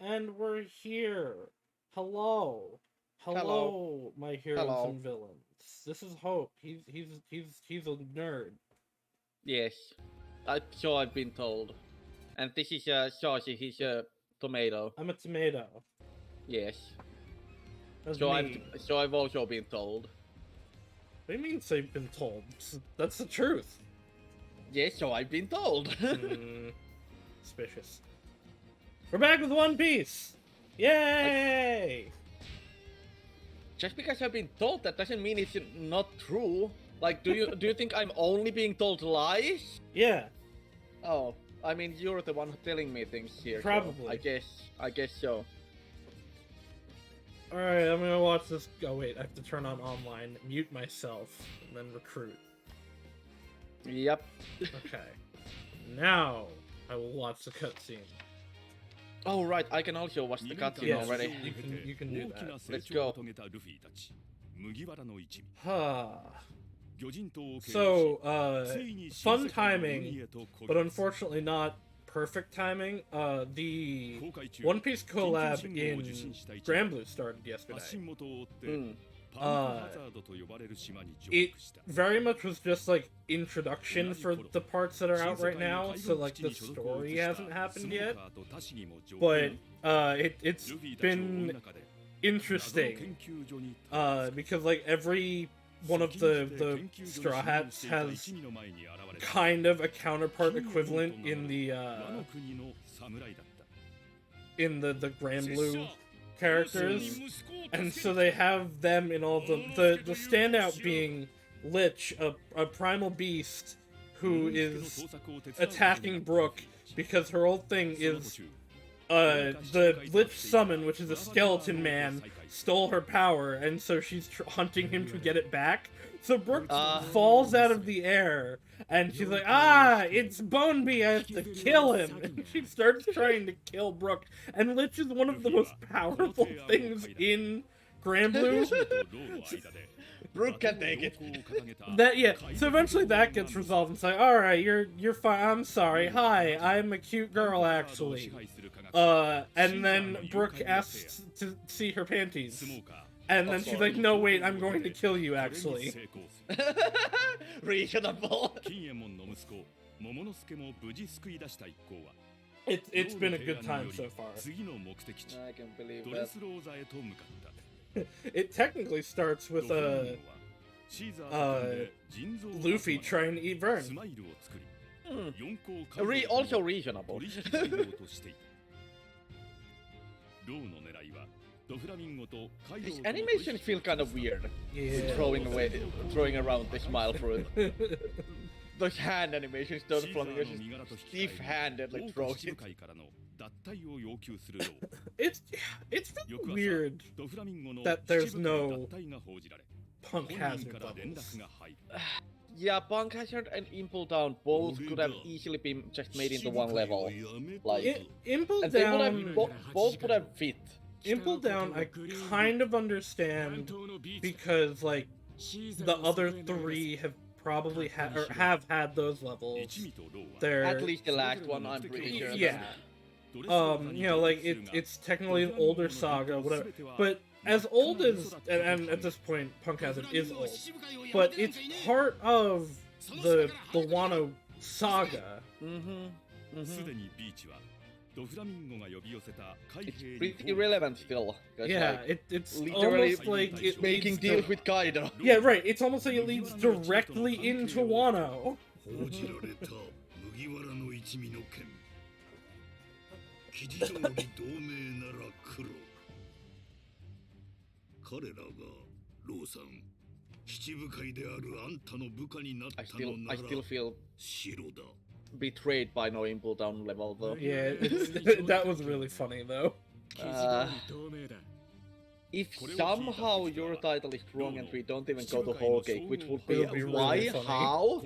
And we're here. Hello. Hello. Hello, my heroes Hello. and villains. This is Hope. He's a nerd. Yes. So I've been told. And this is Saucy, he's a tomato. I'm a tomato. Yes. That's So I've me. so I've also been told. What do you mean say been told? That's the truth. Yes, so I've been told. Suspicious. We're back with One Piece! Yay! Just because I've been told that doesn't mean it's not true. Like, do you think I'm only being told lies? Yeah, Oh, I mean you're the one telling me things here. so Probably. I guess so. alright, I'm gonna watch this. Oh, wait, I have to turn on online, mute myself, and then recruit. Yep. Okay. Now, I will watch the cutscene. Oh right, I can also watch the cutscene Yes, already. you can do that. Let's go. Huh. So, fun timing, but unfortunately not perfect timing. The One Piece collab in Granblue started yesterday. It very much was just like introduction for the parts that are out right now, so like the story hasn't happened yet. But it's been interesting because like every one of the Straw Hats has kind of a counterpart equivalent in the Granblue characters, and so they have them in all the standout being Lich, a primal beast who is attacking Brook because her old thing is the Lich summon, which is a skeleton man, stole her power, and so she's hunting him to get it back. So Brook falls out of the air, and she's like, it's Boneby, I have to kill him! And she starts trying to kill Brook, and Lich is one of the most powerful things in Granblue. Brook can take it. So eventually that gets resolved, and it's like, alright, you're fine, I'm sorry, hi, I'm a cute girl, actually. And then Brook asks to see her panties. And then she's like, no, wait, I'm going to kill you, actually. Reasonable. It's been a good time so far. I can believe that. It technically starts with Luffy trying to eat Vern. Also reasonable. This animation feels kind of weird. Yeah. Throwing around the smile fruit. Those hand animations don't flamingo just stiff-handed like throwing it. It's really weird that there's no Punk Hazard levels. Yeah, Punk Hazard and Impel Down both could have easily been just made into one level. Like, Impel and they would Down, have both would have fit. Impel Down, I kind of understand because like the other three have probably had or have had those levels. They're At least the last one, I'm pretty sure. yeah. You know, like it's technically an older saga, whatever. But as old as and at this point, Punk Hazard is old, but it's part of the Wano saga. It's pretty relevant still. Yeah, like, it's literally almost like it making leads deals with Kaido. Yeah, right. It's almost like it leads directly into Wano. 記事上に同盟なら黒彼らがローさん七部会であるあんたの部下になったのな I ら still feel 白だ betrayed by no Impel Down level though. Yeah, that was really funny though. If somehow your title is wrong and we don't even go to Whole Cake, which would be Really why, funny. how?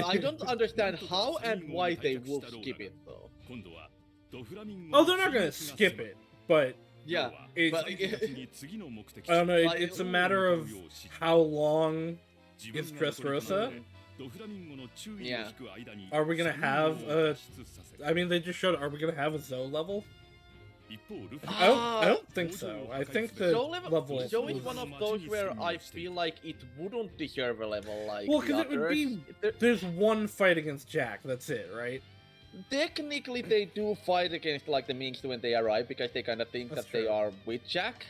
I don't understand how and why they would skip it though. Oh, they're not gonna skip it, but Yeah, it's, but I don't know. It's a matter of how long is Dressrosa. Yeah. Are we gonna have a? I mean, they just showed. Are we gonna have a Zoe level? I don't think so. I think the level Joe is one of those where I feel like it wouldn't deserve a level like well, the because it would others. be there's one fight against Jack. That's it, right? Technically, they do fight against like the Minks when they arrive because they kind of think That's that they true. are with Jack.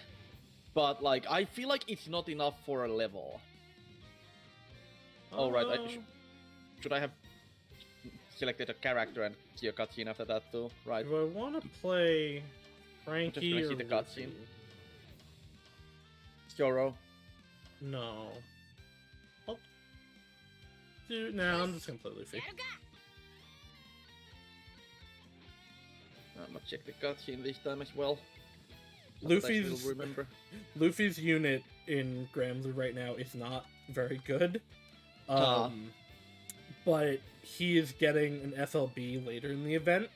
But like, I feel like it's not enough for a level. All right, should I have selected a character and see a cutscene after that too? Right. Do I want to play Frankie gonna or see the cutscene. Luffy? Zoro. No. I'll do. No, I'm just gonna play Luffy. I'm gonna check the cutscene this time as well. Sometimes Luffy's you'll remember. Luffy's unit in Grambley right now is not very good. But he is getting an FLB later in the event.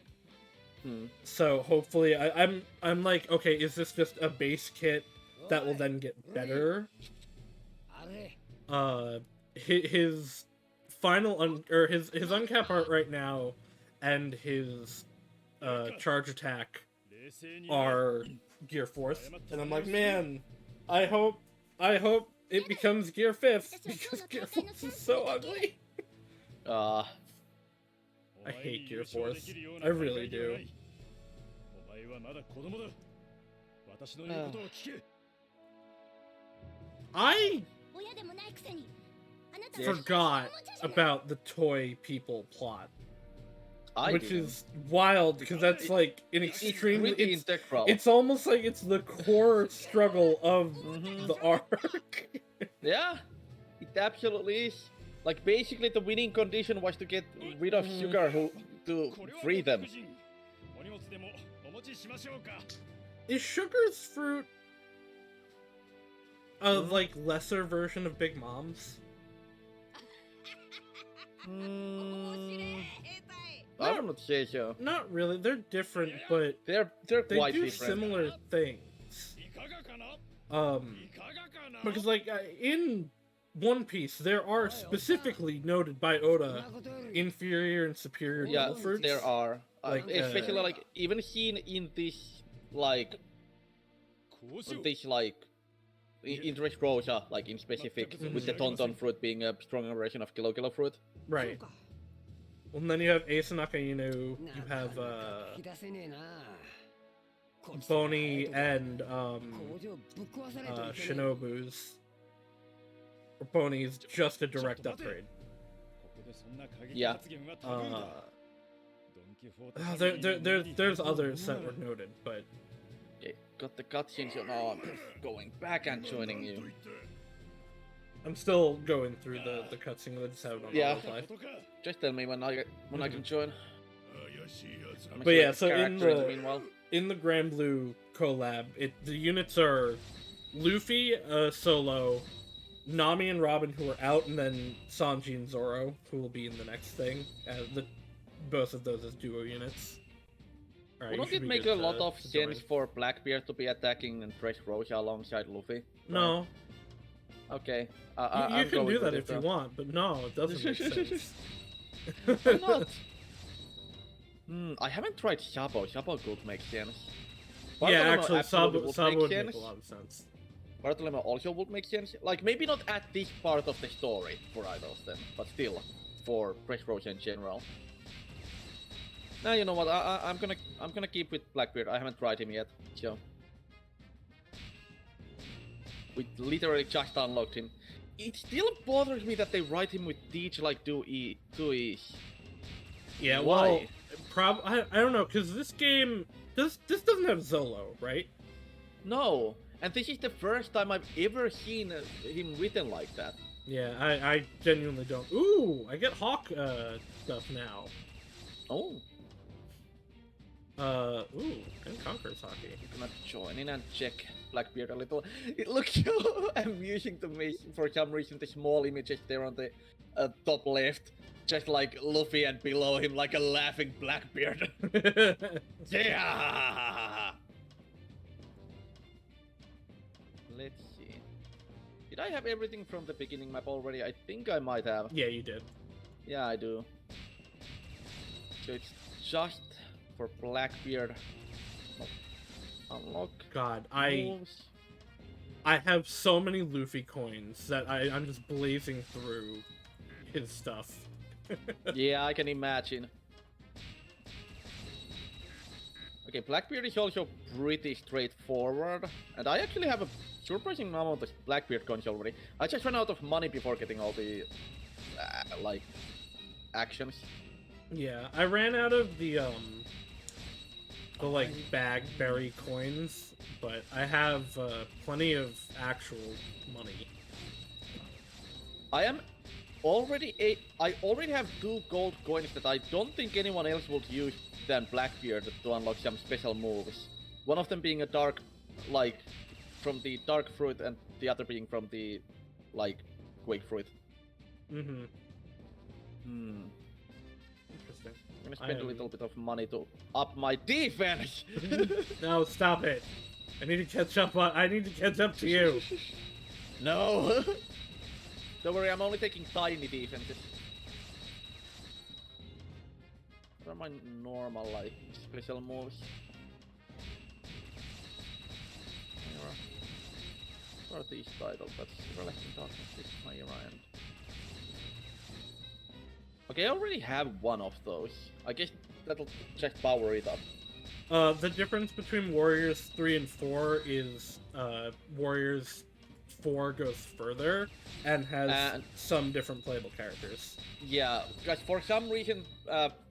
So hopefully I'm like, okay, is this just a base kit that will then get better? His final his uncap art right now and his charge attack are Gear 4th, and I'm like, man, I hope it becomes Gear 5th because Gear 4th is so ugly. I hate Gear 4th. I really do. I forgot about the toy people plot. Which is wild because that's like an extremely it's almost like it's the core struggle of the arc. Yeah, it absolutely is. Like basically the winning condition was to get rid of Sugar to free them. Is Sugar's fruit a like lesser version of Big Mom's? I wouldn't say so. Not really. They're different, but they're quite do different. Similar things. Because like in One Piece, there are specifically noted by Oda inferior and superior devil fruits. There are. Like, especially like even seen in this like in Dressrosa, like in specific, with the Tonton fruit being a stronger version of Kilo Kilo fruit. Right. Well, and then you have Ace Nakainu, you have Bony and Shinobu's. Or Bony's just a direct upgrade. Yeah. There's others that were noted, but okay, got the cutscene, so now I'm going back and joining you. I'm still going through the cutscene. I just have it on autoplay. Just tell me when I can join. But yeah, so in the Granblue collab, the units are Luffy, Solo, Nami and Robin, who are out, and then Sanji and Zoro, who will be in the next thing. Both of those as duo units. Right, wouldn't it make a lot of sense for Blackbeard to be attacking and Dressrosa alongside Luffy? No. Okay. You can do that if you want, but no, it doesn't make sense. Why not? I haven't tried Sabo. Sabo could make sense. Yeah, actually, Sabo would make a lot of sense. Bartolome also would make sense. Like, maybe not at this part of the story for either of them, but still, for Dressrosa in general. Now you know what? I'm gonna keep with Blackbeard. I haven't tried him yet, so we literally just unlocked him. It still bothers me that they write him with Teach like 2E's. Yeah, why? Well, I don't know, because this game this doesn't have Zolo, right? No, and this is the first time I've ever seen him written like that. Yeah, I genuinely don't. Ooh, I get Hawk stuff now. Oh. Ooh, and Conqueror's Hockey. I'm gonna join in and check Blackbeard a little. It looks so amusing to me for some reason. The small images there on the top left, just like Luffy, and below him like a laughing Blackbeard. Yeah. Let's see. Did I have everything from the beginning map already? I think I might have. Yeah, you did. Yeah, I do. So it's just for Blackbeard. Oh. Unlock God, moves. I have so many Luffy coins that I'm just blazing through his stuff. Yeah, I can imagine. Okay, Blackbeard is also pretty straightforward, and I actually have a surprising amount of Blackbeard coins already. I just ran out of money before getting all the like actions. Yeah, I ran out of the like bag berry coins, but I have plenty of actual money. I already have 2 gold coins that I don't think anyone else would use than Blackbeard to unlock some special moves. One of them being a dark, like, from the dark fruit, and the other being from the, like, quake fruit. Mm-hmm. I'm Interesting. gonna spend a little bit of money to up my defense. No, stop it. I need to catch up to you. No. Don't worry, I'm only taking tiny defenses. What are my normal, like, special moves? What are these titles? That's Relaxing Darkness, this is my and... Okay, I already have one of those. I guess that'll just power it up. The difference between Warriors 3 and 4 is Warriors 4 goes further and has some different playable characters. Yeah, because for some reason,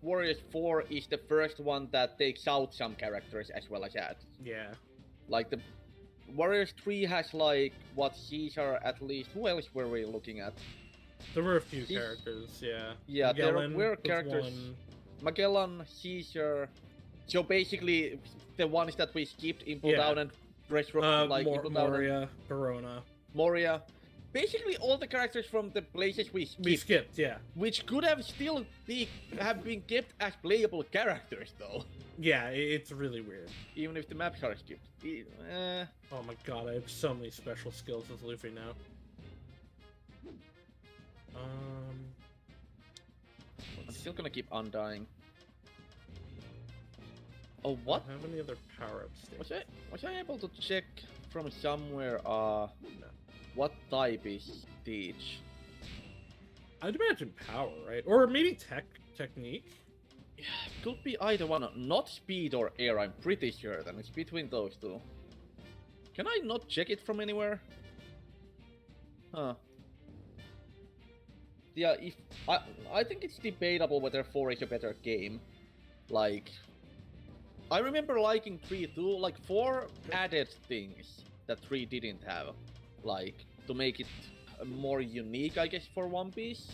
Warriors 4 is the first one that takes out some characters as well as that. Yeah. Like the Warriors 3 has like what Caesar at least. Who else were we looking at? There were a few characters, yeah. Yeah, Magellan there were characters. One. Magellan, Caesar. So basically, the ones that we skipped, Impel Down and Moria, Verona. Moria. Basically, all the characters from the places we skipped. Yeah. Which could have still have been kept as playable characters, though. Yeah, it's really weird. Even if the maps are skipped. Oh my god, I have so many special skills as Luffy now. I'm still gonna keep undying. Oh, what? I don't have any other power-ups? Was I able to check from somewhere, No. what type is Teach? I'd imagine power, right? Or maybe technique? Yeah, could be either one. Not speed or air, I'm pretty sure that it's between those two. Can I not check it from anywhere? Huh. Yeah, I think it's debatable whether 4 is a better game. Like, I remember liking 3 too. Like, 4 added things that 3 didn't have. Like, to make it more unique, I guess, for One Piece.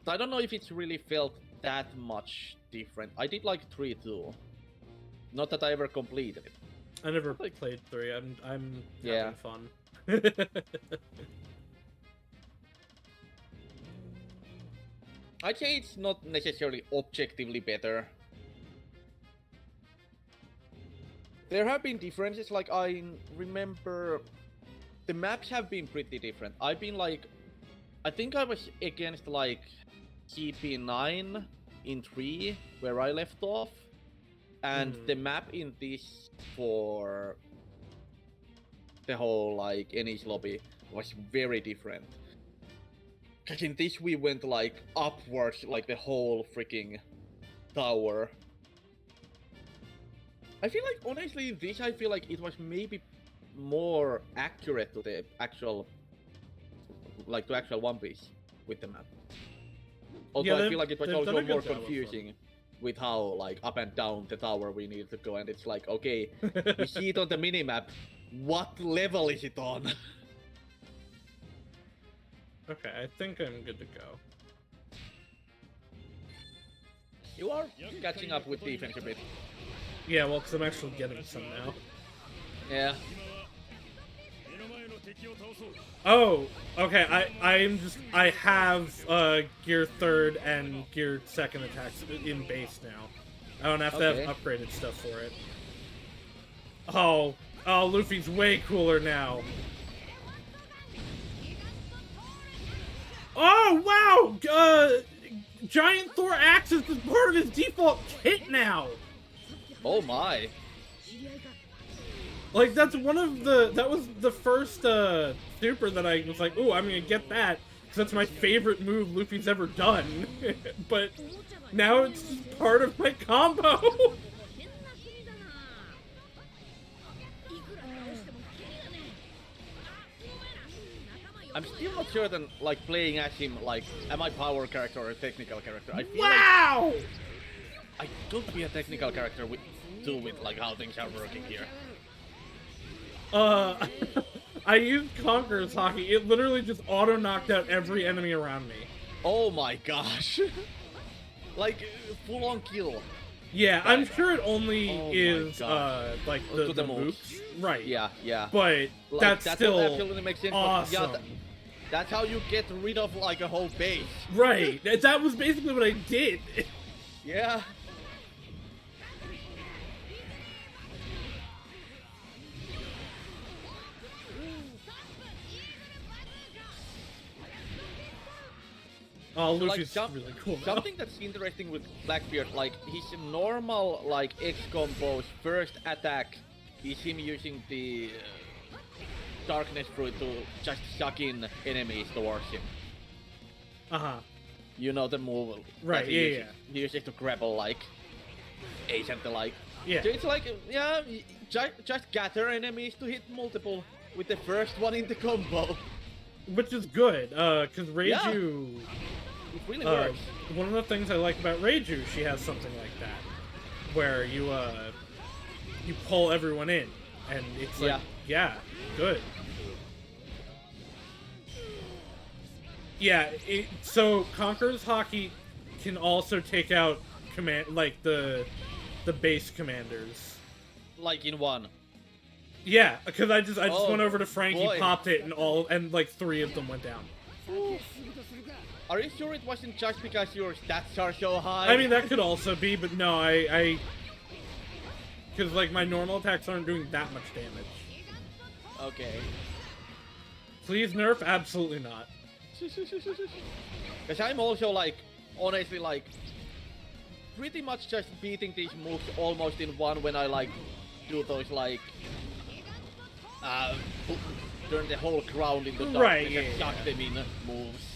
So I don't know if it's really felt that much different. I did like 3 too. Not that I ever completed it. I never played 3. I'm having fun. I'd say it's not necessarily objectively better. There have been differences, like I remember the maps have been pretty different. I've been like, I think I was against like CP9 in 3, where I left off. And the map in this for the whole like Ennis lobby was very different. Cause in this we went like upwards, like the whole freaking tower. I feel like honestly in this I feel like it was maybe more accurate to the actual, like to actual One Piece with the map. Although I feel like it was also more confusing with how like up and down the tower we needed to go, and it's like, okay, we see it on the minimap, what level is it on? Okay, I think I'm good to go. You are catching up with defense a bit. Yeah, well, because I'm actually getting some now. Yeah. Oh, okay, I have gear 3rd and gear 2nd attacks in base now. I don't have to have upgraded stuff for it. Oh, Luffy's way cooler now. Oh, wow! Giant Thor Axis is part of his default kit now! Oh my. Like, that's one of the... That was the first super that I was like, ooh, I'm gonna get that. Because that's my favorite move Luffy's ever done. But now it's just part of my combo. I'm still not sure that, like, playing as him, like, am I power character or a technical character? I feel Wow! like I could be a technical character with like how things are working here. I used Conqueror's Hockey. It literally just auto-knocked out every enemy around me. Oh my gosh. Like, full-on kill. Yeah, I'm sure it only is, like, To the moves. mooks. Right. Yeah. But Like, that's that still absolutely makes sense. awesome. But yeah, that's how you get rid of, like, a whole base. Right. That was basically what I did. Yeah. Oh, So, Luffy's like, really cool now. Something that's interesting with Blackbeard, like, his normal, like, X-combo's first attack is him using the Darkness Fruit to just suck in enemies towards him. Uh-huh. You know the move. Right, that he uses. yeah. He uses to grapple, like, Ace and the like. Yeah. So it's like, yeah, just gather enemies to hit multiple with the first one in the combo. Which is good, because Reiju... It really works. One of the things I like about Reiju, she has something like that. Where you pull everyone in. And it's like, yeah, good. Yeah, so Conqueror's Hockey can also take out the base commanders. Like in one. Yeah, because I just went over to Frankie, boy. popped it, and like 3 of them went down. Are you sure it wasn't just because your stats are so high? I mean, that could also be, but no, I because like my normal attacks aren't doing that much damage. Okay. Please nerf? Absolutely not. Because I'm also, like, honestly, like, pretty much just beating these moves almost in one when I, like, do those, like, turn the whole ground into darkness and suck them in moves.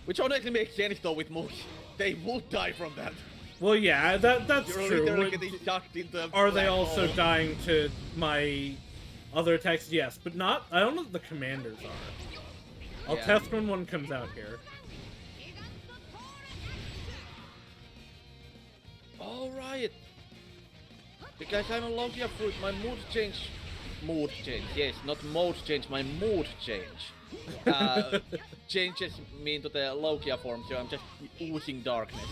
Which honestly makes sense, though, with moves. They would die from that. Well, yeah, that's You're true. literally getting sucked into Are they black also hole. dying to my other attacks? Yes, but not. I don't know if the commanders are. I'll test when one comes out here. Alright. Because I'm a Logia fruit, my mood change. Yes, not mode change, my mood change. Changes me into the Logia form, so I'm just oozing darkness.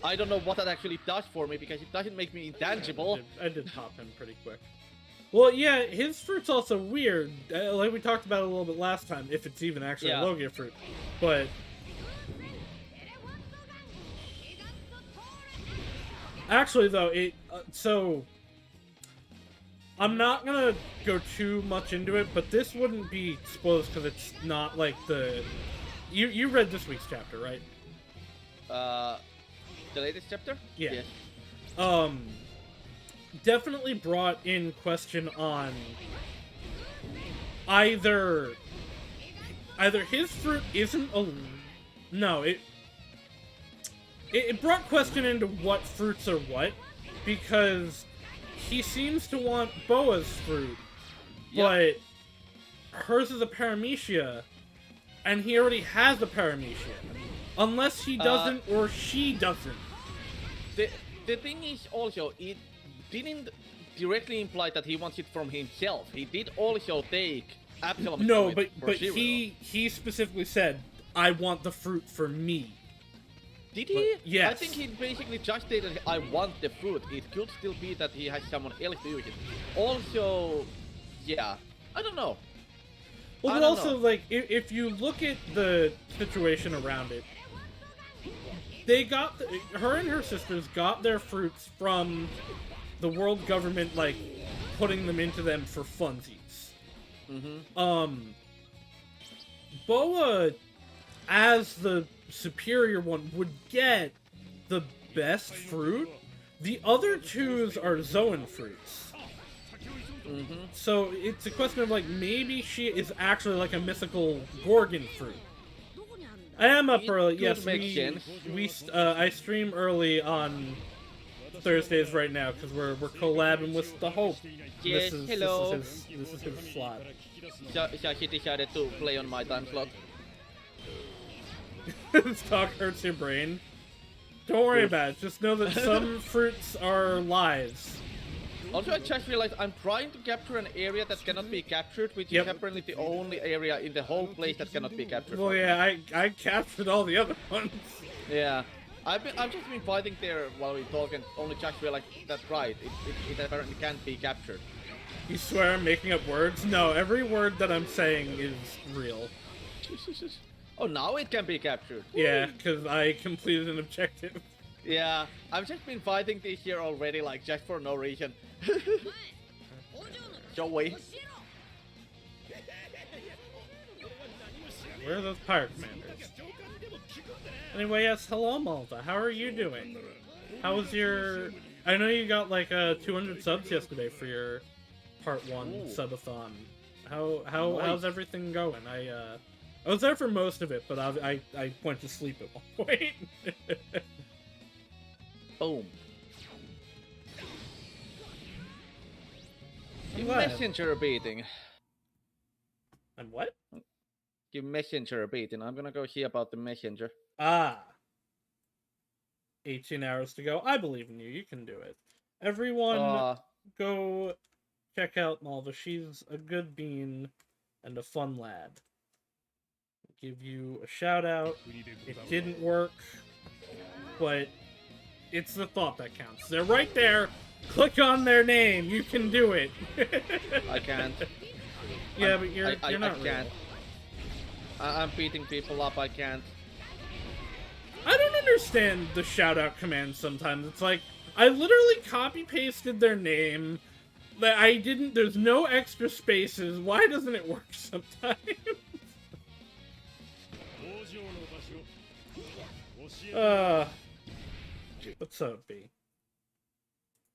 I don't know what that actually does for me because it doesn't make me intangible. I did pop him pretty quick. Well, yeah, his fruit's also weird. Like we talked about a little bit last time, if it's even actually a Logia fruit. But actually, though, so I'm not gonna go too much into it, but this wouldn't be spoilers because it's not like the. You read this week's chapter, right? The latest chapter? Yeah. Yes. Definitely brought in question on either his fruit isn't a no, it brought question into what fruits are what, because he seems to want Boa's fruit, but hers is a paramecia, and he already has a paramecia, unless he doesn't or she doesn't. The thing is also, it didn't directly imply that he wants it from himself. He did also take Absalom's No, fruit but for Shiro. he specifically said, "I want the fruit for me." Did he? Yes. I think he basically just stated, "I want the fruit." It could still be that he has someone else to use it. Also, yeah, I don't know. Well, but also, like, if you look at the situation around it, they got her and her sisters got their fruits from the world government, like, putting them into them for funsies. Boa, as the superior one, would get the best fruit. The other twos are Zoan fruits. So it's a question of like maybe she is actually like a mythical Gorgon fruit. I am up early. Yes, I stream early on Thursdays right now because we're collabing with the Hope. Yes, hello. This is his slot. So he decided to play on my time slot. This talk hurts your brain. Don't worry about it. Just know that some fruits are lives. Also, I just realized I'm trying to capture an area that cannot be captured, which is apparently the only area in the whole place that cannot be captured. Well, yeah, I captured all the other ones. Yeah. I've just been fighting there while we talk and only just realized that's right. It apparently can't be captured. You swear I'm making up words? No, every word that I'm saying is real. Oh, now it can be captured. Yeah, because I completed an objective. Yeah, I've just been fighting this year already, like, just for no reason. Joey. Where are those pirate commanders? Anyway, yes, hello Malta. How are you doing? How was your... I know you got like 200 subs yesterday for your part 1 subathon. How's everything going? I was there for most of it, but I went to sleep at one point. Boom. Give messenger a beating. And what? Give messenger a beating. I'm gonna go see about the messenger. Ah. 18 hours to go. I believe in you. You can do it. Everyone, go check out Malva. She's a good bean and a fun lad. Give you a shout out. It didn't work, but it's the thought that counts. They're right there. Click on their name. You can do it. I can't. Yeah, but you're not. I can't. I'm beating people up. I can't. I don't understand the shout out command sometimes. It's like I literally copy pasted their name. I didn't. There's no extra spaces. Why doesn't it work sometimes? What's up, B?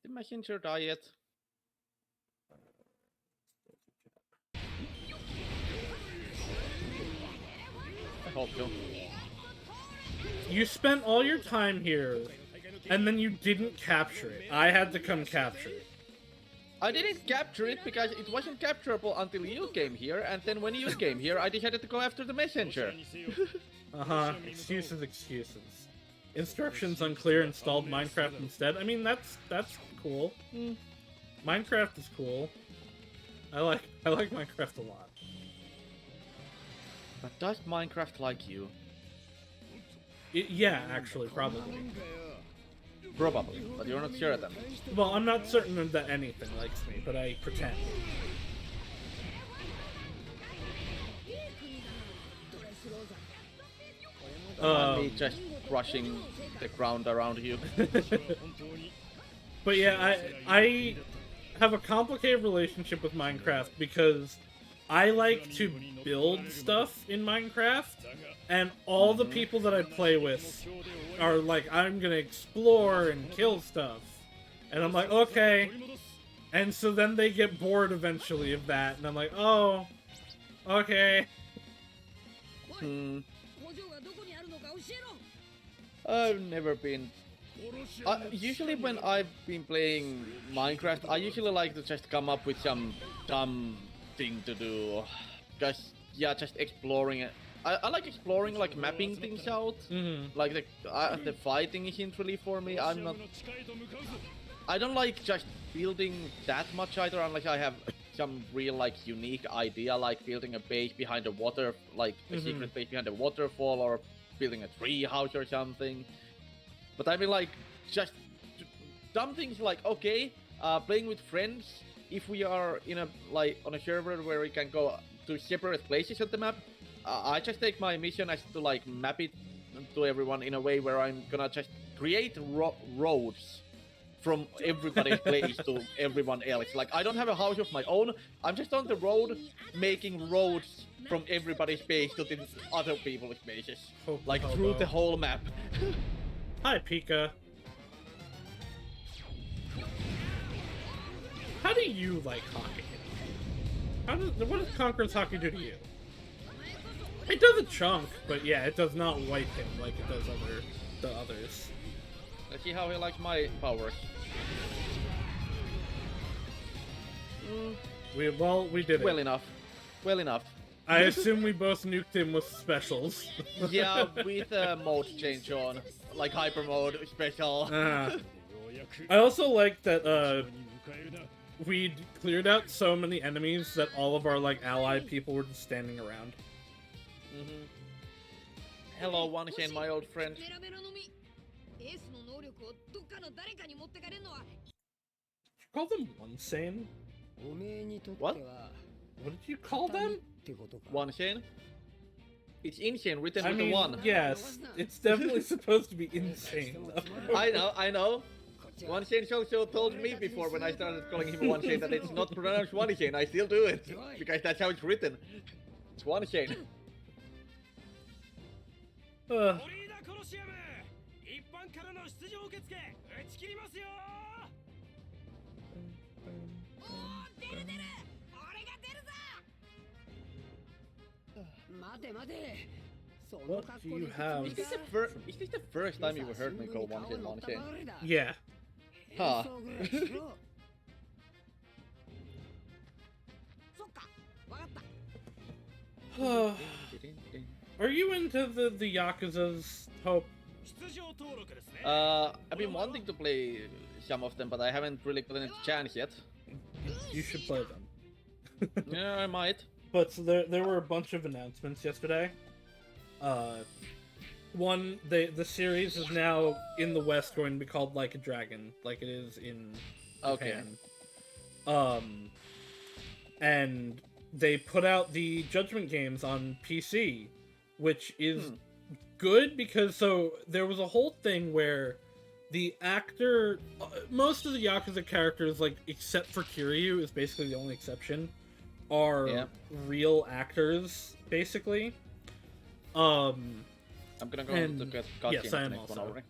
Did messenger die yet? I hope so. You spent all your time here, and then you didn't capture it. I had to come capture it. I didn't capture it because it wasn't capturable until you came here, and then when you came here, I decided to go after the messenger. Uh-huh. Excuses. Instructions unclear, installed Minecraft instead. I mean, that's cool. Minecraft is cool. I like Minecraft a lot. But does Minecraft like you? Yeah, actually, probably. Probably, but you're not sure then. Well, I'm not certain that anything likes me, but I pretend. Me just crushing the ground around you. But yeah, I have a complicated relationship with Minecraft because I like to build stuff in Minecraft, and all the people that I play with are like, I'm gonna explore and kill stuff. And I'm like, okay. And so then they get bored eventually of that, and I'm like, oh, okay. I've never been... usually when I've been playing Minecraft, I usually like to just come up with some dumb thing to do. Just exploring it. I like exploring, like mapping things out. Like the fighting isn't really for me. I don't like just building that much either, unless I have some real like unique idea, like building a base behind the water, like a secret base behind a waterfall, or building a tree house or something. But I mean, like, just dumb things like, okay, playing with friends, if we are in a, like, on a server where we can go to separate places on the map, I just take my mission as to, like, map it to everyone in a way where I'm gonna just create roads from everybody's place to everyone else. Like, I don't have a house of my own, I'm just on the road making roads from everybody's base to the other people's bases. Like, through the whole map. Hi, Pika. How how do you like hockey? What does Conqueror's hockey do to you? It does a chunk, but yeah, it does not wipe him like it does the others. Let's see how he likes my powers. We did it. Well enough. Well enough. I assume we both nuked him with specials. Yeah, with mode change on, like hyper mode special. I also like that we cleared out so many enemies that all of our like ally people were just standing around. Hello, One Chain, my old friend. You call them one sane? What? What did you call them? One Chain? It's insane, written I with mean, a one. yes, it's definitely supposed to be insane though. I know. One Chain Shoujo told me before when I started calling him One Chain that it's not pronounced One Chain. I still do it because that's how it's written. It's One Chain. What do you have? Is this the first time you heard me call One Chain One Chain? Yeah. Huh. Are you into the Yakuza's, Hope? I've been wanting to play some of them, but I haven't really gotten a chance yet. You should play them. Yeah, I might. But so there were a bunch of announcements yesterday. One, the series is now in the West going to be called Like a Dragon, like it is in Japan. And they put out the Judgment games on PC, which is good because there was a whole thing where the actor, most of the Yakuza characters, like except for Kiryu, is basically the only exception, are real actors, basically. I'm gonna go to get yes, I am next also. one over.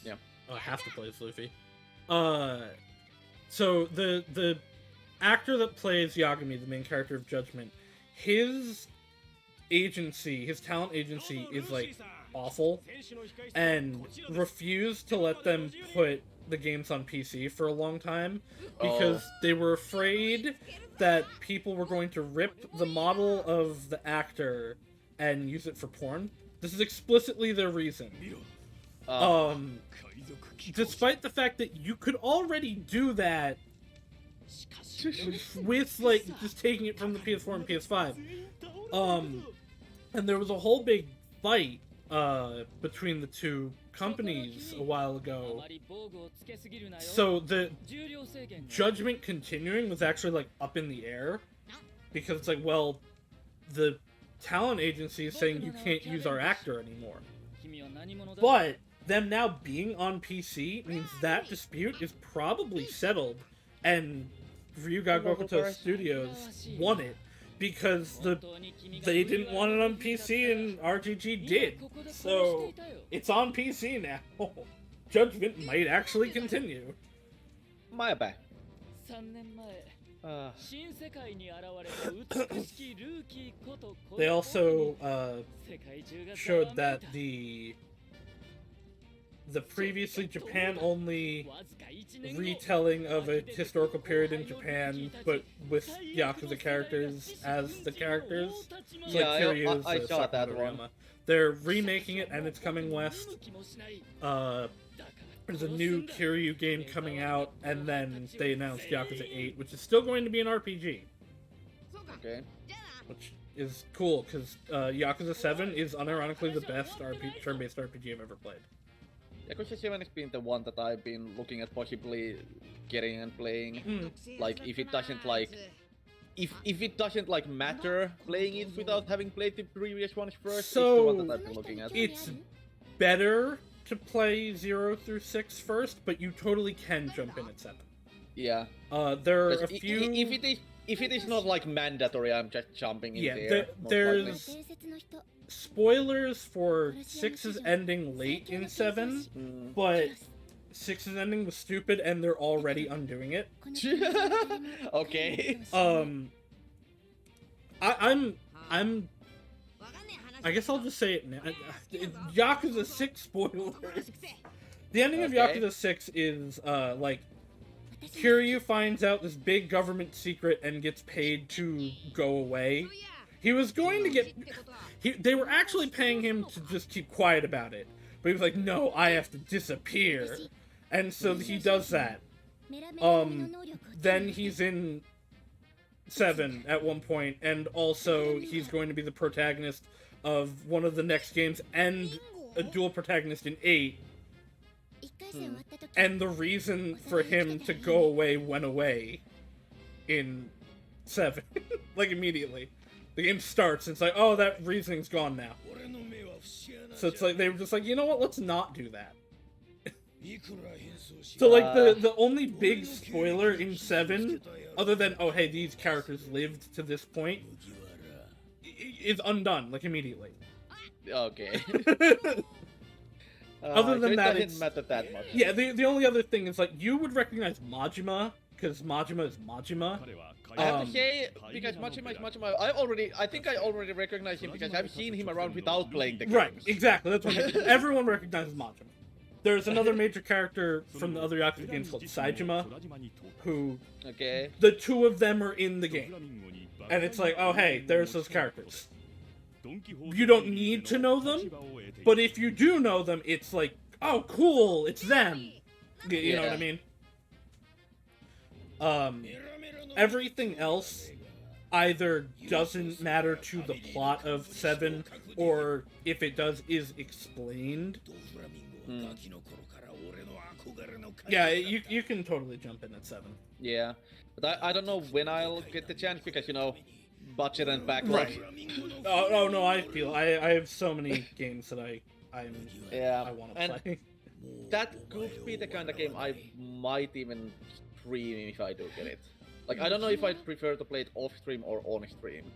Yeah. I have to play as Luffy. So the actor that plays Yagami, the main character of Judgment, his agency, his talent agency is like awful, and refused to let them put the games on PC for a long time because they were afraid that people were going to rip the model of the actor and use it for porn. This is explicitly their reason. Despite the fact that you could already do that with, like, just taking it from the PS4 and PS5. And there was a whole big fight between the two companies a while ago. So the Judgment continuing was actually, like, up in the air. Because it's like, well, the talent agency is saying you can't use our actor anymore. But them now being on PC means that dispute is probably settled, and Ryuga Gokuto Studios won it because they didn't want it on PC and RGG did. So it's on PC now. Judgment might actually continue. My bad. They also showed that the previously Japan-only retelling of a historical period in Japan, but with Yakuza characters as the characters. It's Yeah, like Kiryu's, I saw that Sakurayama. one. They're remaking it, and it's coming west. There's a new Kiryu game coming out, and then they announced Yakuza 8, which is still going to be an RPG. Okay. Which is cool, because Yakuza 7 is unironically the best turn-based RPG I've ever played. Yakuza 7 has been the one that I've been looking at possibly getting and playing. Like, if it doesn't, like... If it doesn't, like, matter playing it without having played the previous ones first, So, it's the one that I've been looking at. It's better to play 0 through 6 first, but you totally can jump in at 7. Yeah. There are a few... If it is not, like, mandatory, I'm just jumping in there. Yeah, there's spoilers for 6's ending late in 7, but 6's ending was stupid, and they're already undoing it. Okay. I'm. I guess I'll just say it now. Yakuza 6 spoilers. The ending of Okay. Yakuza 6 is like Kiryu finds out this big government secret and gets paid to go away. He was going to get. They were actually paying him to just keep quiet about it, but he was like, "No, I have to disappear," and so he does that. Then he's in 7 at one point, and also he's going to be the protagonist of one of the next games and a dual protagonist in 8. And the reason for him to go away went away in 7. Like, immediately. The game starts, and it's like, oh, that reasoning's gone now. So it's like, they were just like, you know what, let's not do that. So, like, the only big spoiler in 7, other than, oh, hey, these characters lived to this point, is undone, like, immediately. Okay. Other than so that, it it's... doesn't matter that much. Yeah, the only other thing is, like, you would recognize Majima, because Majima is Majima. I have to say, because Majima is Majima, I think I already recognize him because I've seen him around without playing the games. Right, exactly, that's what I mean. Everyone recognizes Majima. There's another major character from the other Yakuza games called Saijima, who... Okay. The two of them are in the game. And it's like, oh, hey, there's those characters. You don't need to know them, but if you do know them, it's like, oh, cool, it's them. You know what I mean? Everything else either doesn't matter to the plot of 7, or if it does, is explained. Yeah, you can totally jump in at 7. Yeah, but I don't know when I'll get the chance because, you know, budget and backlog. Right. Oh no, I have so many games that I want to play. That could be the kind of game I might even stream if I do get it. Like, I don't know if I'd prefer to play it off stream or on stream.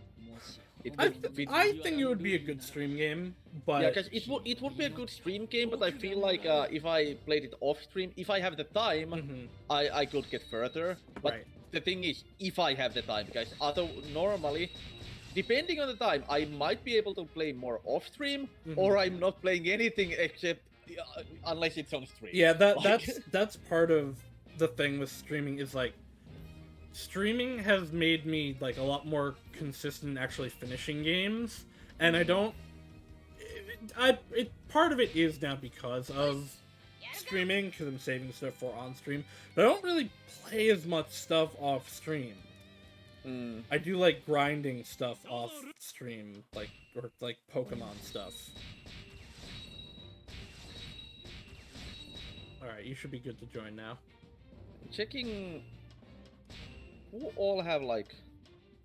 I think it would be a good stream game, but yeah, because it would be a good stream game, but I feel like if I played it off stream, if I have the time, I could get further. But the thing is, if I have the time, because normally, depending on the time, I might be able to play more off stream, or I'm not playing anything except unless it's on stream. Yeah, that's part of the thing with streaming is like. Streaming has made me like a lot more consistent in actually finishing games, and I don't. Part of it is now because of streaming, because I'm saving stuff for on stream. But I don't really play as much stuff off stream. I do like grinding stuff off stream, like Pokemon stuff. All right, you should be good to join now. Checking. Who all have, like,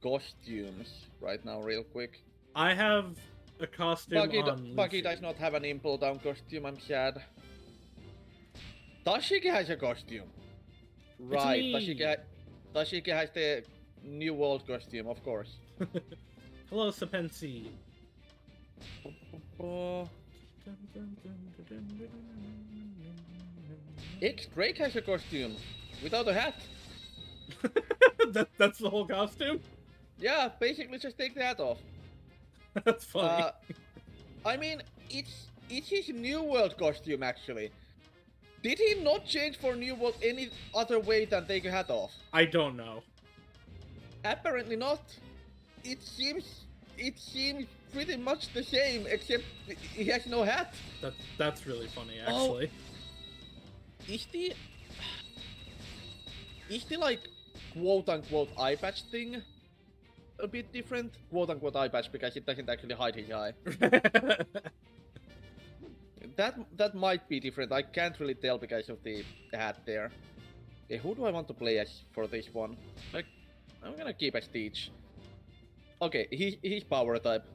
costumes right now, real quick? I have a costume Buggy does not have an Impel Down costume, I'm sad. Tashiki has a costume. Right, Tashiki has the New World costume, of course. Hello, Sapensi. X-Drake has a costume, without a hat. That's the whole costume? Yeah, basically just take the hat off. That's funny. I mean, it's his New World costume, actually. Did he not change for New World any other way than take a hat off? I don't know. Apparently not. It seems pretty much the same, except he has no hat. That's really funny, actually. Oh, is the like quote-unquote eye patch thing a bit different? Quote-unquote eye patch because it doesn't actually hide his eye. That might be different. I can't really tell because of the hat there. Okay, who do I want to play as for this one? Like, I'm gonna keep as Teach. Okay, he's power type.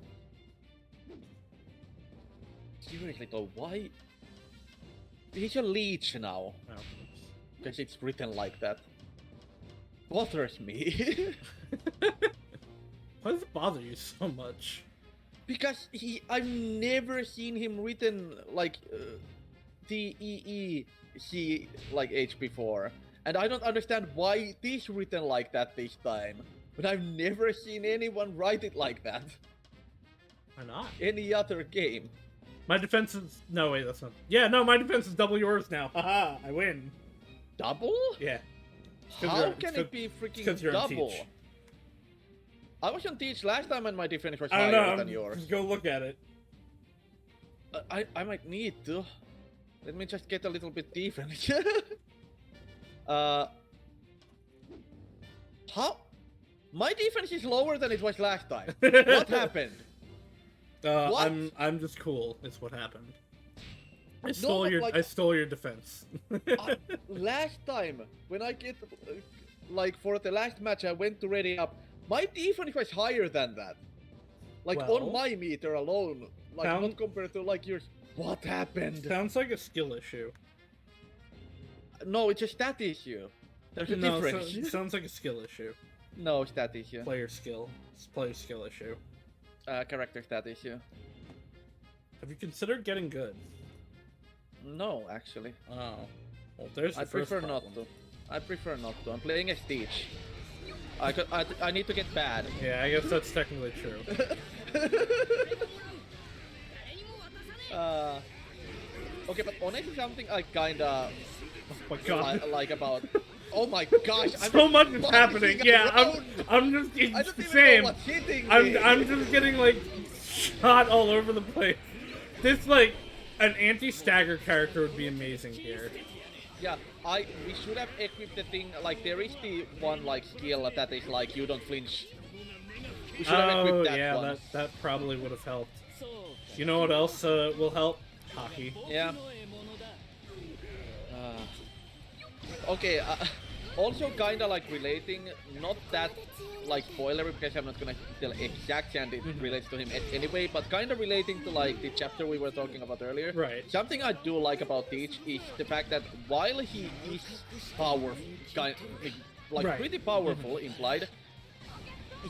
Seriously though, why? He's a leech now. Oh. Because it's written like that. Bothers me. Why does it bother you so much? Because I've never seen him written like TEE he like HP4, and I don't understand why it is written like that this time. But I've never seen anyone write it like that. Why not? Any other game. My defense is... No, wait, that's not... Yeah, no, my defense is double yours now. Haha, I win. Double? Yeah. How can it be freaking you're on double? Teach. I was on Teach last time and my defense was I don't higher know, than yours. just go look at it. I might need to. Let me just get a little bit defense. How? My defense is lower than it was last time. What happened? What? I'm just cool. Is what happened. I but stole your defense. Last time when I get like for the last match I went to ready up, my defense was higher than that. Like Well, on my meter alone, like not compared to like yours. What happened? Sounds like a skill issue. No, it's a stat issue. There's a difference. Sounds like a skill issue. No, stat issue. Player skill. It's player skill issue. Character stat issue. Have you considered getting good? No, actually. Oh. Well, there's the I first prefer not problem. to. I prefer not to. I'm playing a Stitch. I need to get bad. Yeah, I guess that's technically true. Okay, but honestly, something I kinda Oh my god. like about. Oh my gosh! So much is happening. Yeah, I'm just I don't even same. know what's hitting me. I'm just getting like shot all over the place. This like an anti-stagger character would be amazing here. Yeah, we should have equipped the thing. Like there is the one like skill that is like you don't flinch. We should have equipped that yeah, one. that probably would have helped. You know what else will help? Hockey. Yeah. Okay. Also, kinda like relating, not that like spoiler because I'm not gonna tell exactly and it relates to him anyway, but kinda relating to like the chapter we were talking about earlier. Right. Something I do like about Teach is the fact that while he is powerful, pretty powerful implied,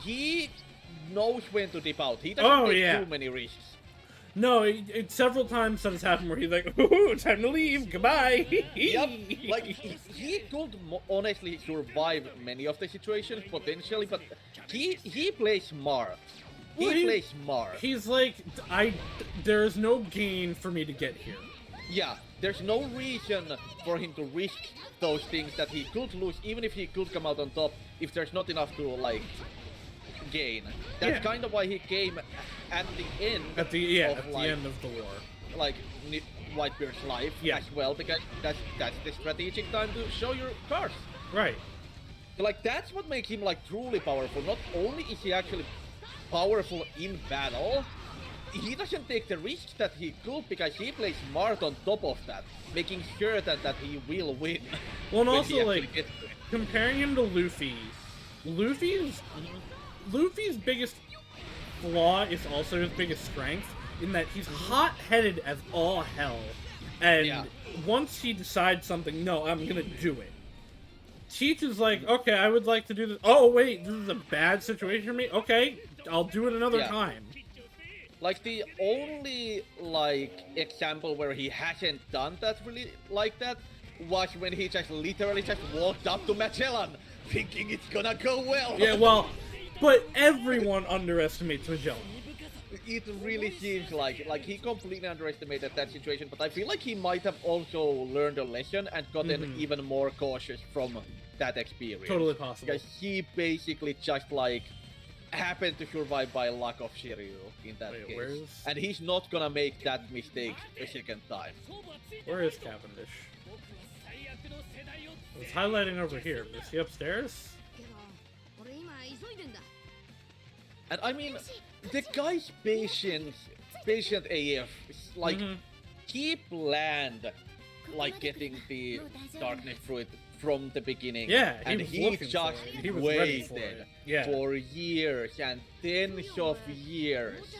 he knows when to dip out. He doesn't take too many risks. No, it several times that has happened where he's like, "Ooh, time to leave. Goodbye." Yep, like he could honestly survive many of the situations potentially, but he plays smart. He plays smart. He's like, there's no gain for me to get here. Yeah, there's no reason for him to risk those things that he could lose, even if he could come out on top. If there's not enough to like gain, that's kind of why he came at the end. At the end of the war, like Whitebeard's life as well, because that's the strategic time to show your cards. Right. Like that's what makes him like truly powerful. Not only is he actually powerful in battle, he doesn't take the risks that he could because he plays smart on top of that, making sure that he will win. Well, and also like comparing him to Luffy, Luffy's biggest flaw is also his biggest strength in that he's hot-headed as all hell, and once he decides something, no, I'm gonna do it. Teach is like, okay, I would like to do this. Oh wait, this is a bad situation for me. Okay, I'll do it another time. Like the only like example where he hasn't done that really like that was when he just literally just walked up to Magellan, thinking it's gonna go well. Yeah, well, but everyone underestimates Magellan. It really seems like he completely underestimated that situation, but I feel like he might have also learned a lesson and gotten even more cautious from that experience. Totally possible. Because he basically just like happened to survive by luck of Shiryu in that case. And he's not gonna make that mistake a second time. Where is Cavendish? It's highlighting over here. Is he upstairs? And I mean, the guy's patient AF. Like, he planned, like, getting the Darkness Fruit from the beginning. Yeah, and he just waited for years and tens of years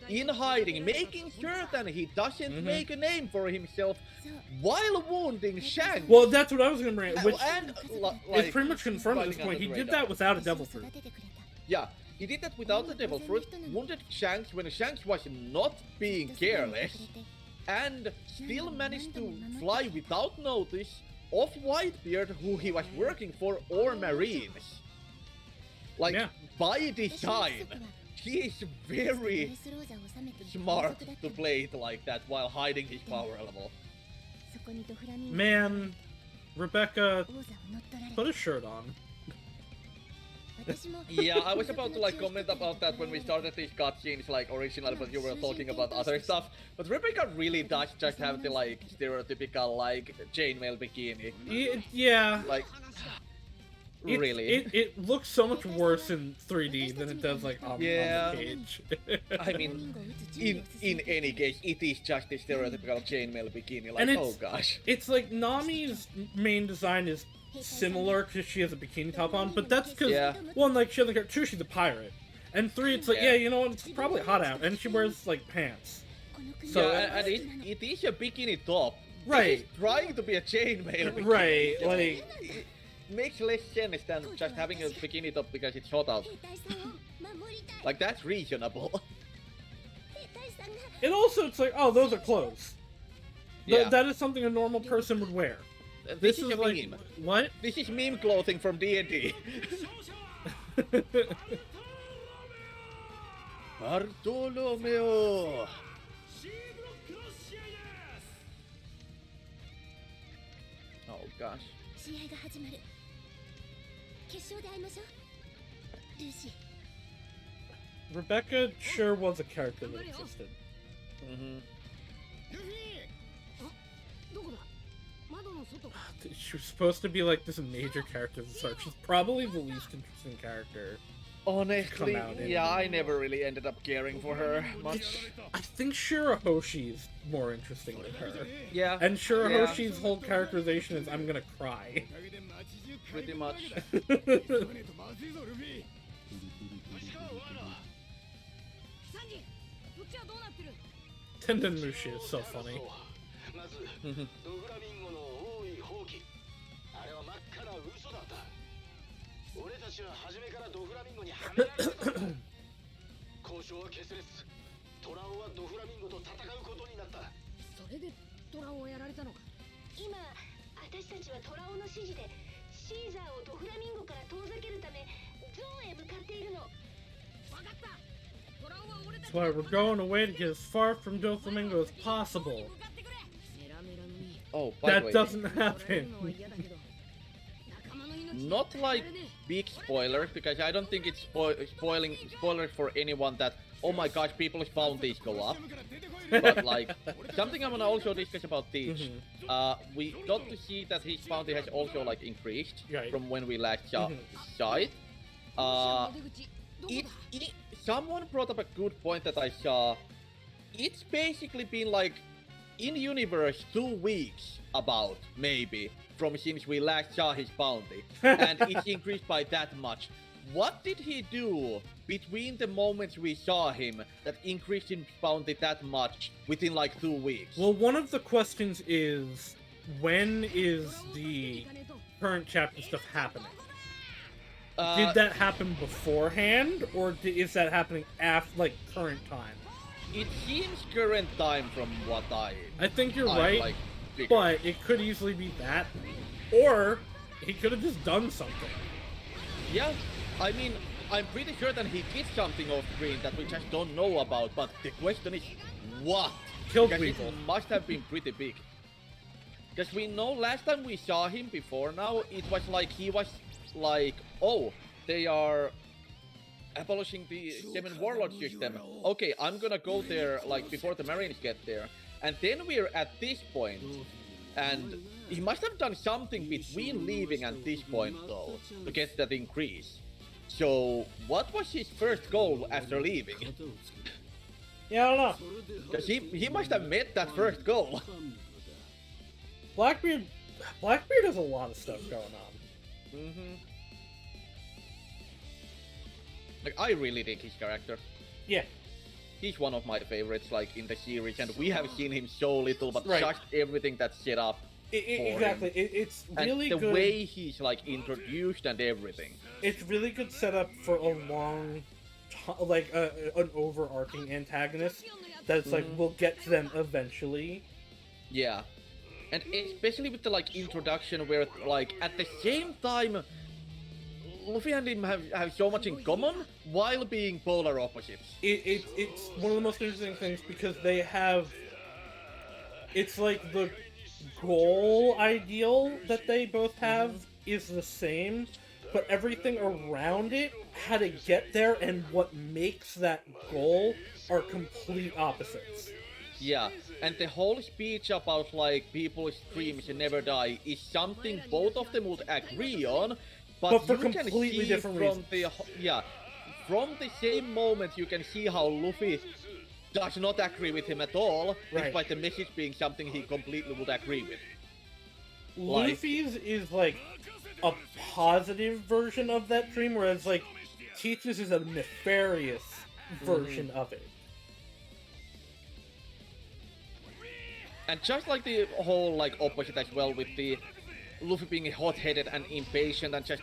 in hiding, making certain he doesn't make a name for himself while wounding Shanks. Well, that's what I was gonna bring. Which like, it's pretty much confirmed at this point. He did that without a Devil Fruit. Yeah. He did that without the Devil Fruit, wounded Shanks when Shanks was not being careless, and still managed to fly without notice of Whitebeard, who he was working for, or Marines. Like, by design, he is very smart to play it like that while hiding his power level. Man, Rebecca, put a shirt on. Yeah, I was about to like comment about that when we started these cutscenes like originally, but you were talking about other stuff. But Rebecca really does just have the like stereotypical like chainmail bikini. Yeah. Like really. It looks so much worse in 3D than it does like on the page. I mean, in any case, it is just the stereotypical chainmail bikini. Like, oh gosh. It's like Nami's main design is similar because she has a bikini top on, but that's because one, like she has like two, she's a pirate, and three, it's like you know what, it's probably hot out, and she wears like pants. So and it is a bikini top. Right. It's trying to be a chainmail bikini. Right. Like it makes less sense than just having a bikini top because it's hot out. Like that's reasonable. And also, it's like, oh, those are clothes. Yeah. That is something a normal person would wear. This is a like, meme. What? This is meme clothing from D&D. Bartolomeo! Oh gosh. Rebecca sure was a character that existed. She was supposed to be like this major character at the start. She's probably the least interesting character. Honestly, I never really ended up caring for her much. I think Shirahoshi is more interesting than her. Yeah. And Shirahoshi's whole characterization is, I'm gonna cry. Pretty much. Tenden Mushi is so funny. That's why we're going away to get as far from Doflamingo as possible. Oh, by the way, that doesn't happen. Not like big spoilers, because I don't think it's spoilers for anyone that, oh my gosh, people's bounties go up. But like, something I'm gonna also discuss about Teach. We got to see that his bounty has also like increased from when we last saw it. Someone brought up a good point that I saw. It's basically been like, in universe, 2 weeks about, maybe, from since we last saw his bounty. And it's increased by that much. What did he do between the moments we saw him that increased his bounty that much within like 2 weeks? Well, one of the questions is, when is the current chapter stuff happening? Did that happen beforehand, or is that happening after, like, current time? It seems current time from what I think you're right, like, but it could easily be that, or he could have just done something. Yeah, I mean, I'm pretty sure that he did something off screen that we just don't know about, but the question is, what? Killed because people. It must have been pretty big. Because we know last time we saw him before now, it was like he was like, oh, they are abolishing the 7 warlord system. Okay, I'm gonna go there like before the Marines get there. And then we're at this point, and he must have done something between leaving and this point though, to get that increase. So, what was his first goal after leaving? Yeah, I don't know. Because he must have met that first goal. Blackbeard has a lot of stuff going on. Like, I really dig his character. Yeah. He's one of my favorites, like, in the series, and we have seen him so little, but just everything that's set up exactly. It's really good. And the good. way he's, like, introduced and everything. It's really good setup for a long an overarching antagonist that's like we'll get to them eventually. Yeah. And especially with the like introduction where like at the same time Luffy and him have so much in common while being polar opposites. It's one of the most interesting things because they have it's like the goal ideal that they both have is the same, but everything around it, how to get there and what makes that goal are complete opposites. Yeah, and the whole speech about like people's dreams never die is something both of them would agree on, but for you can completely see different from from the same moment you can see how Luffy does not agree with him at all, Right. despite the message being something he completely would agree with. Luffy's is like a positive version of that dream, whereas like Teach's is a nefarious version of it. And just like the whole like opposite as well, with the Luffy being hot-headed and impatient and just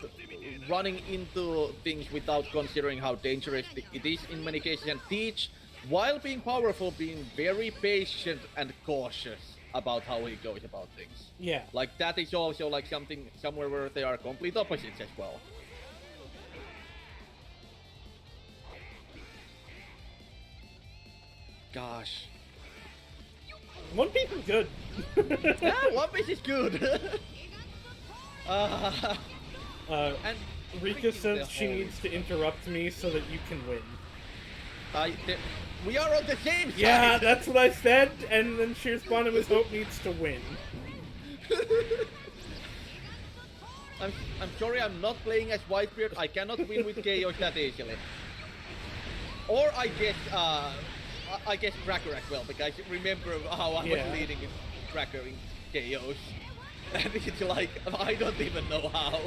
running into things without considering how dangerous it is in many cases, and Teach, while being powerful, being very patient and cautious about how he goes about things. Yeah. Like that is also like something somewhere where they are complete opposites as well. Gosh. One Piece is good. Yeah, One Piece is good. And Rika the says she whole- needs to interrupt me so that you can win. We are on the same side. Yeah, that's what I said, and then she responded with Hope needs to win. I'm sorry, I'm not playing as Whitebeard. I cannot win with Chaos that easily. Or I guess Cracker as well, because remember how I was Yeah. leading with Cracker in Chaos. And it's like, I don't even know how.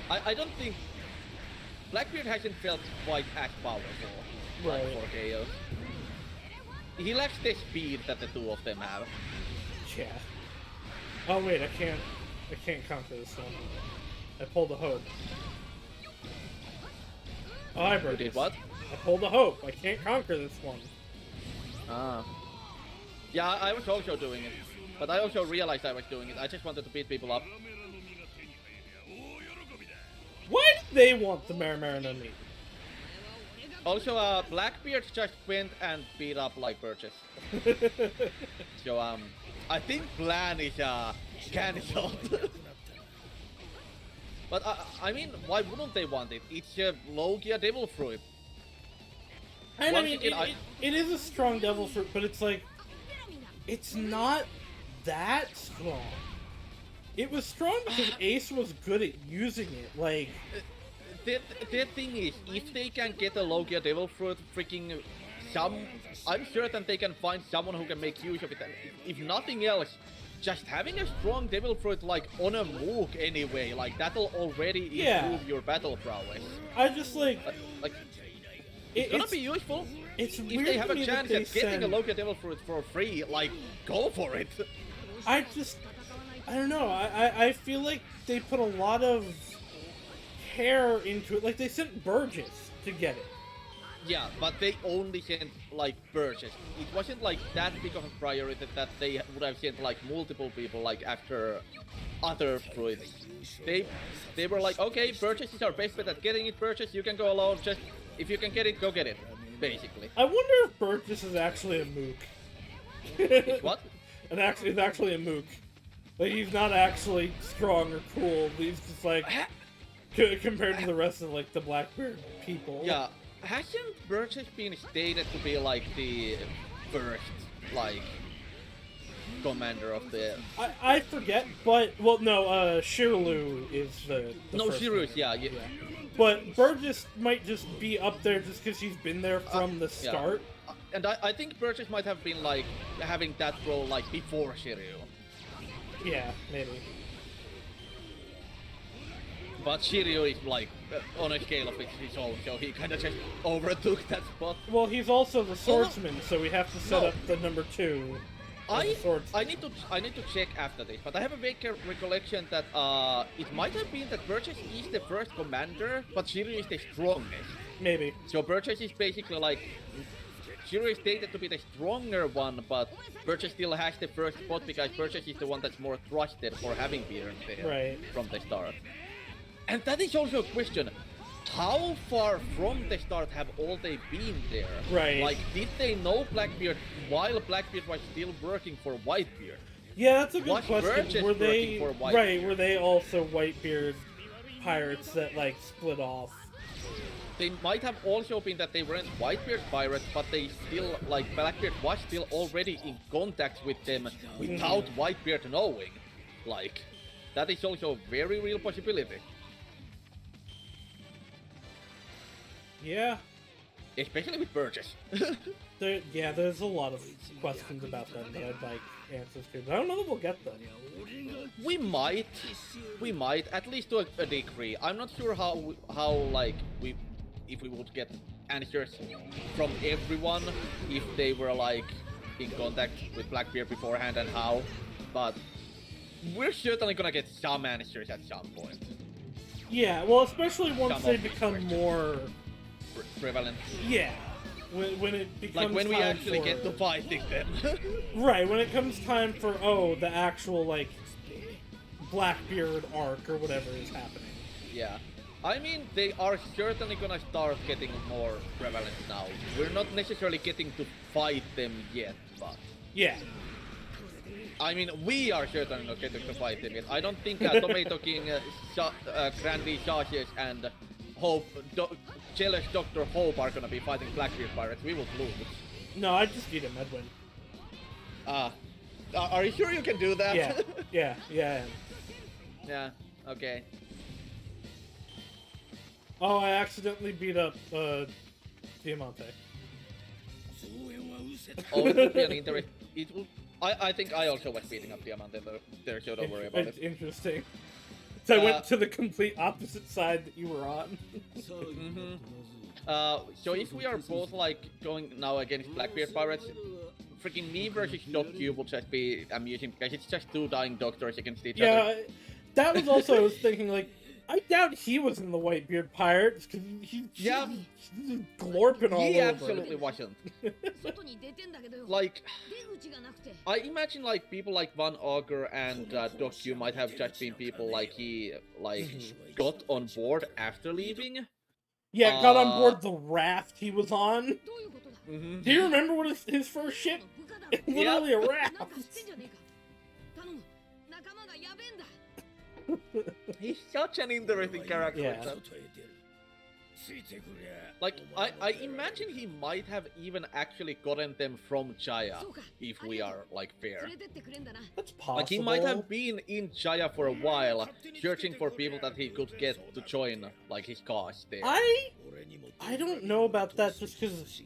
I don't think... Blackbeard hasn't felt quite as powerful like Right. for Chaos. He lacks the speed that the two of them have. Yeah. Oh wait, I can't conquer this one. I pulled a Hope. Oh, I You broke did this. what? I pulled a Hope. I can't conquer this one. Ah. Yeah, I was also doing it. But I also realized I was doing it. I just wanted to beat people up. Why did they want the Marimar no meat? Also, Blackbeard just went and beat up like Burgess. So, I think plan is, cancelled. But, I mean, why wouldn't they want it? It's a Logia Devil Fruit. And I Once mean, again, it is a strong devil fruit, but it's like, it's not that strong. It was strong because Ace was good at using it. Like, The thing is, if they can get a Logia Devil Fruit, freaking I'm certain they can find someone who can make use of it. And if nothing else, just having a strong Devil Fruit like on a Mook anyway, like that'll already improve your battle prowess. I just like It's gonna be useful. It's If weird they have to a me chance that at they getting a send- Logia Devil Fruit for free, like go for it. I don't know. I feel like they put a lot of care into it. Like they sent Burgess to get it. Yeah, but they only sent like Burgess. It wasn't like that big of a priority that they would have sent like multiple people like after other fruits. They were like, okay, Burgess is our best bet at getting it. Burgess, you can go alone. Just if you can get it, go get it. Basically. I wonder if Burgess is actually a mook. It's what? It's actually a mook. Like he's not actually strong or cool. He's just like compared to the rest of like the Blackbeard people. Yeah. Hasn't Burgess been stated to be like the first like commander of the? I forget, but well, no, Shirlu is the No, first Shirlu, one. yeah. But Burgess might just be up there just because he's been there from the yeah. start. And I think Burgess might have been like having that role like before Shiryu. Yeah, maybe. But Shiryu is like on a scale of his own, so he kind of just overtook that spot. Well, he's also the swordsman, so we have to set No. up the number 2. I need to check after this, but I have a vague recollection that it might have been that Burgess is the first commander, but Shiryu is the strongest. Maybe. So Burgess is basically like Shiryu is stated to be the stronger one, but Burgess still has the first spot because Burgess is the one that's more trusted for having been there from the start. And that is also a question. How far from the start have all they been there? Right. Like, did they know Blackbeard while Blackbeard was still working for Whitebeard? Yeah, that's a good Was question. Burgess Were they working for right? Were they also Whitebeard pirates that like split off? They might have also been that they weren't Whitebeard pirates, but they still, like, Blackbeard was still already in contact with them without Whitebeard knowing. Like, that is also a very real possibility. Yeah. Especially with Burgess. There's a lot of questions about them that I'd like answers to, but I don't know that we'll get them. We might, at least to a degree. I'm not sure how like, if we would get answers from everyone, if they were, like, in contact with Blackbeard beforehand and how, but we're certainly gonna get some answers at some point. Yeah, well, especially once they become more prevalent. Yeah, when it becomes like when we actually for... get to fighting them. Right, when it comes time for the actual like Blackbeard arc or whatever is happening. Yeah. I mean, they are certainly gonna start getting more prevalent now. We're not necessarily getting to fight them yet, but... Yeah. I mean, we are certainly not getting to fight them yet. I don't think Tomato King, Grandy, Charges, and Hope, jealous Dr. Hope are gonna be fighting Blackbeard pirates. We will lose. No, I just beat him, I'd win. Are you sure you can do that? Yeah, I am. Yeah, okay. Oh, I accidentally beat up, Diamante. Oh, it would be an interest. It will. I think I also was beating up Diamante there, so don't worry about it. Interesting. So I went to the complete opposite side that you were on. So if we are both, like, going now against Blackbeard pirates, freaking me versus Doc Q will just be amusing because it's just two dying doctors against each other. Yeah, that was also, I was thinking, like, I doubt he was in the Whitebeard Pirates, because he's glorping all over. He absolutely wasn't. Like, I imagine, like, people like Van Augur and Doc Q might have just been people like he, like, got on board after leaving. Yeah, got on board the raft he was on. Mm-hmm. Do you remember what his first ship? Literally a raft. He's such an interesting character. Yeah. Like, I imagine he might have even actually gotten them from Jaya, if we are, like, fair. That's possible. Like, he might have been in Jaya for a while, searching for people that he could get to join, like, his cause there. I don't know about that, just because...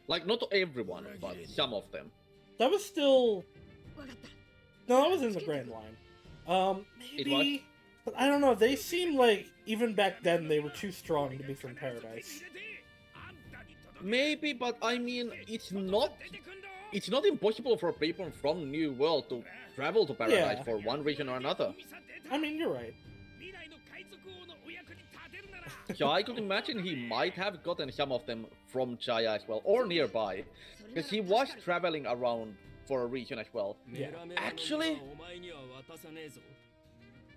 Like, not everyone, but some of them. That was still... No, that was in the Grand Line. Maybe... It was? But I don't know, they seem like, even back then, they were too strong to be from Paradise. Maybe, but I mean, it's not impossible for people from New World to travel to Paradise for one reason or another. I mean, you're right. So I could imagine he might have gotten some of them from Jaya as well, or nearby. Because he was traveling around for a reason as well. Yeah. Actually,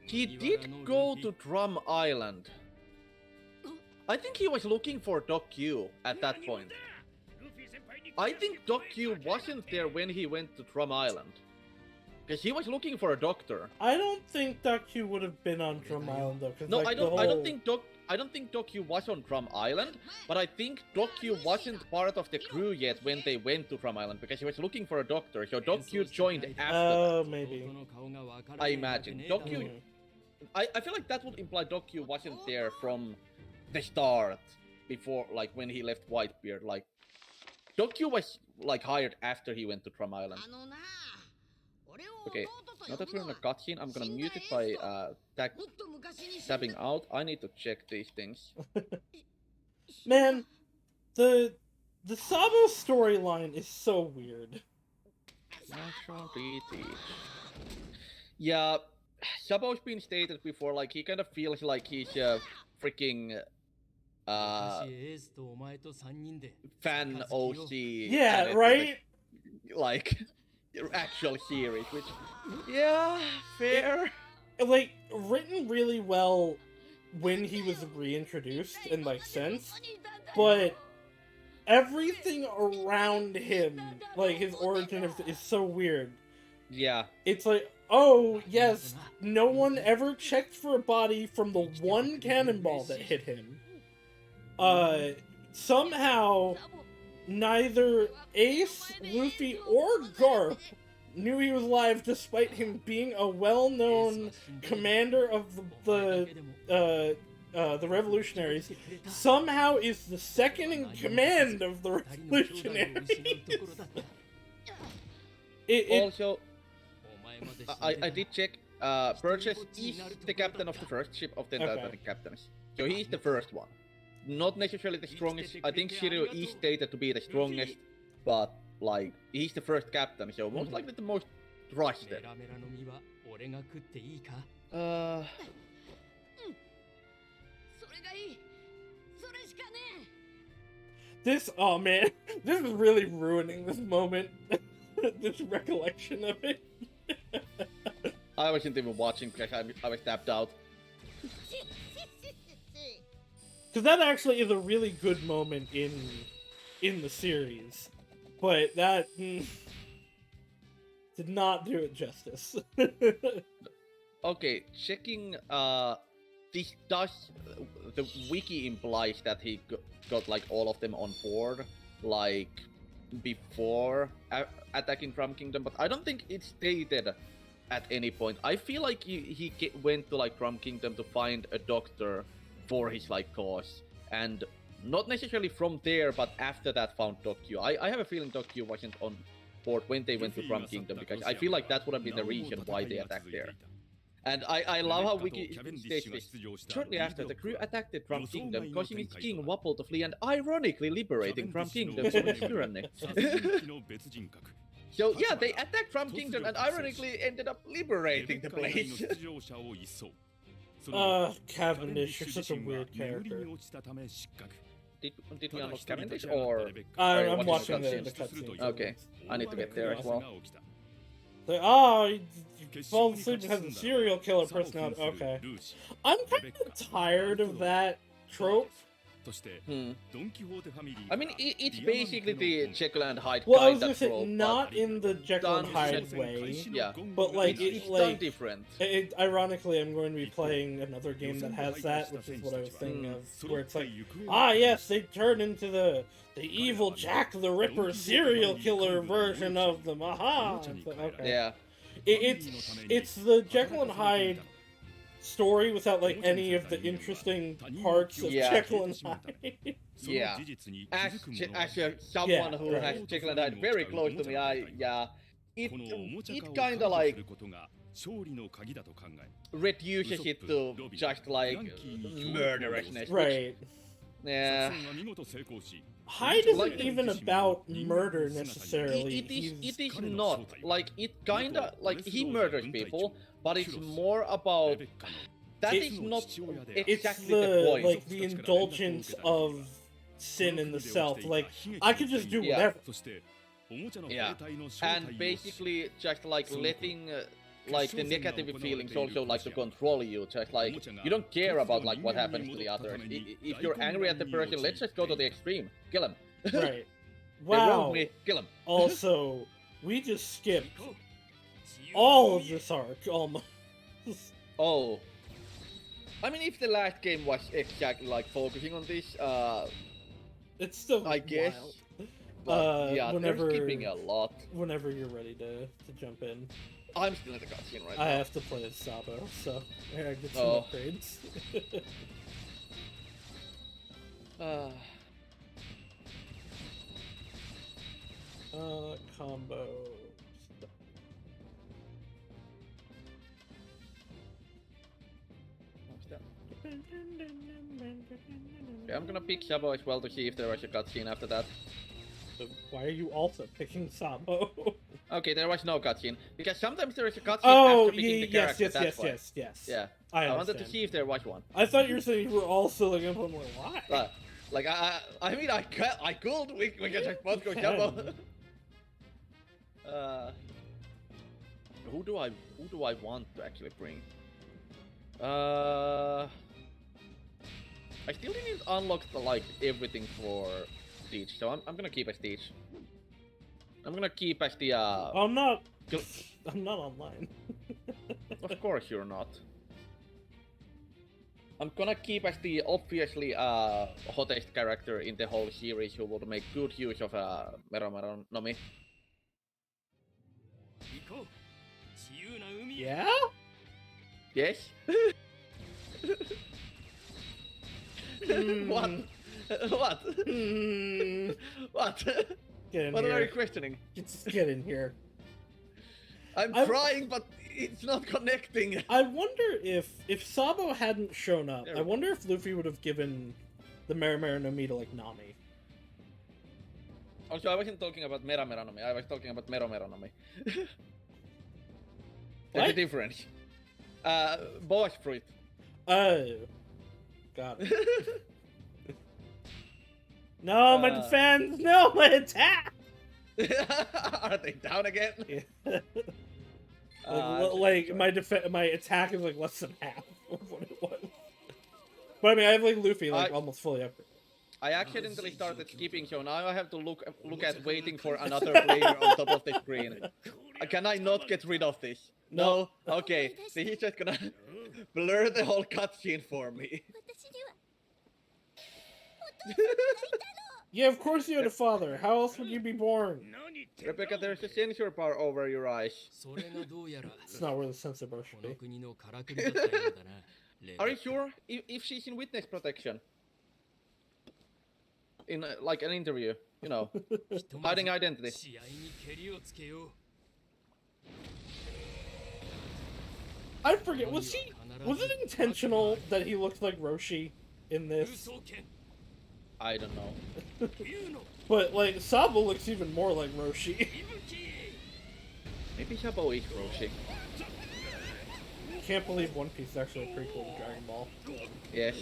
he did go to Drum Island. I think he was looking for Doc Q at that point. I think Doc Q wasn't there when he went to Drum Island. Because he was looking for a doctor. I don't think Doc Q would have been on Drum Island though. No, like, I don't think Doc Q was on Drum Island, but I think Doc Q wasn't part of the crew yet when they went to Drum Island because he was looking for a doctor. So Doc Q joined after. Oh, maybe. I imagine Doc Q. I feel like that would imply Doc Q wasn't there from the start, before, like, when he left Whitebeard. Like, Doc Q was, like, hired after he went to Drum Island. Okay, now that we're in a cutscene, I'm gonna mute it by tapping out. I need to check these things. Man, the Sabo storyline is so weird. Actual teach. Yeah, Sabo's been stated before, like he kind of feels like he's a freaking fan OC. Yeah, added to right? the, like actual series, which yeah, fair. Like, written really well when he was reintroduced and like since, but everything around him, like his origin is so weird. Yeah. It's like, oh yes, no one ever checked for a body from the one cannonball that hit him. Somehow neither Ace, Luffy, or Garp knew he was alive, despite him being a well-known commander of the Revolutionaries. Somehow is the second in command of the Revolutionaries. Also, I did check. Burgess is the captain of the first ship of the entire captains, so he's the first one. Not necessarily the strongest. I think Shiryu is stated to be the strongest, but like he's the first captain, so most likely the most trusted. This, oh man, this is really ruining this moment. This recollection of it. I wasn't even watching because I was tapped out. Because that actually is a really good moment in the series, but that did not do it justice. Okay, checking. This does the wiki implies that he got like all of them on board, like before attacking Drum Kingdom, but I don't think it's stated at any point. I feel like he went to like Drum Kingdom to find a doctor for his like cause, and not necessarily from there, but after that found Tokyo. I have a feeling Tokyo wasn't on board when they went to Drum Kingdom, because I feel like that would have been the reason why they attacked there. And I love how Wiki states this. Shortly after, the crew attacked the Drum Kingdom, causing its king Wapol to flee and ironically liberating Drum Kingdom from its tyranny. So yeah, they attacked Drum Kingdom and ironically ended up liberating the place. Cavendish, you're such a weird character. Did we unlock Cavendish or? I'm watching the cutscene. Okay, I need to get there as well. Like, oh, you fall asleep because of serial killer personality. Okay. I'm kind of tired of that trope. I mean, it's basically the Jekyll and Hyde well, I was kind gonna of say, trope, not in the Jekyll and Hyde way. Yeah. But like, it's like, done different. Ironically, I'm going to be playing another game that has that, which is what I was thinking of, where it's like, ah yes, they turn into the evil Jack the Ripper serial killer version of them. Aha! Okay. Yeah. It's the Jekyll and Hyde story without like any of the interesting parts of Jekyll and Hyde. Yeah. As someone who has Jekyll and Hyde very close to me, it kind of like reduces it to just like murderousness. Right. Yeah. Hyde isn't even about murder necessarily. It is not. Like, it kinda, like, he murders people, but it's more about... That is not exactly the point. Like, the indulgence of sin in the self. Like, I could just do whatever. Yeah. And basically, just, like, letting... like the negative feelings also like to control you, just like you don't care about like what happens to the others. If you're angry at the person, let's just go to the extreme. Kill him. Right. Wow. They wronged me. Kill him. Also, we just skipped all of this arc almost. Oh. I mean, if the last game was exactly like focusing on this, it's still I guess. But, yeah, they're skipping a lot. Whenever you're ready to jump in. I'm still in the cutscene right now. I have to play as Sabo, so I gotta get some upgrades. Combo. Okay, I'm gonna pick Sabo as well to see if there was a cutscene after that. Why are you also picking Sabo? Okay, there was no cutscene. Because sometimes there is a cutscene Oh, after picking the character, that's why. yes. Yeah. I wanted to understand. see if there was one. I thought you were saying you were also like, I'm like, why? Like I mean I could we can just both go You Jumbo. can. Who do I want to actually bring? I still didn't unlock the, like everything for Siege, so I'm gonna keep as Siege. I'm gonna keep as the I'm not online. Of course you're not. I'm gonna keep as the obviously hottest character in the whole series who will make good use of Meromeronomy. Yeah? Yes? What? What? What? Get in What here. are you questioning? Just get in here. I'm trying, but it's not connecting. I wonder if Sabo hadn't shown up, There I we go. wonder if Luffy would have given the Meramera no Mi to like Nami. Also, I wasn't talking about Meromeronomy, I was talking about Meromeronomy. There's a What? difference. Boss fruit. Oh. Got it. No, my defense! No, my attack! Are they down again? Yeah. Like my attack is like less than half of what it was. But I mean, I have like Luffy like almost fully upgraded. I accidentally started skipping, so now I have to look at waiting for another player on top of the screen. Can I not get rid of this? No? Okay, so he's just gonna blur the whole cutscene for me. Yeah, of course you had a father. How else would you be born? Rebecca, there's a sensor bar over your eyes. It's not where the sensor bar should be. Are you sure? If she's in witness protection? In like an interview, you know, hiding identity. I forget, was it intentional that he looked like Roshi in this? I don't know. But like, Sabo looks even more like Roshi. Maybe Sabo is Roshi. Can't believe One Piece is actually a prequel to Dragon Ball. Yes.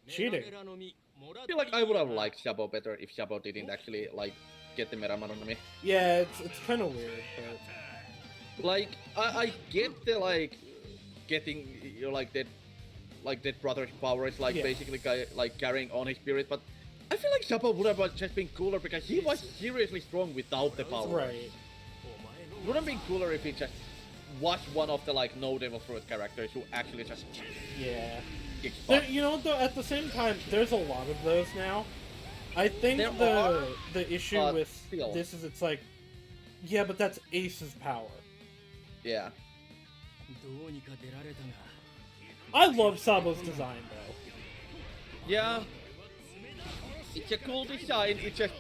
Cheating. I feel like I would have liked Sabo better if Sabo didn't actually like get the Meromeronomy. Yeah, it's kind of weird, but Like I get the like getting your like dead brother's powers, like Yeah. basically like carrying on his spirit, but I feel like Sabo would have just been cooler because he was seriously strong without the power. right. Would have been cooler if he just was one of the like no devil fruit characters who actually just Yeah. kicks There, butt. you know, though, at the same time, there's a lot of those now. I think There are, the issue but with still. this is it's like, yeah, but that's Ace's power. Yeah. I love Sabo's design though. Yeah. It's a cool design, it's just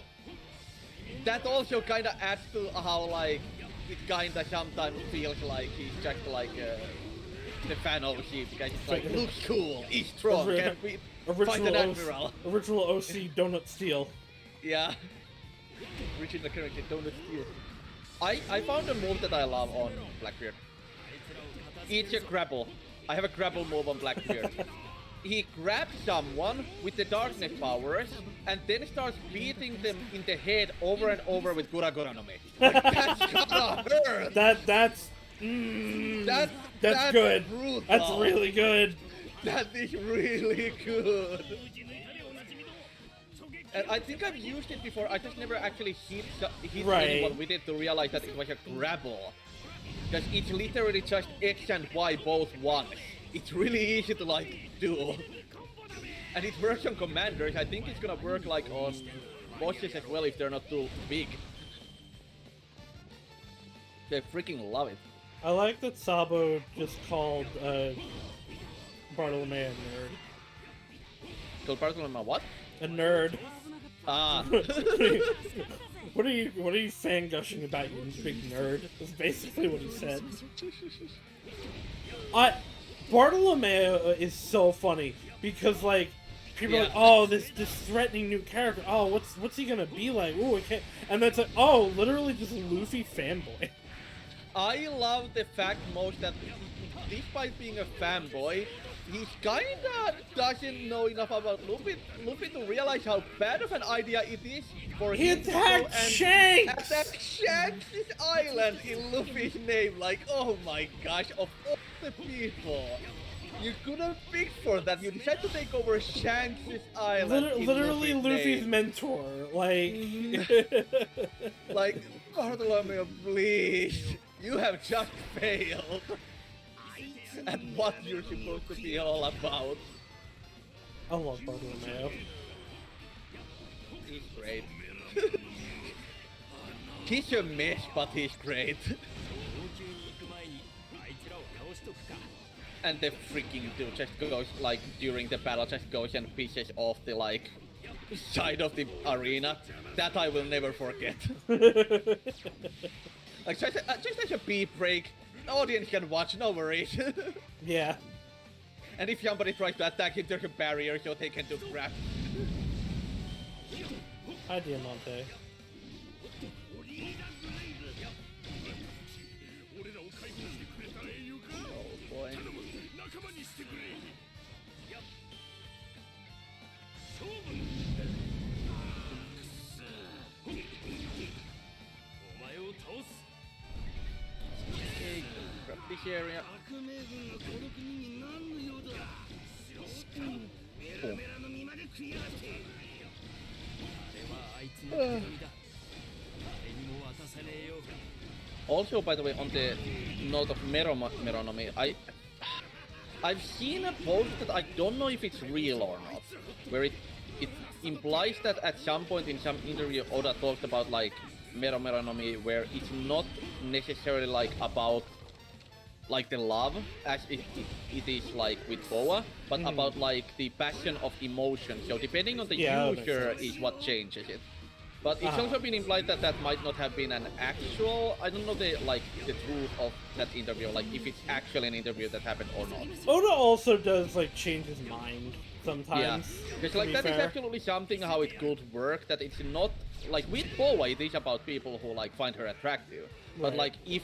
that also kinda adds to how like it kinda sometimes feels like he's just like the fan of shit because it's like looks cool, he's strong, Ori- can't we fight an admiral? Original OC Donut Steel. Yeah. Original character Donut Steel. I found a move that I love on Blackbeard. It's a grapple. I have a grapple move on Blackbeard. He grabs someone with the darkness powers and then starts beating them in the head over and over with Guraguranomi. Like, that's gotta hurt! That's good. Brutal. That's really good. That is really good. And I think I've used it before, I just never actually hit Right. anyone with it to realize that it was a grapple. Because it's literally just X and Y both once. It's really easy to like do. And it works on commanders. I think it's gonna work like on bosses as well if they're not too big. They freaking love it. I like that Sabo just called Bartolome a nerd. So Bartolome, what? A nerd. Ah. What are you fan gushing about, you big nerd? Is basically what he said. Bartolomeo is so funny because like people are like, oh, this threatening new character. Oh, what's he gonna be like? Ooh, I can't. And that's like, oh, literally just Luffy fanboy. I love the fact most that despite being a fanboy, he kinda doesn't know enough about Luffy to realize how bad of an idea it is for him to go attacked and Shanks! attack Shanks' island in Luffy's name. Like, oh my gosh, of all the people you could have picked for that, you decide to take over Shanks' island. Literally Luffy's name. mentor. Like, Like, Bartolomeo, please, you have just failed at what you're supposed to be all about. I love Bartolomeo. He's great. He's a mess, but he's great. And the freaking dude just goes, like, during the battle, just goes and pisses off the, like, side of the arena. That I will never forget. Like, just as a beep break, the audience can watch, no worries. Yeah. And if somebody tries to attack him, there's a barrier so they can do crap. Hi, Diamante. Oh boy. Okay, grab this area. Boom. Also, by the way, on the note of Meronomy, I've seen a post that I don't know if it's real or not, where it implies that at some point in some interview Oda talked about like Meronomy, where it's not necessarily like about like the love as it is like with Boa, but about like the passion of emotion. So depending on the user is what changes it. But it's also been implied that that might not have been an actual, I don't know the truth of that interview, like if it's actually an interview that happened or not. Oda also does like change his mind sometimes. Yeah, because like that is absolutely something how it could work, that it's not, like with Boa it is about people who like find her attractive. But like if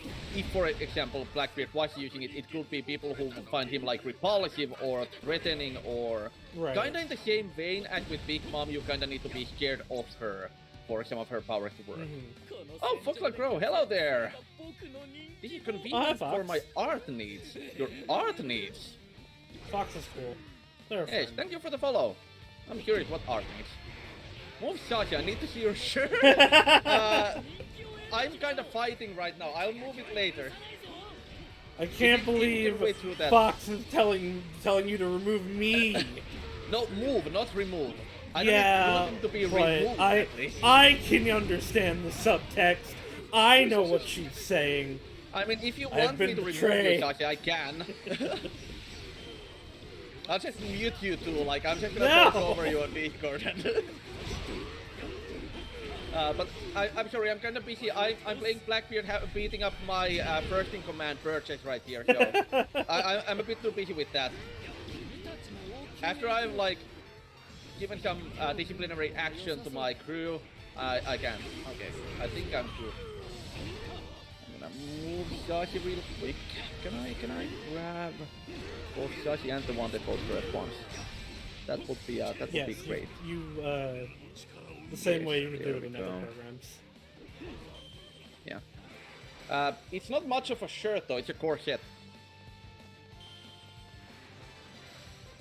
for example Blackbeard was using it, it could be people who find him like repulsive or threatening or kinda in the same vein as with Big Mom, you kinda need to be scared of her for some of her powers to work. Oh, Foxla Crow, hello there! This is convenient for my art needs. Your art needs? Fox is cool. They're Yes, fun. thank you for the follow. I'm curious what art needs. Move, Sasha, I need to see your shirt. I'm kind of fighting right now. I'll move it later. I can't believe Fox is telling you to remove me. No, move, not remove. I don't want him to be removed. I can understand the subtext. I know what she's saying. I mean, if you want me to remove you, Sasha, I can. I'll just mute you two. Like, I'm just gonna talk over you on Discord. But I'm sorry, I'm kind of busy. I'm playing Blackbeard, beating up my first in command purchase right here. So I'm a bit too busy with that. After I've like given some disciplinary action to my crew, I can. Okay, I think I'm good. I'm gonna move Sashi real quick. Can I grab both Sashi and the Wanted poster at once? That would be great. You the same way you would do it in other programs. Yeah. It's not much of a shirt though. It's a corset.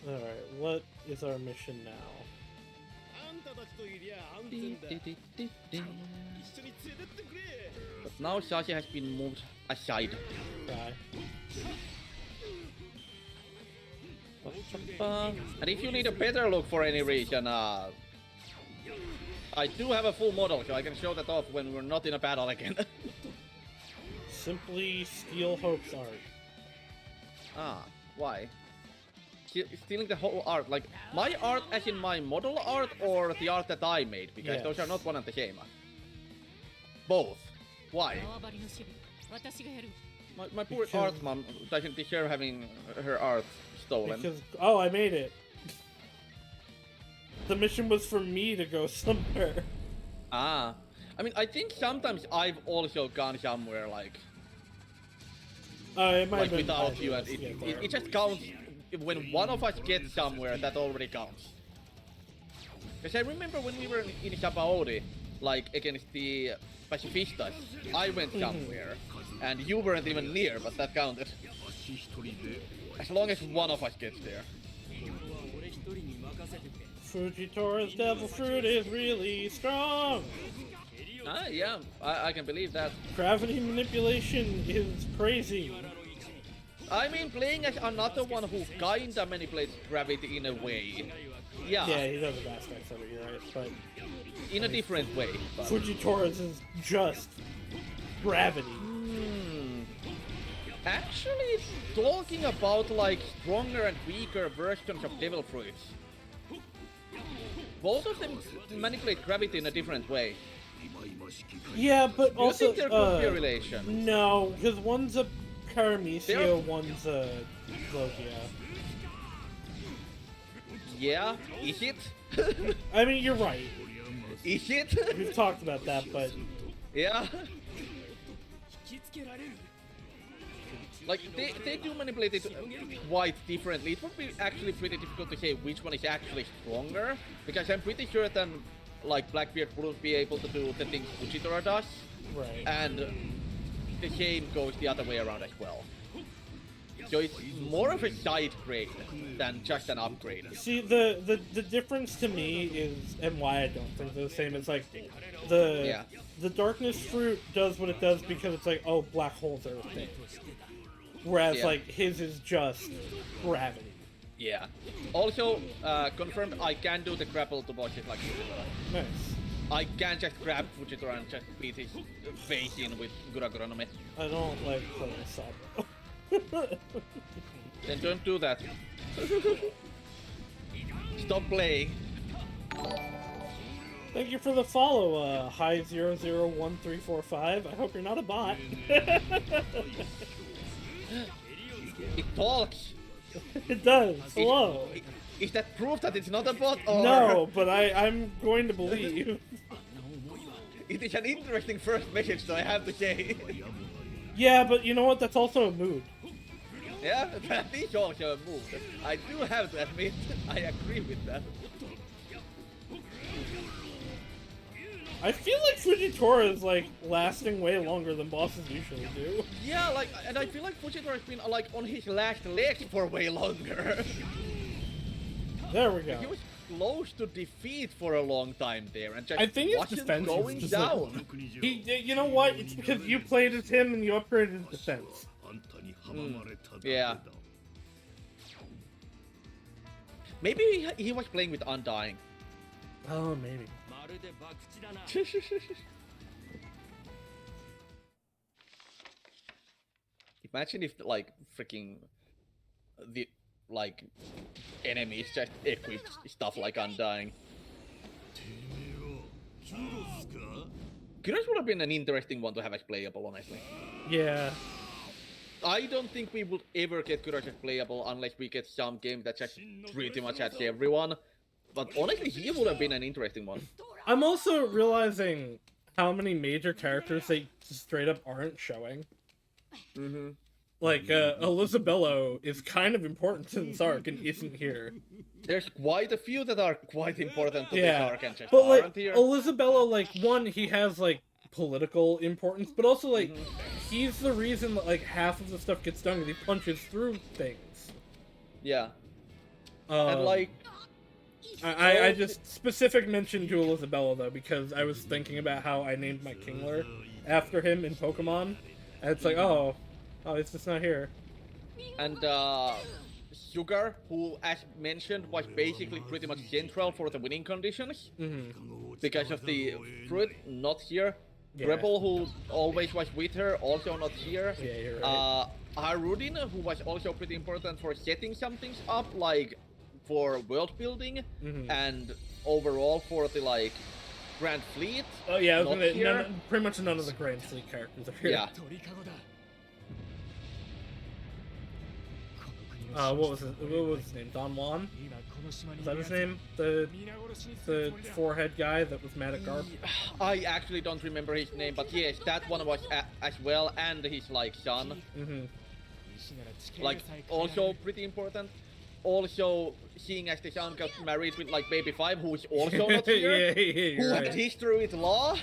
All right, what is our mission now? But now Sashi has been moved aside. Bye. And if you need a better look for any reason, I do have a full model, so I can show that off when we're not in a battle again. Simply steal Hope's art. Ah, why? Stealing the whole art, like my art as in my model art or the art that I made, because those are not one and the same. Both. Why? My poor Because- art mom doesn't deserve having her art stolen. Because, oh, I made it. The mission was for me to go somewhere. Ah. I mean, I think sometimes I've also gone somewhere, like It might have been without either you, of and us get it there. just counts. When one of us gets somewhere, that already counts. Because I remember when we were in Sabaody, like, against the Pacifistas, I went somewhere, and you weren't even near, but that counted. 足一人で As long as one of us gets there. Fujitora's devil fruit is really strong. Ah, yeah, I can believe that. Gravity manipulation is crazy. I mean, playing as another one who kinda manipulates gravity in a way. Yeah, Yeah, he does the aspects of it, you're right. But in a different way. But... Fujitora's is just gravity. Actually, talking about like stronger and weaker versions of devil fruits, both of them manipulate gravity in a different way. Yeah, but Do you also think there could be a relation? no, because one's a Paramecia, They're- one's a Logia. Yeah, is it? I mean, you're right. Is it? We've talked about that, but Yeah. Like, they do manipulate it quite differently. It would be actually pretty difficult to say which one is actually stronger, because I'm pretty sure that, like, Blackbeard wouldn't be able to do the things Fujitora does, right. and the same goes the other way around as well. So it's more of a side grade than just an upgrade. See, the difference to me is, and why I don't think they're the same, is like the darkness fruit does what it does because it's like, oh, black holes are a thing. Whereas Yeah. like his is just gravity. Yeah. Also, confirmed I can do the grapple to bosses like Fujitora. Nice. I can just grab Fujitora and just beat his face in with Gura no Me. I don't like playing Sabo. Then don't do that. Stop playing. Thank you for the follow, High001345. I hope you're not a bot. It talks. It does. Hello. Is that proof that it's not a bot? Or No, but I'm going to believe. It is an interesting first message, so I have to say. Yeah, but you know what? That's also a mood. Yeah, that is also a move. I do have to admit, I agree with that. I feel like Fujitora is like lasting way longer than bosses usually do. Yeah, like, and I feel like Fujitora has been like on his last legs for way longer. There we go. He was close to defeat for a long time there, and just I think his wasn't defense is going just down. You know what? It's because you played as him and you upgraded his defense. あんたに阻まれただけ Yeah. だ Maybe he was playing with Undying. Oh, maybe. Imagine if like freaking the like enemies just equipped stuff like Undying. てめえはキュロスか Curious would have been an interesting one to have as playable, honestly. Yeah. I don't think we would ever get Curious as playable unless we get some game that just pretty much has everyone. But honestly, he would have been an interesting one. I'm also realizing how many major characters they straight up aren't showing. Mm-hmm. Like, Elisabello is kind of important to this arc and isn't here. There's quite a few that are quite important to this Yeah, arc and just but like, aren't here. Elisabello, like, one, he has, like, political importance, but also, like, he's the reason that, like, half of the stuff gets done, because he punches through things. Yeah. And like, I just specific mention to Elisabello, though, because I was thinking about how I named my Kingler after him in Pokemon, and it's like, oh, it's just not here. and Sugar, who as mentioned was basically pretty much central for the winning conditions because of the fruit not here. Yeah. Rebel, who always was with her, also not here. Yeah, you're right. Harudin, who was also pretty important for setting some things up, like for world building and overall for the like Grand Fleet. Oh yeah, I was not gonna, here. pretty much none of the Grand Fleet characters are here. Yeah. What was his name? Don Juan? Is that his name? The forehead guy that was mad at Garp? I actually don't remember his name, but yes, that one was as well, and his like son. Like also pretty important. Also, seeing as the son got married with like Baby 5, who is also not here, who right. had history with law.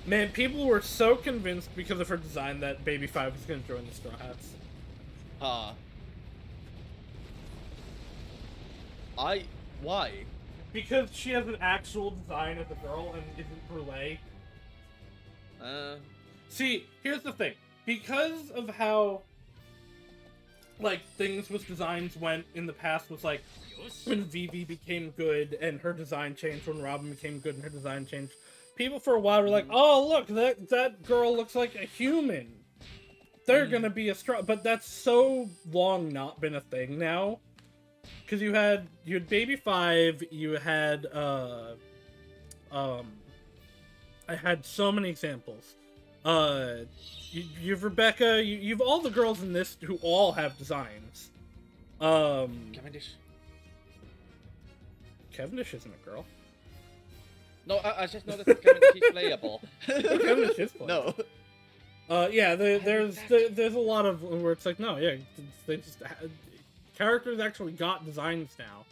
Man, people were so convinced because of her design that Baby 5 was going to join the Straw Hats. Why? Because she has an actual design as a girl and isn't brulee. See, here's the thing. Because of how, like, things with designs went in the past was, like, when Vivi became good and her design changed, when Robin became good and her design changed, people for a while were like, oh, look, that girl looks like a human. They're gonna be a strong... But that's so long not been a thing now. Because you had Baby 5, you had, I had so many examples. You've Rebecca, you've all the girls in this who all have designs. Cavendish. Cavendish isn't a girl. No, I just know that Cavendish is playable. Cavendish is playable. No. Yeah, there's a lot of where it's like, no, yeah, they just characters actually got designs now.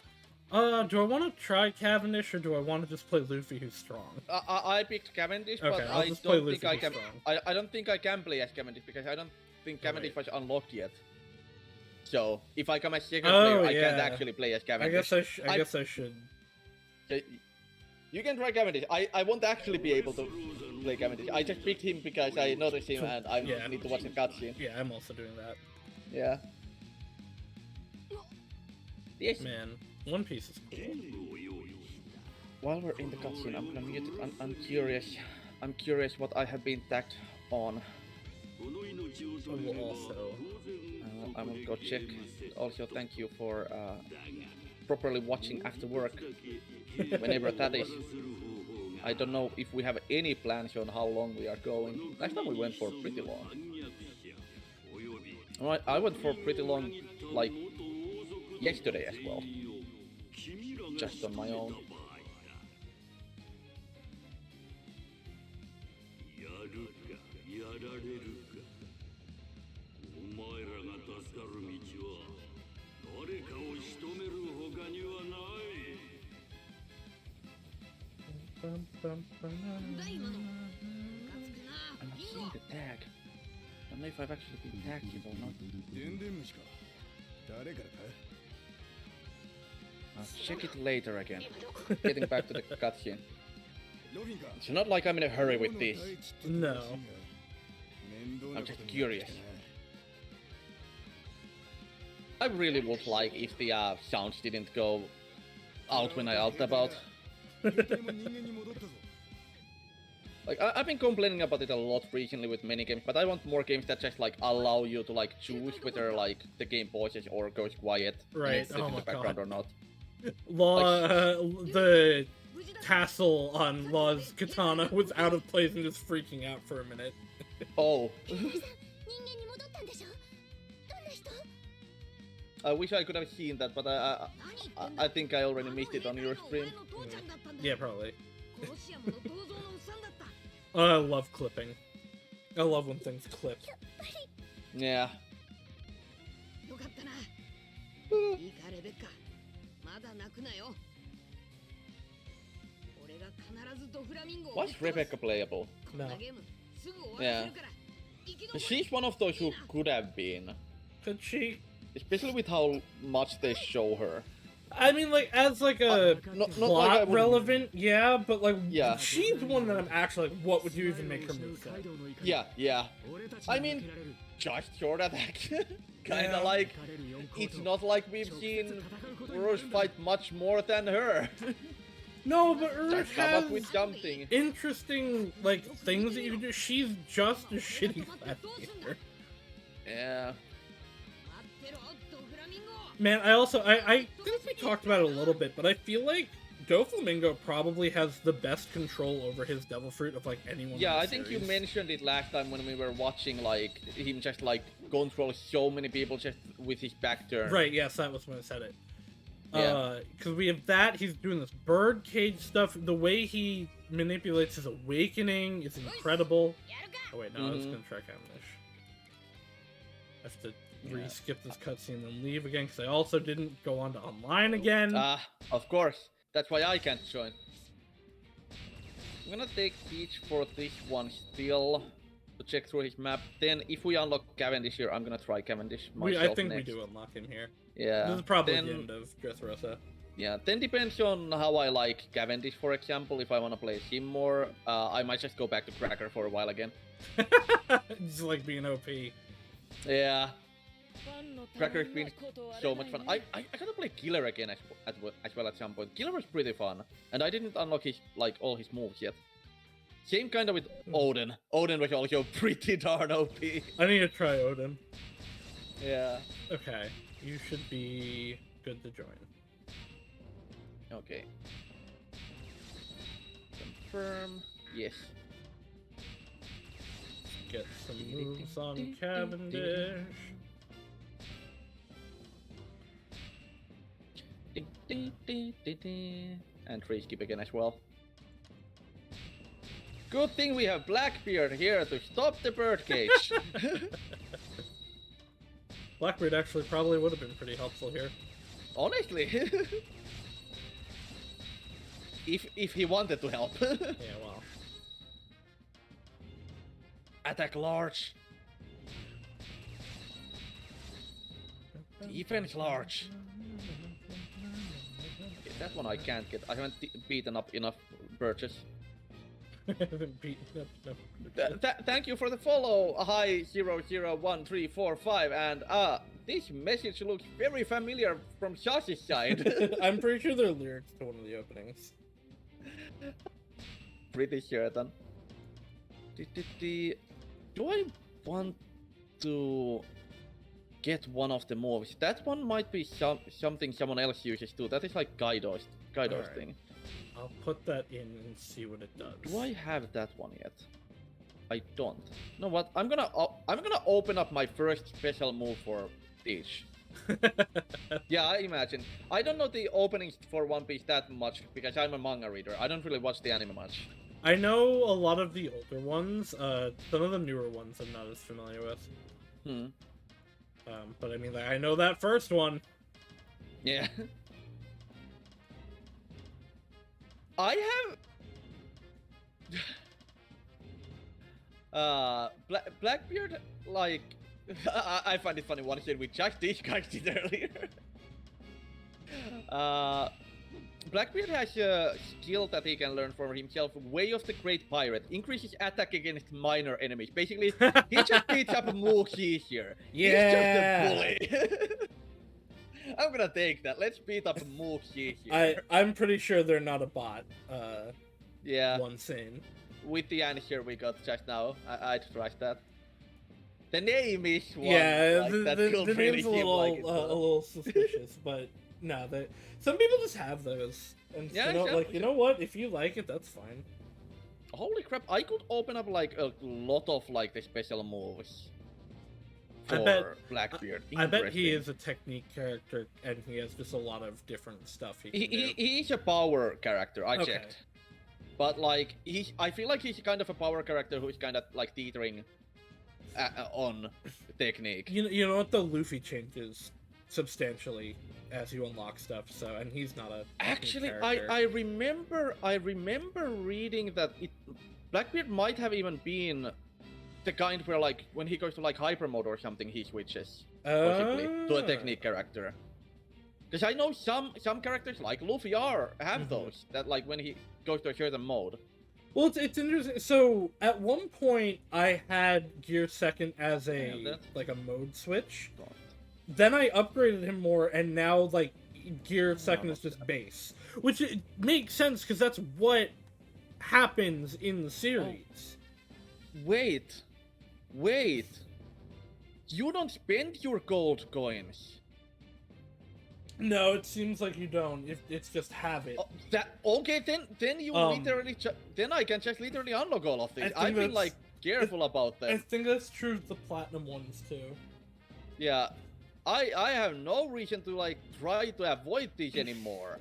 Do I want to try Cavendish or do I want to just play Luffy, who's strong? I picked Cavendish, okay, but I'll I just play don't Luffy, think I can. strong. I don't think I can play as Cavendish because I don't think Cavendish was unlocked yet. So if I come as second player, I can't actually play as Cavendish. I guess I should. You can try Cavendish. I won't actually be able to play Cavendish. I just picked him because I noticed him and I need to watch the cutscene. Yeah, I'm also doing that. Yeah. Yes. Man, One Piece is cool. While we're in the cutscene, I'm gonna mute it. I'm curious. I'm curious what I have been tagged on. I will also. I will go check. Also, thank you for properly watching after work, whenever that is. I don't know if we have any plans on how long we are going. Last time we went for pretty long. Alright, I went for pretty long, like yesterday as well. Just on my own. I'm seeing the tag. I don't know if I've actually been tagged yet or not. I'll check it later again. Getting back to the cutscene. It's not like I'm in a hurry with this. No. I'm just curious. I really would like if the sounds didn't go out when I alt about. Like I've been complaining about it a lot recently with many games, but I want more games that just like allow you to like choose whether like the game pauses or goes quiet, Right? in the background or not. The tassel on Law's katana was out of place and just freaking out for a minute. Oh. I wish I could have seen that, but I think I already missed it on your stream. Yeah, probably. I love clipping. I love when things clip. Yeah. Was Rebecca playable? No. Yeah. She's one of those who could have been. Could she? Especially with how much they show her. I mean, like, as, like, a not plot like relevant, yeah, but, like, yeah. she's one that I'm actually, like, what would you even make her move set? Yeah. I mean, just short attack. Kinda like, it's not like we've seen Rouge fight much more than her. No, but Rouge Just come has up with something. interesting, like, things that you can do. She's just a shitty gladiator. Yeah. Man, I think we talked about it a little bit, but I feel like Doflamingo probably has the best control over his Devil Fruit of, like, anyone. Yeah, in the I think you series. mentioned it last time when we were watching, like, him just, like, control so many people just with his back turn. Right, yes, that was when I said it. Yeah. Because we have that, he's doing this birdcage stuff. The way he manipulates his awakening is incredible. Oh wait, no, I was gonna try Cavendish. I have to re-skip this cutscene and leave again, because I also didn't go on to online again. Of course. That's why I can't join. I'm gonna take Peach for this one still, to check through his map. Then, if we unlock Cavendish here, I'm gonna try Cavendish myself I think next. we do unlock him here. Yeah. This is probably then, the end of Dressrosa. Yeah, then depends on how I like Cavendish, for example. If I wanna play him more, I might just go back to Cracker for a while again. Just like being OP. Yeah. Cracker's been so much fun. I gotta play Killer again as well at some point. Killer was pretty fun, and I didn't unlock his all his moves yet. Same kind of with Odin. Odin was also pretty darn OP. I need to try Odin. Yeah. Okay, you should be good to join. Okay. Confirm. Yes. Get some moves on Cavendish. And tree skip again as well. Good thing we have Blackbeard here to stop the birdcage. Blackbeard actually probably would have been pretty helpful here. Honestly. if he wanted to help. Yeah, well. Attack large. Defense large. Okay, that one I can't get. I haven't beaten up enough birches. Thank you for the follow. Hi 001345 and this message looks very familiar from Saus's side. I'm pretty sure they're lyrics to one of the openings. Pretty sure then. Do I want to get one of the moves? That one might be something someone else uses too. That is like Kaido's thing. I'll put that in and see what it does. Do I have that one yet? I don't. You know what? I'm gonna open up my first special move for each. Yeah, I imagine. I don't know the openings for One Piece that much because I'm a manga reader. I don't really watch the anime much. I know a lot of the older ones. Some of the newer ones I'm not as familiar with. But I mean, like, I know that first one. Yeah. I have Blackbeard, like I find it funny one shit we checked these guys did earlier. Blackbeard has a skill that he can learn for himself, Way of the Great Pirate. Increases attack against minor enemies. Basically, he just beats up mooks easier. Yeah. He's just a bully. I'm gonna take that. Let's beat up mooks easier. I'm pretty sure they're not a bot. Yeah. One scene. With the answer we got just now, I'd trust that. The name is one. Yeah, like, the really name's a little suspicious, but no, some people just have those, and yeah, you know what? If you like it, that's fine. Holy crap! I could open up like a lot of like the special moves for Blackbeard. I bet he is a technique character, and he has just a lot of different stuff he can do. He's a power character. I checked, but like I feel like he's kind of a power character who's kind of like teetering on technique. You know what? The Luffy changes substantially as you unlock stuff. So, and he's not a actually. character. I remember reading that Blackbeard might have even been the kind where like when he goes to like hyper mode or something, he switches possibly to a technique character. Because I know some characters like Luffy have those that like when he goes to a certain mode. Well, it's interesting. So at one point, I had Gear Second as a mode switch. Then I upgraded him more, and now like Gear Second is just base, which it makes sense because that's what happens in the series. Wait, you don't spend your gold coins. No, it seems like you don't. It's just have it. Okay, then you literally then I can just literally unlock all of these. I've been like careful about that. I think that's true of the platinum ones too. Yeah, I have no reason to like try to avoid this anymore.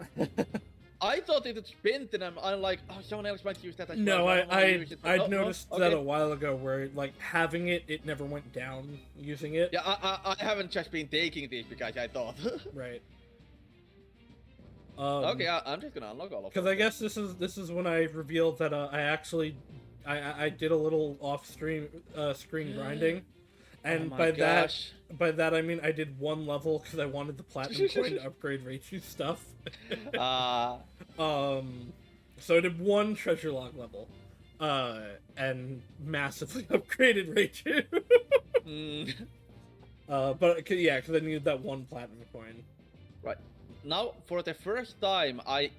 I thought it would spin, and I'm like, oh, someone else might use that as No, well. I'd noticed that a while ago where like having it never went down using it. Yeah, I haven't just been taking these because I thought. Right. Okay, I'm just gonna unlock all of them. Because I guess this is when I revealed that I actually I did a little off screen grinding, and Oh by gosh. that I mean I did one level because I wanted the platinum coin to upgrade Raichu stuff. So I did one treasure log level, and massively upgraded Raichu. But yeah, because I needed that one platinum coin. Right. Now, for the first time, I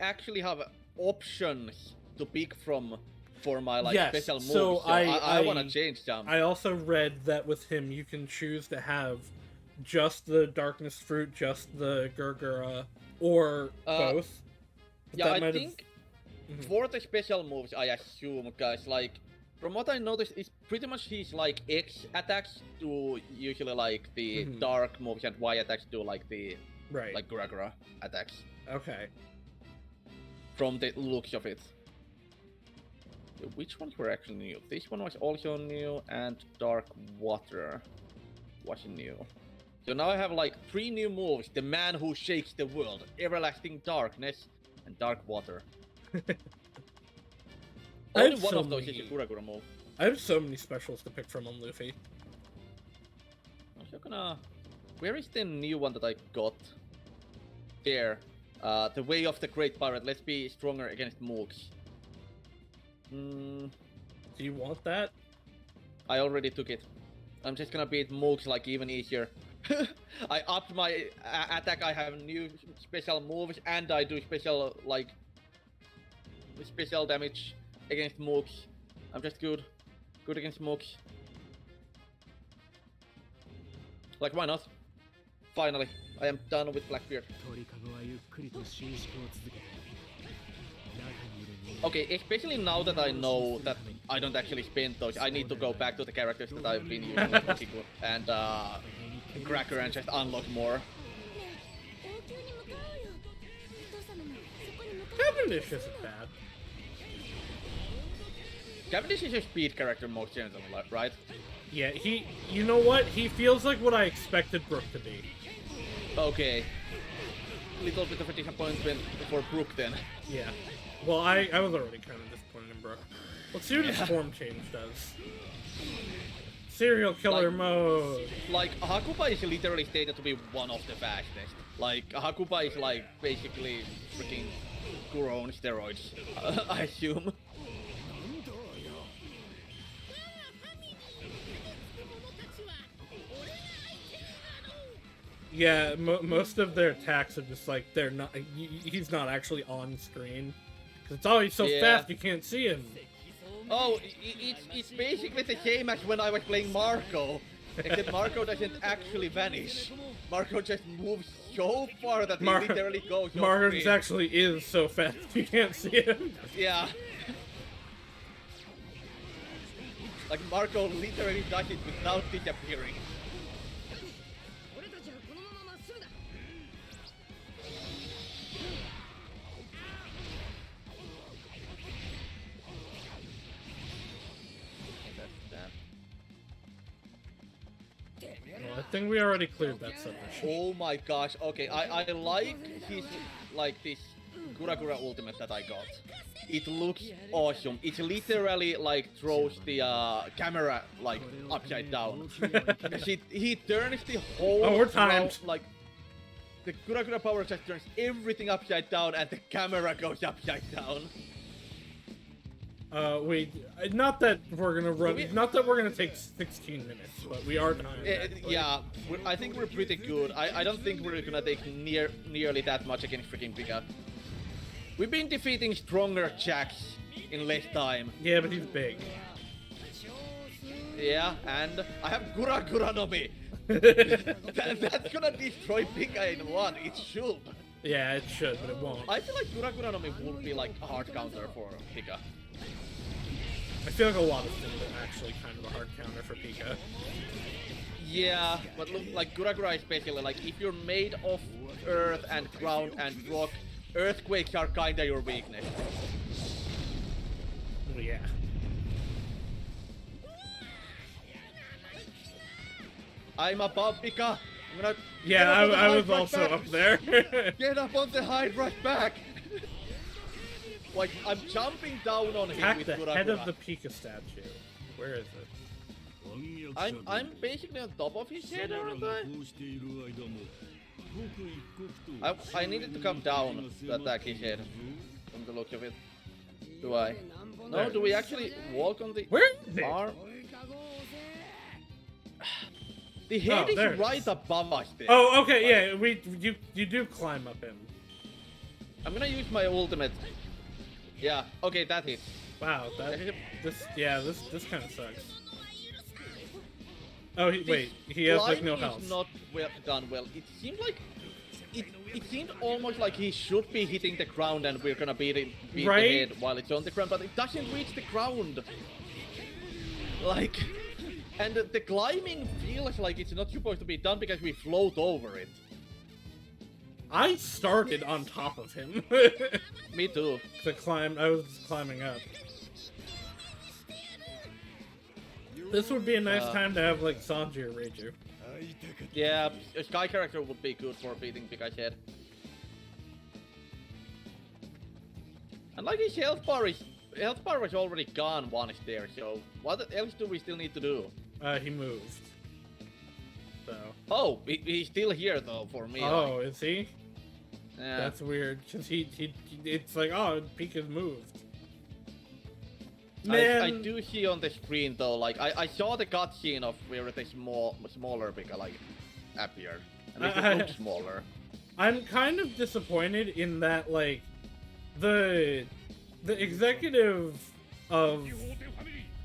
actually have options to pick from for my like special moves. So I want to change them. I also read that with him, you can choose to have just the Darkness Fruit, just the Gurgura, or both. Yeah, I think for the special moves, I assume, guys, like, from what I noticed, it's pretty much his, like, X attacks do usually, like, the dark moves, and Y attacks do, like, the, like, Gurgura attacks. Okay. From the looks of it. Which ones were actually new? This one was also new, and Dark Water was new. So now I have, like, 3 new moves. The Man Who Shakes the World, Everlasting Darkness, and Dark Water. Only one of those is a Guragura move. I have so many specials to pick from on Luffy. I'm just gonna... Where is the new one that I got? There. The Way of the Great Pirate. Let's be stronger against mooks. Do you want that? I already took it. I'm just gonna beat mooks like even easier. I upped my attack, I have new special moves, and I do special, like, special damage against mooks. I'm just good. Good against mooks. Like, why not? Finally, I am done with Blackbeard. Okay, especially now that I know that I don't actually spend those, I need to go back to the characters that I've been using like Piku and Cracker and just unlock more. Cavendish isn't bad. Cavendish is a speed character most generally, right? Yeah, you know what? He feels like what I expected Brook to be. Okay. Little bit of a disappointment for Brook then. Yeah. Well, I was already kind of disappointed in Brook. Let's see what his form change does. Serial killer mode. Like, Hakuba is literally stated to be one of the fastest. Like, Hakuba is like basically freaking Kuro on steroids, I assume. Yeah, most of their attacks are just like they're not. He's not actually on screen because it's always so fast you can't see him. Oh, it's basically the same as when I was playing Marco, except Marco doesn't actually vanish. Marco just moves so far that he literally goes. Marco actually is so fast you can't see him. Yeah. Like Marco literally does it without disappearing. Well, I think we already cleared that submission. Oh my gosh, okay, I like his, like, this Guragura ultimate that I got. It looks awesome. It literally, like, throws the camera, like, upside down. He turns the whole... Oh, we're timed. Like, the Guragura power just turns everything upside down and the camera goes upside down. Wait, not that we're gonna run, not that we're gonna take 16 minutes, but we are timed. Yeah, I think we're pretty good. I don't think we're gonna take nearly that much against freaking Pika. We've been defeating stronger Jacks in less time. Yeah, but he's big. Yeah, and I have Guragura no Mi. That's gonna destroy Pika in one, it should. Yeah, it should, but it won't. I feel like Guragura no Mi would be like a hard counter for Pika. I feel like a lot of things are actually kind of a hard counter for Pika. Yeah, but look, like Guragura especially, like if you're made of earth and ground and rock, earthquakes are kinda your weakness. Oh, yeah. I'm above Pika. I'm gonna Yeah, get up on the I was hide right also back. up there. Get up on the hide right back. Like I'm jumping down on him Attack with the Guragura. head of the Pika statue. Where is it? I'm basically on top of his head, aren't I? こうしている間も刻一刻と I needed to come down to attack his head. From the look of it. Do I? No, do we actually walk on the Where is it? arm? The head Oh, there is it right is. above us there. Oh, okay, yeah. You do climb up him. I'm gonna use my ultimate. Yeah, okay, that hit. Wow, this kind of sucks. Oh, wait, he has like no Climbing health. is not done well. It seemed like it seemed almost like he should be hitting the ground and we're gonna beat the Right? head while it's on the ground, but it doesn't reach the ground. Like, and the climbing feels like it's not supposed to be done because we float over it. I started on top of him. Me too. I was climbing up. This would be a nice time to have like Sanji or Reiju. Yeah, a sky character would be good for beating Pika's head. And like his health bar was already gone once there, so what else do we still need to do? He moved. So. Oh, he's still here though for me. Oh, is he? Yeah. That's weird, cause it's like, oh, Pika's moved. Man. I do see on the screen though, like I saw the cutscene of where the smaller Pika like appeared. And it looks smaller. I'm kind of disappointed in that, like, the executive of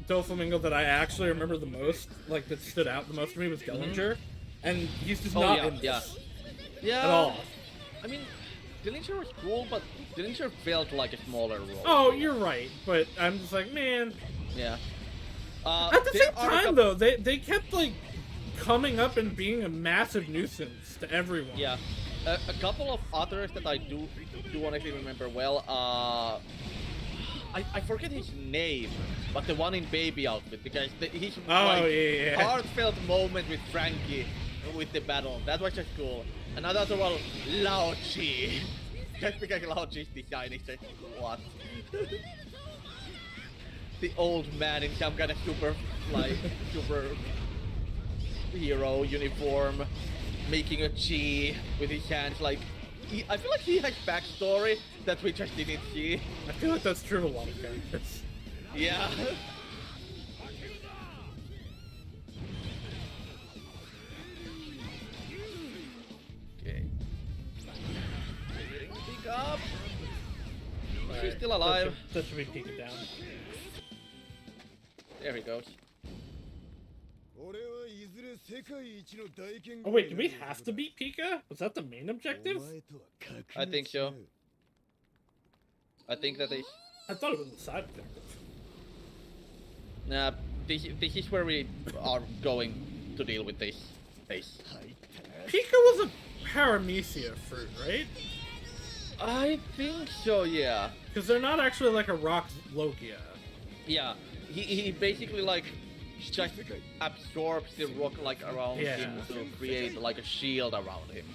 Doflamingo that I actually remember the most, like that stood out the most to me was Dillinger, and he's just not in this yeah. at all. I mean, Dillinger was cool, but Dillinger felt like a smaller role. Oh, you're right, but I'm just like, man. Yeah. At the same time, though, they kept like coming up and being a massive nuisance to everyone. Yeah. A couple of others that I do honestly remember well. I forget his name, but the one in baby outfit because his heartfelt moment with Frankie with the battle, that was just cool. Another one, Lao Chi. Just because Lao Chi's design is just what? The old man in some kind of super hero uniform, making a chi with his hands. Like, I feel like he has backstory that we just didn't see. I feel like that's true of a lot of characters. Yeah. Okay. Pick up. She's still alive. That should be Pika down. There he goes. Oh wait, do we have to beat Pika? Was that the main objective? I think so. I think that is. I thought it was a side objective. Nah, this is where we are going to deal with this base. Pika was a Paramecia fruit, right? I think so, yeah. Because they're not actually like a rock Logia. Yeah, he basically like just absorbs the rock like around him to create like a shield around him.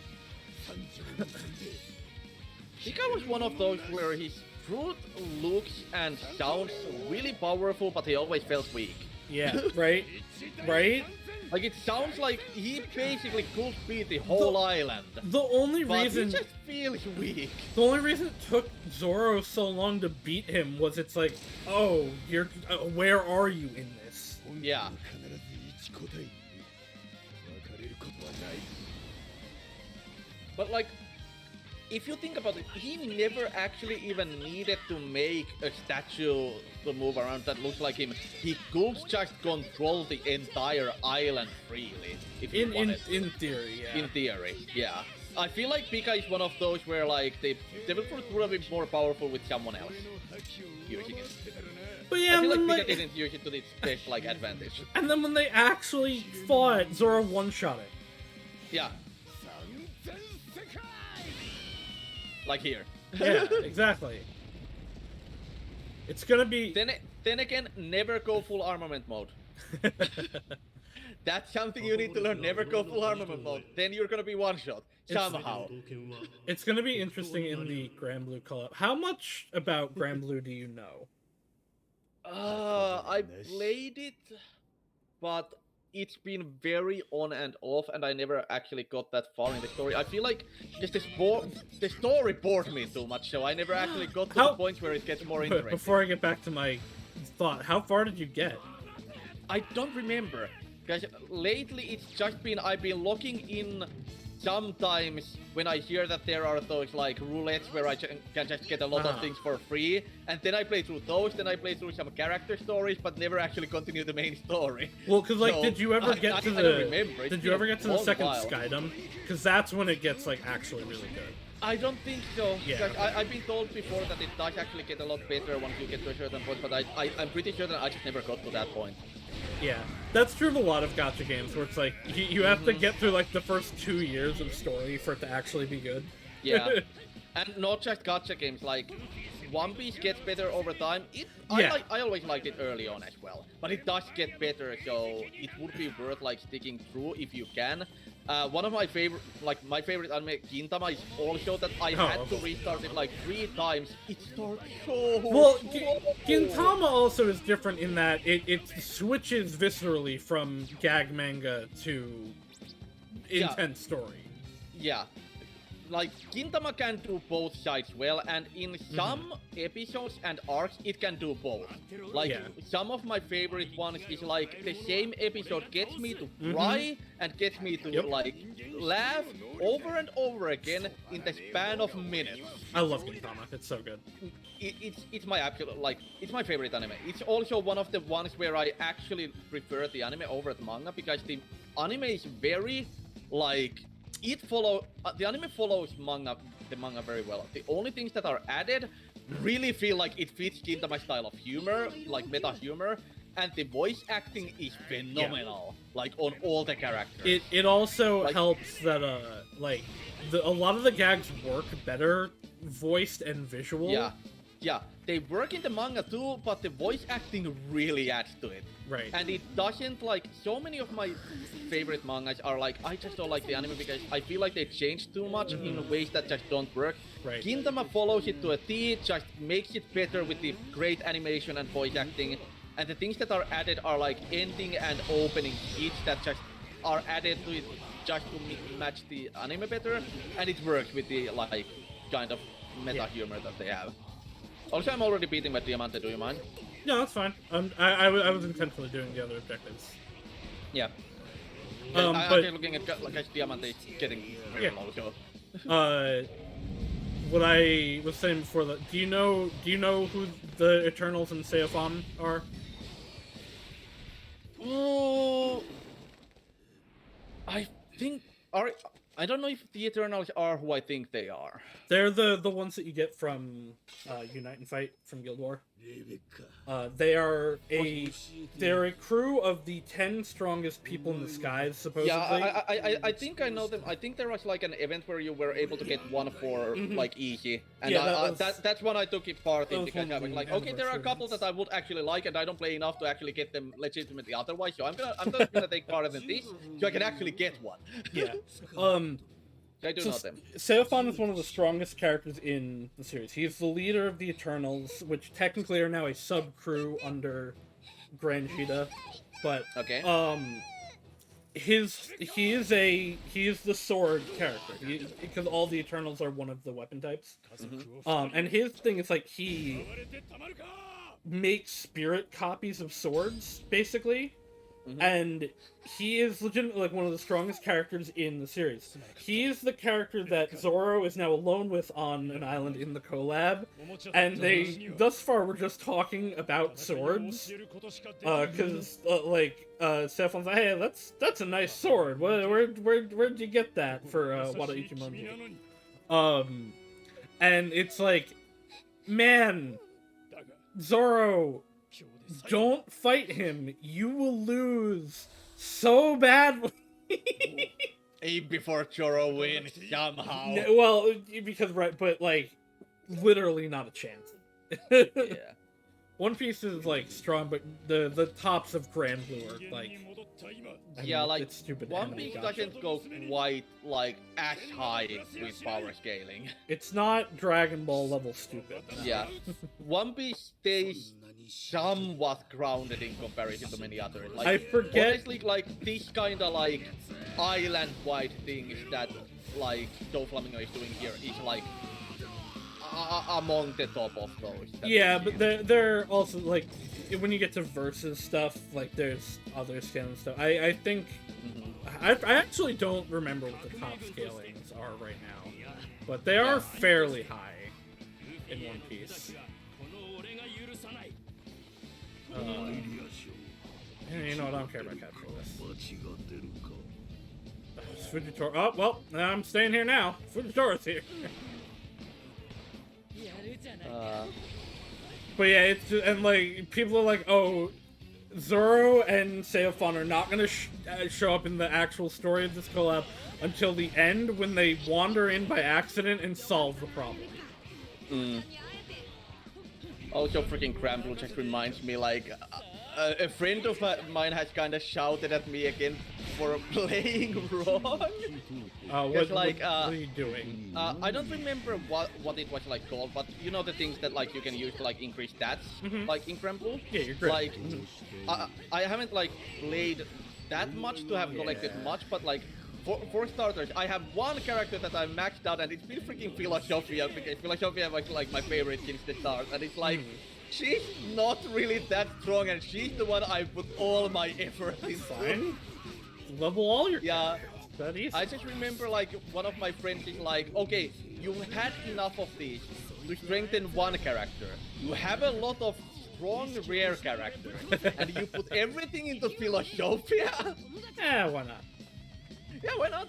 Pika was one of those where his fruit looks and sounds really powerful, but he always felt weak. Yeah, right? Right? Like it sounds like he basically could beat the whole island. The only but reason he just feels weak. The only reason it took Zoro so long to beat him was it's like, oh, you're where are you in this? Yeah. But like, if you think about it, he never actually even needed to make a statue to move around that looks like him. He could just control the entire island freely if he wanted to. In theory, yeah. In theory, yeah. I feel like Pika is one of those where like the Devil Fruit would have been more powerful with someone else using it. But yeah, I feel like then, Pika didn't use it to its best like advantage. and then when they actually fought, Zoro one-shot it. Yeah. Like here. Yeah, exactly. It's gonna be... Then again, never go full armament mode. That's something you need to learn. Never go full armament mode. Then you're gonna be one-shot. Somehow. It's gonna be interesting in the Grand Blue collab. How much about Grand Blue do you know? I played it, but it's been very on and off, and I never actually got that far in the story. I feel like just the story bored me too much, so I never actually got to the point where it gets more interesting. Before I get back to my thought, how far did you get? I don't remember, because lately it's just been I've been logging in sometimes when I hear that there are those like roulettes where I can just get a lot of things for free, and then I play through those, then I play through some character stories, but never actually continue the main story. Well, because like, did you ever get to the? Did you ever get to the second while. Skydom? Because that's when it gets like actually really good. I don't think so. Yeah. I've been told before that it does actually get a lot better once you get to a certain point, but I'm pretty sure that I just never got to that point. Yeah, that's true of a lot of gacha games where it's like you have to get through like the first 2 years of story for it to actually be good. Yeah, and not just gacha games. Like One Piece gets better over time. I always liked it early on as well, but it does get better, so it would be worth like sticking through if you can. One of my favorite anime, Gintama, is also that I had to restart it like 3 times. It starts so well. slow. Gintama also is different in that it switches viscerally from gag manga to intense story. Yeah. Like, Gintama can do both sides well, and in some episodes and arcs, it can do both. Like, some of my favorite ones is like, the same episode gets me to cry and gets me to, like, laugh over and over again in the span of minutes. I love Gintama, it's so good. It's my absolute, like, it's my favorite anime. It's also one of the ones where I actually prefer the anime over the manga, because the anime is very, like... the anime follows the manga very well. The only things that are added really feel like it fits Gintama's style of humor, like meta humor, and the voice acting is phenomenal, like on all the characters. It also helps that a lot of the gags work better voiced and visual. Yeah, they work in the manga too, but the voice acting really adds to it. Right. And it doesn't, like, so many of my favorite mangas are like, I just don't like the anime because I feel like they changed too much in ways that just don't work. Right. Gintama follows it to a T, just makes it better with the great animation and voice acting. And the things that are added are like ending and opening speech that just are added to it just to match the anime better. And it works with the, like, kind of meta humor that they have. Also, I'm already beating my Diamante, do you mind? No, that's fine. I was intentionally doing the other objectives. Yeah. But I'm looking at like Diamante is getting very low, so... what I was saying before, that do you know who the Eternals and Saophon are? Ooh, I think I don't know if the Eternals are who I think they are. They're the ones that you get from Unite and Fight from Guild War. They're a crew of the 10 strongest people in the skies, supposedly. Yeah, I think I know them. I think there was like an event where you were able to get one for like easy, and that's one I took part in because I was like, okay, there are a couple that I would actually like, and I don't play enough to actually get them legitimately otherwise. So I'm gonna take part in this so I can actually get one. Yeah. I do know them. Saophon is one of the strongest characters in the series. He's the leader of the Eternals, which technically are now a sub-crew under Grand Shida. But, he is the sword character. Because all the Eternals are one of the weapon types. And his thing is, like, he makes spirit copies of swords, basically. And he is legitimately like one of the strongest characters in the series. He is the character that Zoro is now alone with on an island in the collab, and they thus far were just talking about swords. Because Saophon's like, hey, that's a nice sword. Where'd you get that for Wada Ichimonji? And it's like, man, Zoro, don't fight him. You will lose so badly. Aim before Choro wins somehow. Well, because right, but like, literally not a chance. Yeah. One Piece is like strong, but the tops of Grand Blue are like. Yeah, like it's stupid. One Piece doesn't go quite like as high with power scaling. It's not Dragon Ball level stupid. Yeah, One Piece stays somewhat grounded in comparison to many others. Like, I forget. honestly, like this kind of like island-wide things that like Doflamingo is doing here is like among the top of those. Yeah, but they're also like when you get to versus stuff, like there's other scaling stuff. I think I actually don't remember what the top scalings are right now, but they are fairly high in One Piece. You know what? I don't care about capturing this. Fujitora. Oh well, I'm staying here now. Fujitora's here. But yeah, it's just, and like people are like, oh, Zoro and Seofon are not gonna show up in the actual story of this collab until the end when they wander in by accident and solve the problem. Also, freaking Cramble just reminds me like a friend of mine has kind of shouted at me again for playing wrong. What like, are you doing? I don't remember what it was like called, but you know the things that like you can use to like increase stats, like in Cramble. Yeah, you're great. Like, I haven't like played that much to have collected much, but like. For starters, I have one character that I maxed out, and it's been freaking Philosophia, because Philosophia was like my favorite since the start, and it's like, she's not really that strong, and she's the one I put all my effort into. Fine. Level all your characters. That easy. I just remember like one of my friends is like, okay, you had enough of these to strengthen one character. You have a lot of strong rare characters, and you put everything into Philosophia? Why not? Yeah, why not?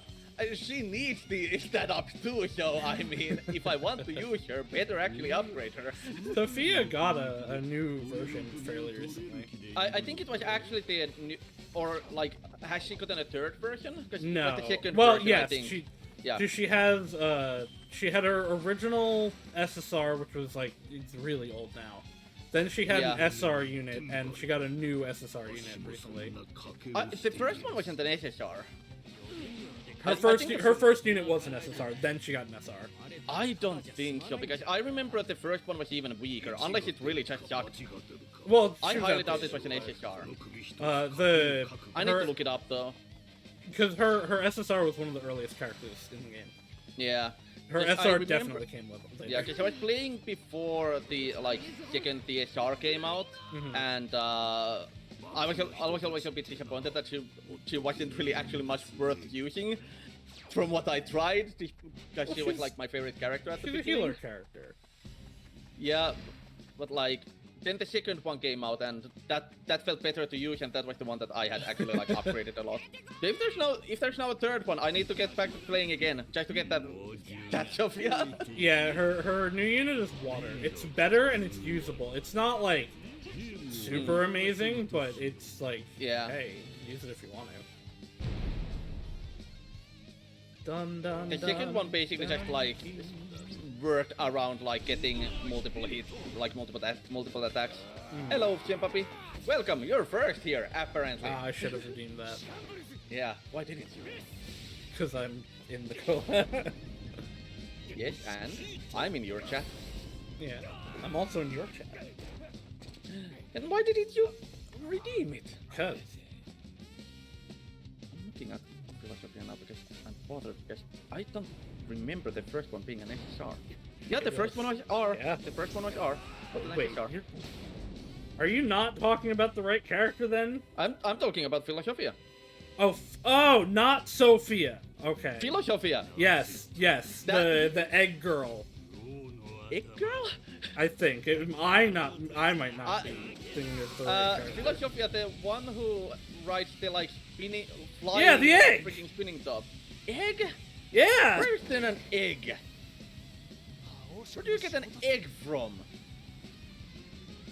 She needs the stat up too, so I mean, if I want to use her, better actually upgrade her. Sophia got a new version fairly recently. I think it was actually the new, or like, has she gotten a third version? No. The second well, version, yes, I think. she has. She had her original SSR, which was like it's really old now. Then she had an SR unit, and she got a new SSR unit recently. The first one wasn't an SSR. Her first unit was an SSR, then she got an SR. I don't think so, because I remember the first one was even weaker, unless it really just sucked. Well, I highly doubt it was an SSR. I need to look it up though. Because her SSR was one of the earliest characters in the game. Yeah. Her SR definitely came with it. Yeah, because I was playing before the second TSR came out, and I was always a bit disappointed that she wasn't really actually much worth using from what I tried, because she was like my favorite character at the beginning. She's a healer character. Yeah, but like then the second one came out, and that felt better to use, and that was the one that I had actually like upgraded a lot. So if there's now a third one, I need to get back to playing again just to get that Sophia. Yeah, her new unit is water. It's better and it's usable. It's not like super amazing, but it's like, hey, use it if you want to. The second one basically just like worked around like getting multiple hits, like multiple attacks. Hello, Chimpapi. Welcome, you're first here, apparently. I should have redeemed that. Yeah, why didn't you? Because I'm in the collab. Yes, and I'm in your chat. Yeah, I'm also in your chat. And why didn't you redeem it? Because I'm looking at Philosophia now because I'm bothered, because I don't remember the first one being an SSR. Yeah, the first one was R. Yeah. The first one was R. Wait, are you not talking about the right character then? I'm talking about Philosophia. Oh, not Sophia. Okay. Philosophia. Yes. The egg girl. Egg girl? I think I might not be thinking of the right character. Philosophia, the one who rides the like spinning, flying, yeah, the egg, freaking spinning top. Egg? Yeah. Where's then an egg? Where do you get an egg from?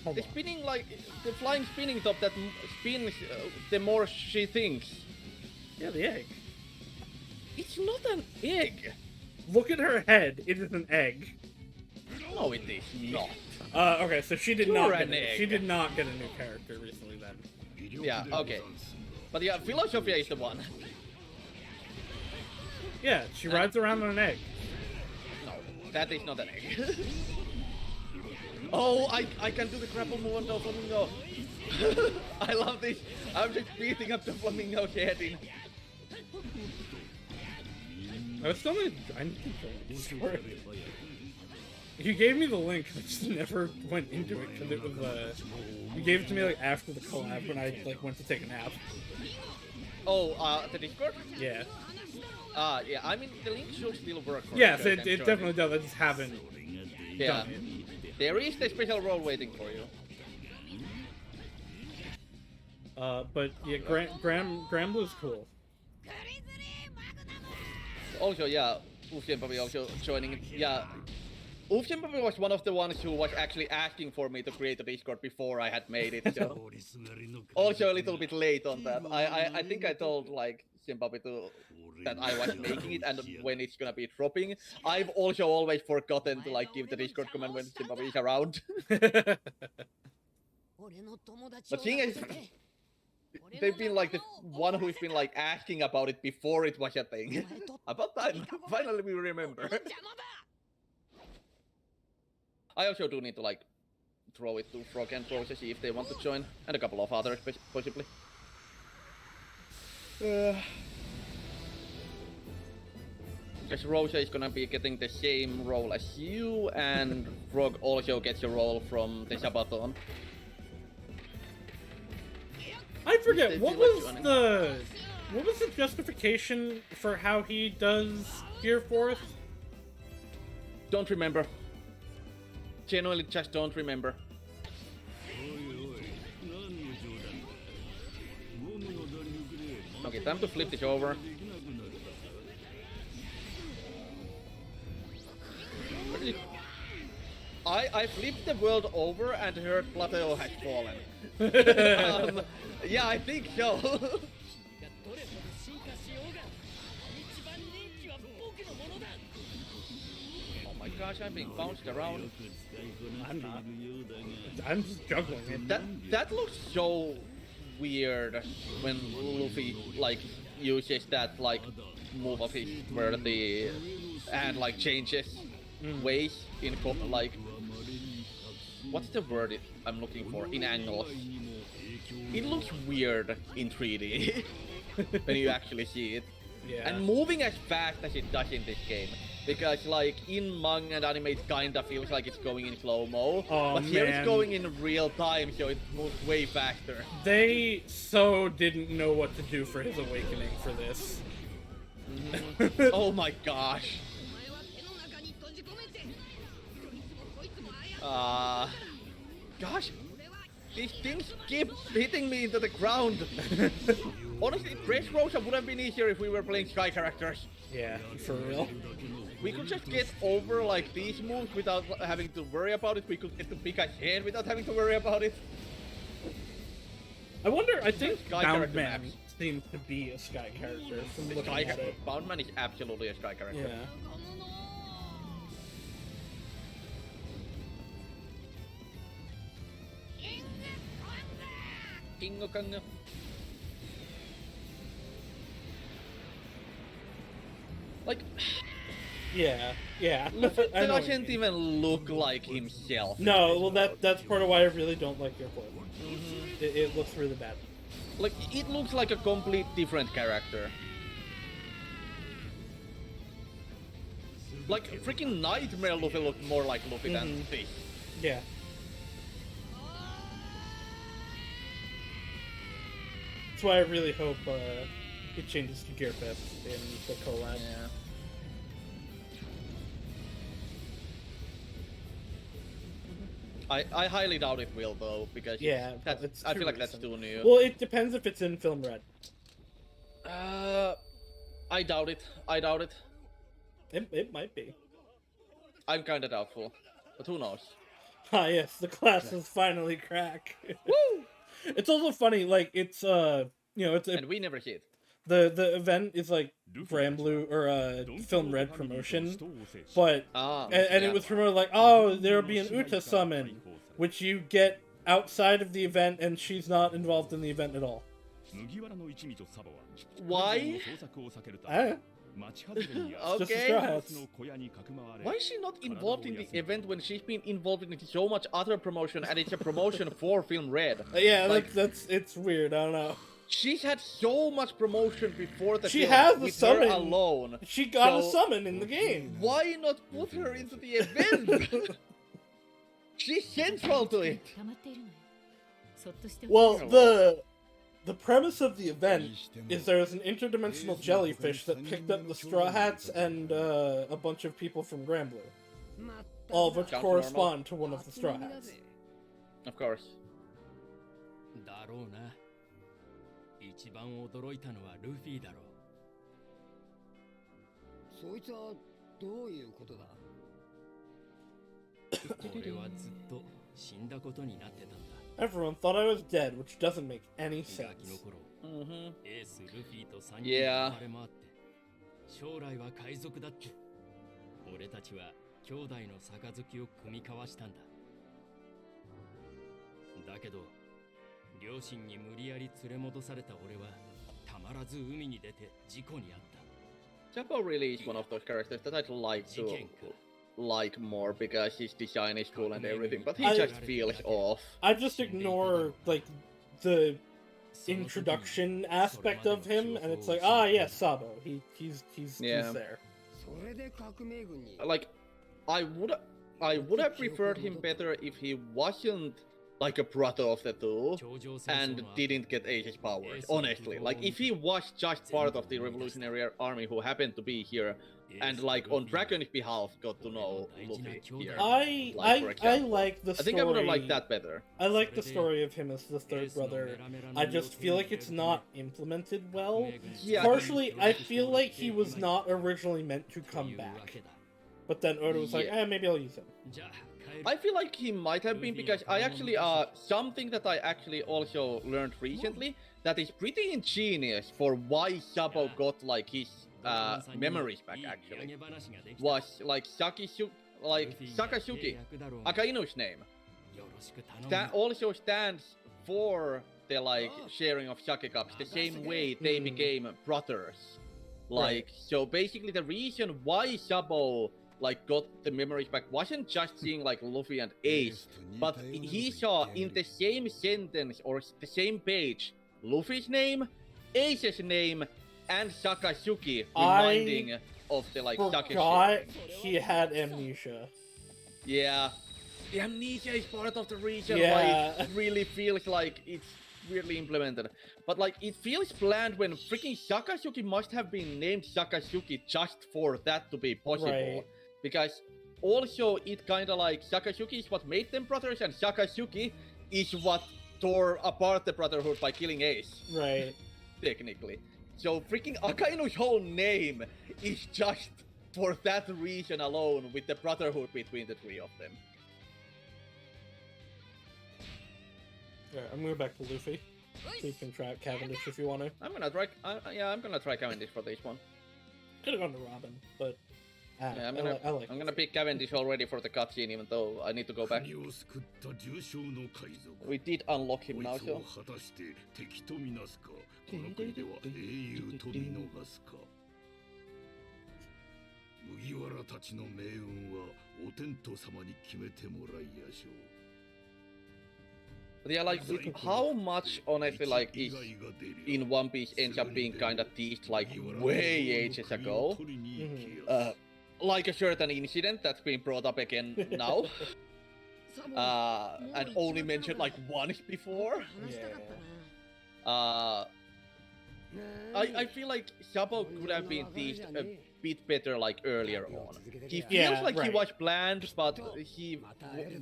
Hold The on. spinning, like, the flying spinning top that spins the more she thinks. Yeah, the egg. It's not an egg. Look at her head. It is an egg. No, it is not. Okay, so she did You're not get an a, egg. she did not get a new character recently then. Yeah, okay. But yeah, Philosophia is the one. Yeah, she rides around on an egg. No, that is not an egg. Oh, I can do the grapple move on the flamingo. I love this. I'm just beating up the flamingo head in. I still need to Discord. You gave me the link, I just never went into it because it was you gave it to me like after the collab when I like went to take a nap. Oh, the Discord? Yeah. Yeah, I mean, the link should still work for Yes, you. it definitely does. I just haven't Yeah. done it. There is the special role waiting for you. But yeah, Graham Blue's cool. Also, yeah, Ufjenpapi also joining. Yeah, Ufjenpapi was one of the ones who was actually asking for me to create a Discord before I had made it. So also a little bit late on that. I think I told like Ufjenpapi to that I was making it and when it's gonna be dropping. I've also always forgotten to like give the Discord command when Ufjenpapi is around. But thing is, they've been like the one who's been like asking about it before it was a thing. About time, finally we remember. I also do need to like throw it to Frog and Rose, see if they want to join, and a couple of others possibly. Because Rose is gonna be getting the same role as you, and Frog also gets a role from the Sabaton. I forget They what feel like was joining. what was the justification for how he does Gear Force? Don't remember. Genuinely just don't remember. Okay, time to flip this over. Where did it- I flipped the world over and heard Plateau has fallen. Yeah, I think so. Oh my gosh, I'm being bounced around. I'm not. I'm just juggling it. That looks so weird when Luffy like uses that like move of his where the hand like changes ways in like what's the word I'm looking for in angles. It looks weird in 3D when you actually see it. Yeah. And moving as fast as it does in this game. Because like in manga and anime it kinda feels like it's going in slow-mo. Oh, but here man. it's going in real time, so it moves way faster. They so didn't know what to do for his awakening for this. Oh my gosh. Gosh, these things keep hitting me into the ground. Honestly, Dressrosa would have been easier if we were playing Sky characters. Yeah, for real. We could just get over like these moves without having to worry about it. We could get to Pika's head without having to worry about it. I wonder, I think Sky character Boundman maps. seems to be a Sky character from The looking Sky at character. it. Boundman is absolutely a Sky character. Yeah. Kingo Kanga. Like, Yeah, yeah. Luffy I know what you doesn't mean. even look like himself. No, well that's part of why I really don't like your play. It looks really bad. Like, it looks like a complete different character. Like, freaking Nightmare Luffy looked more like Luffy than this. Yeah. That's why I really hope it changes to Gear Fest in the collab. Yeah. I highly doubt it will though, because Yeah, that's, it's I too feel like that's recent. too new. Well, it depends if it's in Film Red. I doubt it. I doubt it. It might be. I'm kinda doubtful. But who knows? Ah, yes, the classes finally crack. Woo! It's also funny, like, it's, And we never hit. the event is, like, Granblue, or, Film Red promotion, but, and it was promoted like, oh, there'll be an Uta summon, which you get outside of the event, and she's not involved in the event at all. Why? I don't know. Okay. Hats. Why is she not involved in the event when she's been involved in so much other promotion and it's a promotion for Film Red? Yeah, Like, it's weird, I don't know. She's had so much promotion before the She film has the with summon. her alone. She got a So- summon in the game. Why not put her into the event? She's central to it. Well, the premise of the event is there's an interdimensional jellyfish that picked up the Straw Hats and a bunch of people from Granblue, all of which Sounds correspond to one of the Straw Hats. Of course. だろうな。一番驚いたのはルフィだろう。そいつはどういうことだ。俺はずっと死んだことになってたんだ。 Everyone thought I was dead, which doesn't make any ガキの sense. 頃、Mm-hmm. エースルフィと3人 Yeah. で生まれ回って、将来は海賊だって。俺たちは兄弟の杯を組み交わしたんだ。だけど、両親に無理やり連れ戻された俺は、たまらず海に出て事故に遭った。 Chapo really is one of those characters that I'd like to like more because his design is cool and everything, but he just feels off. I just ignore, like, the introduction aspect of him, and it's like, ah, yeah, Sabo. He's Yeah. there. それで革命軍に。 Like, I would have preferred him better if he wasn't like a brother of the two and didn't get Ace's powers. Honestly, like if he was just part of the Revolutionary Army who happened to be here and like on Dragon's behalf got to know Luffy here. I like the story. I think I would have liked that better. I like the story of him as the third brother. I just feel like it's not implemented well. Yeah. Partially, I feel like he was not originally meant to come back. But then Oda was like, maybe I'll use him. I feel like he might have been because I actually something that I actually also learned recently that is pretty ingenious for why Sabo got like his memories back actually was like Sakasuki, Akainu's name. That also stands for the like sharing of sake cups the same way they became brothers. Like so basically the reason why Sabo like got the memories back wasn't just seeing like Luffy and Ace, but he saw in the same sentence or the same page Luffy's name, Ace's name, and Sakasuki reminding of the like Sake Forgot shit. he had amnesia. Yeah. The amnesia is part of the reason Yeah. why it really feels like it's weirdly implemented. But like it feels planned when freaking Sakasuki must have been named Sakasuki just for that to be possible. Right. Because also it kinda like Sakasuki is what made them brothers and Sakasuki is what tore apart the brotherhood by killing Ace. Right. Technically. So freaking Akainu's whole name is just for that reason alone with the brotherhood between the three of them. Alright, I'm going back to Luffy. So you can try out Cavendish if you want to. I'm gonna try I'm gonna try Cavendish for this one. Could have gone to Robin, but Yeah, I like I'm gonna pick Cavendish already for the cutscene even though I need to go back. 国を救った重傷の海賊 We did unlock him こ now いつを so 果たして敵とみなすかこの国では英雄と見逃すか麦わらたちの命運はお天道様に決めてもらいやしょう But yeah, like how much honestly like is in One Piece ends up being kinda teased like way ages ago. Like a certain incident that's been brought up again now. And only mentioned like once before. I feel like Sabo could have been teased a bit better like earlier on. He feels like he was planned, but he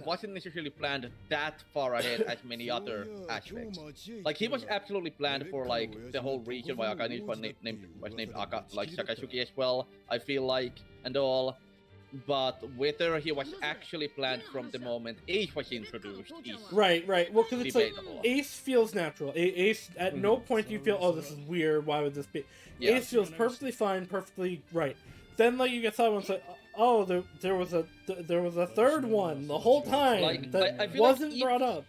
wasn't necessarily planned that far ahead as many other aspects. Like he was absolutely planned for like the whole reason why Akainu was named Aka, like Sakasuki as well. I feel like and all, but whether he was actually planned from the moment Ace was introduced is Right. Well, because it's like debatable. Ace feels natural. Ace, at no point do you feel, oh, this is weird. Why would this be? Yeah. Ace feels perfectly fine, perfectly right. Then, like, you get someone say, oh, there was a third one the whole time Like, that I feel wasn't like brought up.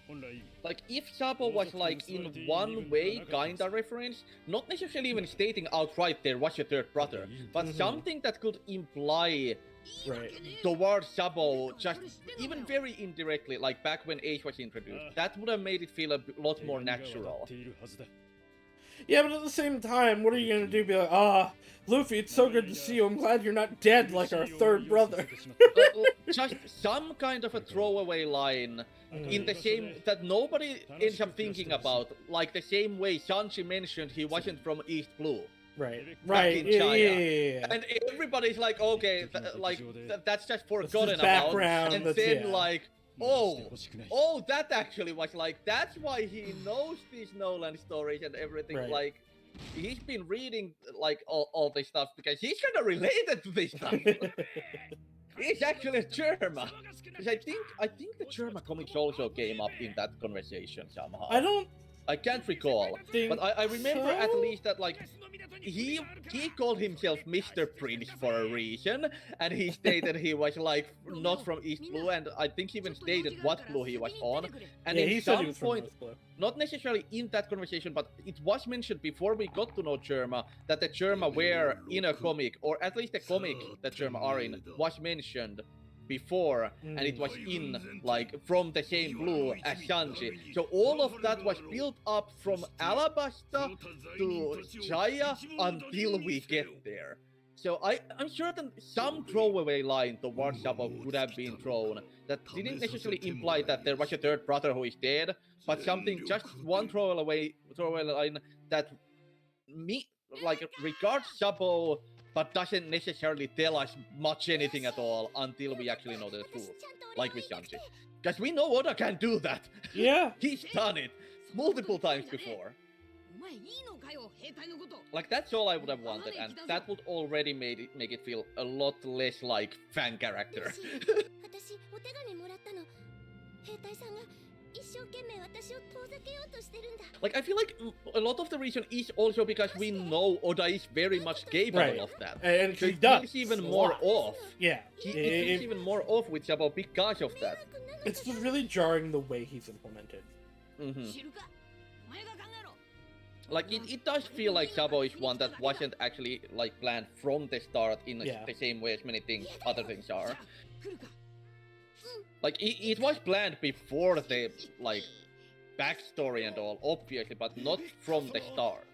Like, if Sabo was, like, in one way kinda reference, not necessarily even stating outright there was a third brother, but something that could imply Right. towards Sabo, just even very indirectly, like back when Ace was introduced, that would have made it feel a lot more natural. Yeah, but at the same time, what are you gonna do? Be like, Luffy, it's so good to see you. I'm glad you're not dead like our third brother. Just some kind of a throwaway line in the same that nobody ends up thinking about, like the same way Sanji mentioned he wasn't from East Blue. Right. in Yeah, China. yeah. And everybody's like, okay, that's just forgotten about. background, And that's- then yeah. like, oh, that actually was like, that's why he knows these Nolan stories and everything. Right. Like, he's been reading like all this stuff because he's kind of related to this stuff. He's actually a Germa. Because I think the Germa comics also came up in that conversation somehow. I can't recall, but I remember so? at least that like he called himself Mr. Prince for a reason, and he stated he was like not from East Blue, and I think he even stated what blue he was on. And Yeah, in he said he some was from point, West Blue. not necessarily in that conversation, but it was mentioned before we got to know Germa that the Germa were in a comic, or at least the comic that Germa are in was mentioned before, and it was in like from the same blue as Sanji. So all of that was built up from Alabasta to Jaya until we get there. So I'm certain some throwaway line towards Sabo could have been thrown that didn't necessarily imply that there was a third brother who is dead, but something, just one throwaway line that regards Sabo but doesn't necessarily tell us much anything at all until we actually know the truth, like with Sanji. Because we know Oda can do that. Yeah. He's done it multiple times before. Like, that's all I would have wanted, and that would already make it feel a lot less like fan character. Like, I feel like a lot of the reason is also because we know Oda is very much capable of that. And so he it does. feels even more off. Yeah. It feels even more off with Sabo because of that. It's just really jarring the way he's implemented. Like, it does feel like Sabo is one that wasn't actually, like, planned from the start in the same way as many other things are. Like, it was planned before the, like, backstory and all, obviously, but not from the start.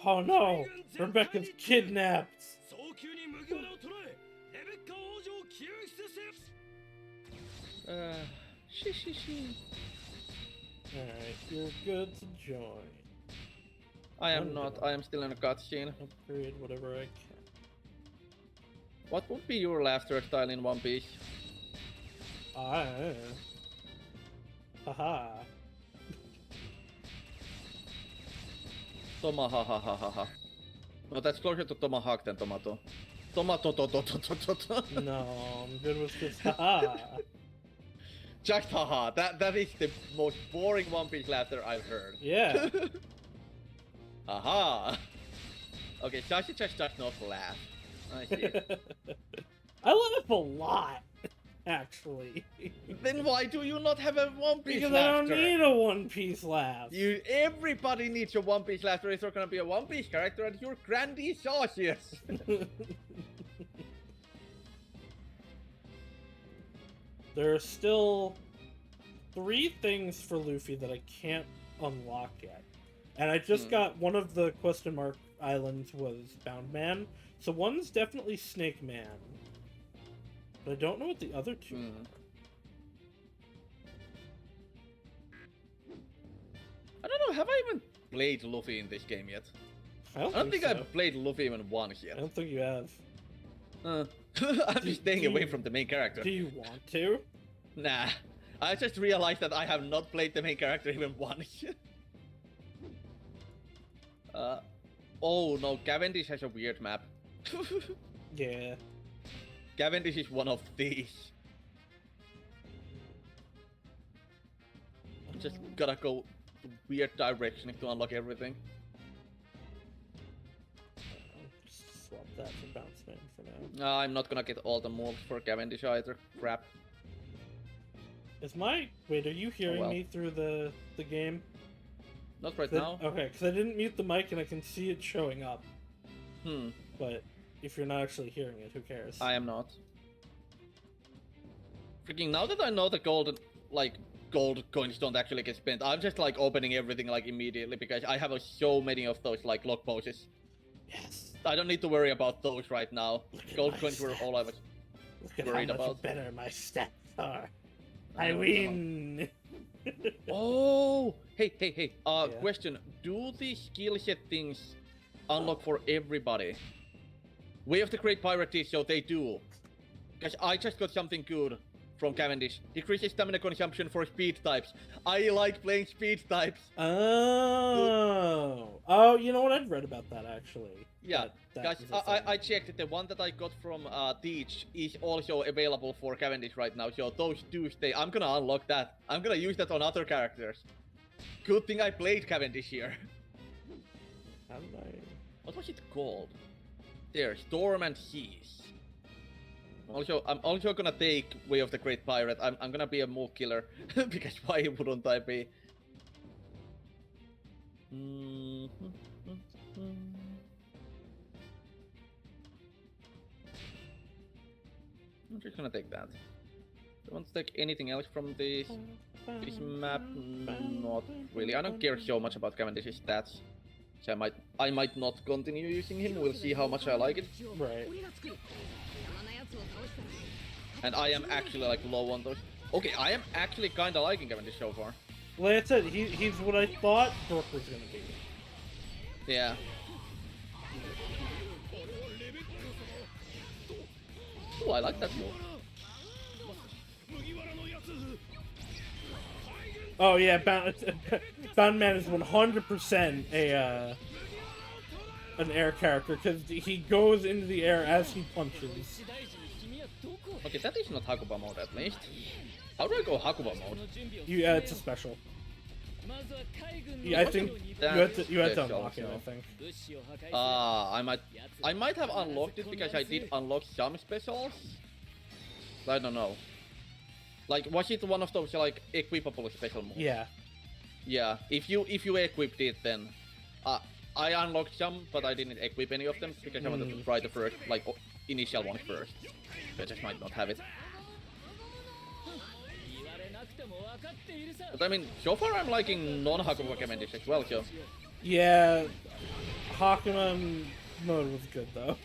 Oh no! Rebecca's kidnapped! Alright, you're good to join. I am not, I am still in a cutscene. Upgrade whatever I can. What would be your laughter style in One Piece? Haha. Tomahahahaha. No, that's closer to tomahawk than tomato. Tomato. No, I'm good with just haha. Just haha. That is the most boring One Piece laughter I've heard. Yeah. Haha. Okay, Sashi just does not laugh. I see. I laugh a lot, actually. Then why do you not have a One Piece Because laughter? I don't need a One Piece laugh. Everybody needs a One Piece laughter if you're gonna be a One Piece character, and you're Grandy Saucious. There are still 3 things for Luffy that I can't unlock yet. And I just got one of the question mark islands was Bound Man. So one's definitely Snake Man. But I don't know what the other 2 are. I don't know, have I even played Luffy in this game yet? I don't think so. I've played Luffy even once yet. I don't think you have. I'm just staying away from the main character. Do you want to? Nah. I just realized that I have not played the main character even once. Oh no, Cavendish has a weird map. Yeah. Cavendish is one of these. Just gotta go weird direction to unlock everything. Just swap that for Bounce Man for now. I'm not gonna get all the moves for Cavendish either. Crap. Wait, are you hearing well. me through the game? Not right now. Okay, because I didn't mute the mic and I can see it showing up. But if you're not actually hearing it, who cares? I am not. Freaking now that I know the gold coins don't actually get spent, I'm just like opening everything like immediately because I have so many of those like lock poses. Yes. I don't need to worry about those right now. Look at Gold my coins were stats. all I was Look at worried how much about. better my stats are. I I know. win. Oh, hey. Yeah. Question: do the skill set things unlock for everybody? Way of the Great Pirate is so they do. Because I just got something good from Cavendish. Decreases stamina consumption for speed types. I like playing speed types. Oh, you know what? I've read about that actually. Yeah, That guys, is a thing. I checked. The one that I got from Teach is also available for Cavendish right now. So those two stay. I'm gonna unlock that. I'm gonna use that on other characters. Good thing I played Cavendish here. How did I? What was it called? There, Storm and Heath. Also, I'm also gonna take Way of the Great Pirate. I'm gonna be a move killer because why wouldn't I be? I'm just gonna take that. Do I want to take anything else from this map? Not really. I don't care so much about Cavendish's stats. So I might not continue using him. We'll see how much I like it. Right. And I am actually like low on those. Okay, I am actually kinda liking Cavendish so far. Like I said, he's what I thought Brooke was gonna be. Yeah. Oh, I like that move. Oh yeah, Bound Man is 100% an air character because he goes into the air as he punches. Okay, that is not Hakuba mode at least. How do I go Hakuba mode? It's a special. Yeah, I think you had to unlock it. I think. I might have unlocked it because I did unlock some specials. I don't know. Like, was it one of those like equipable special moves? Yeah. Yeah. If you equipped it, then I unlocked some, but I didn't equip any of them because I wanted to try the first, like, initial one first. I just might not have it. But I mean, so far I'm liking non-Hakuba Cavendish as well, so... Yeah, Hakuma mode was good though.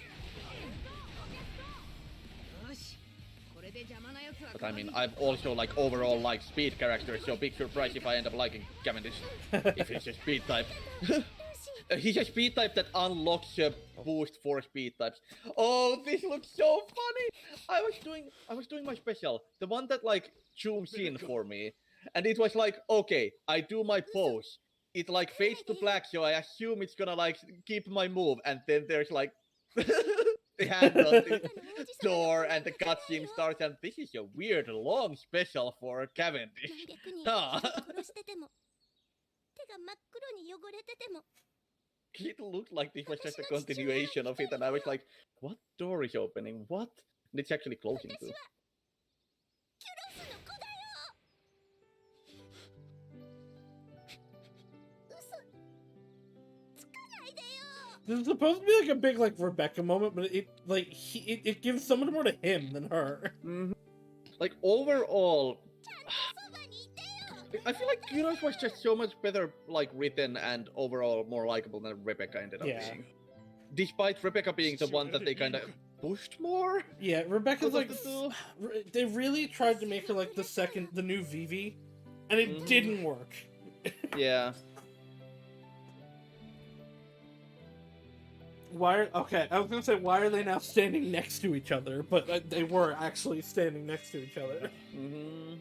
But I mean, I've also like overall liked speed characters, so big surprise if I end up liking Cavendish. If he's a speed type. He's a speed type that unlocks a boost for speed types. Oh, this looks so funny! I was doing my special, the one that like zooms in for me, and it was like, okay, I do my pose. It like fades to black, so I assume it's gonna like keep my move, and then there's like the hand on the door, and the cutscene starts, and this is a weird long special for Cavendish. Huh. It looked like this was just a continuation of it, and I was like, what door is opening? What? And it's actually closing too. This is supposed to be like a big like Rebecca moment, but it gives so much more to him than her. Mm-hmm. Like overall, I feel like Kyros was just so much better like written and overall more likable than Rebecca ended up being. Despite Rebecca being the one that they kind of pushed more. Yeah, Rebecca's like they really tried to make her like the new Vivi, and it didn't work. Yeah. I was gonna say, why are they now standing next to each other? But they were actually standing next to each other. Mm-hmm.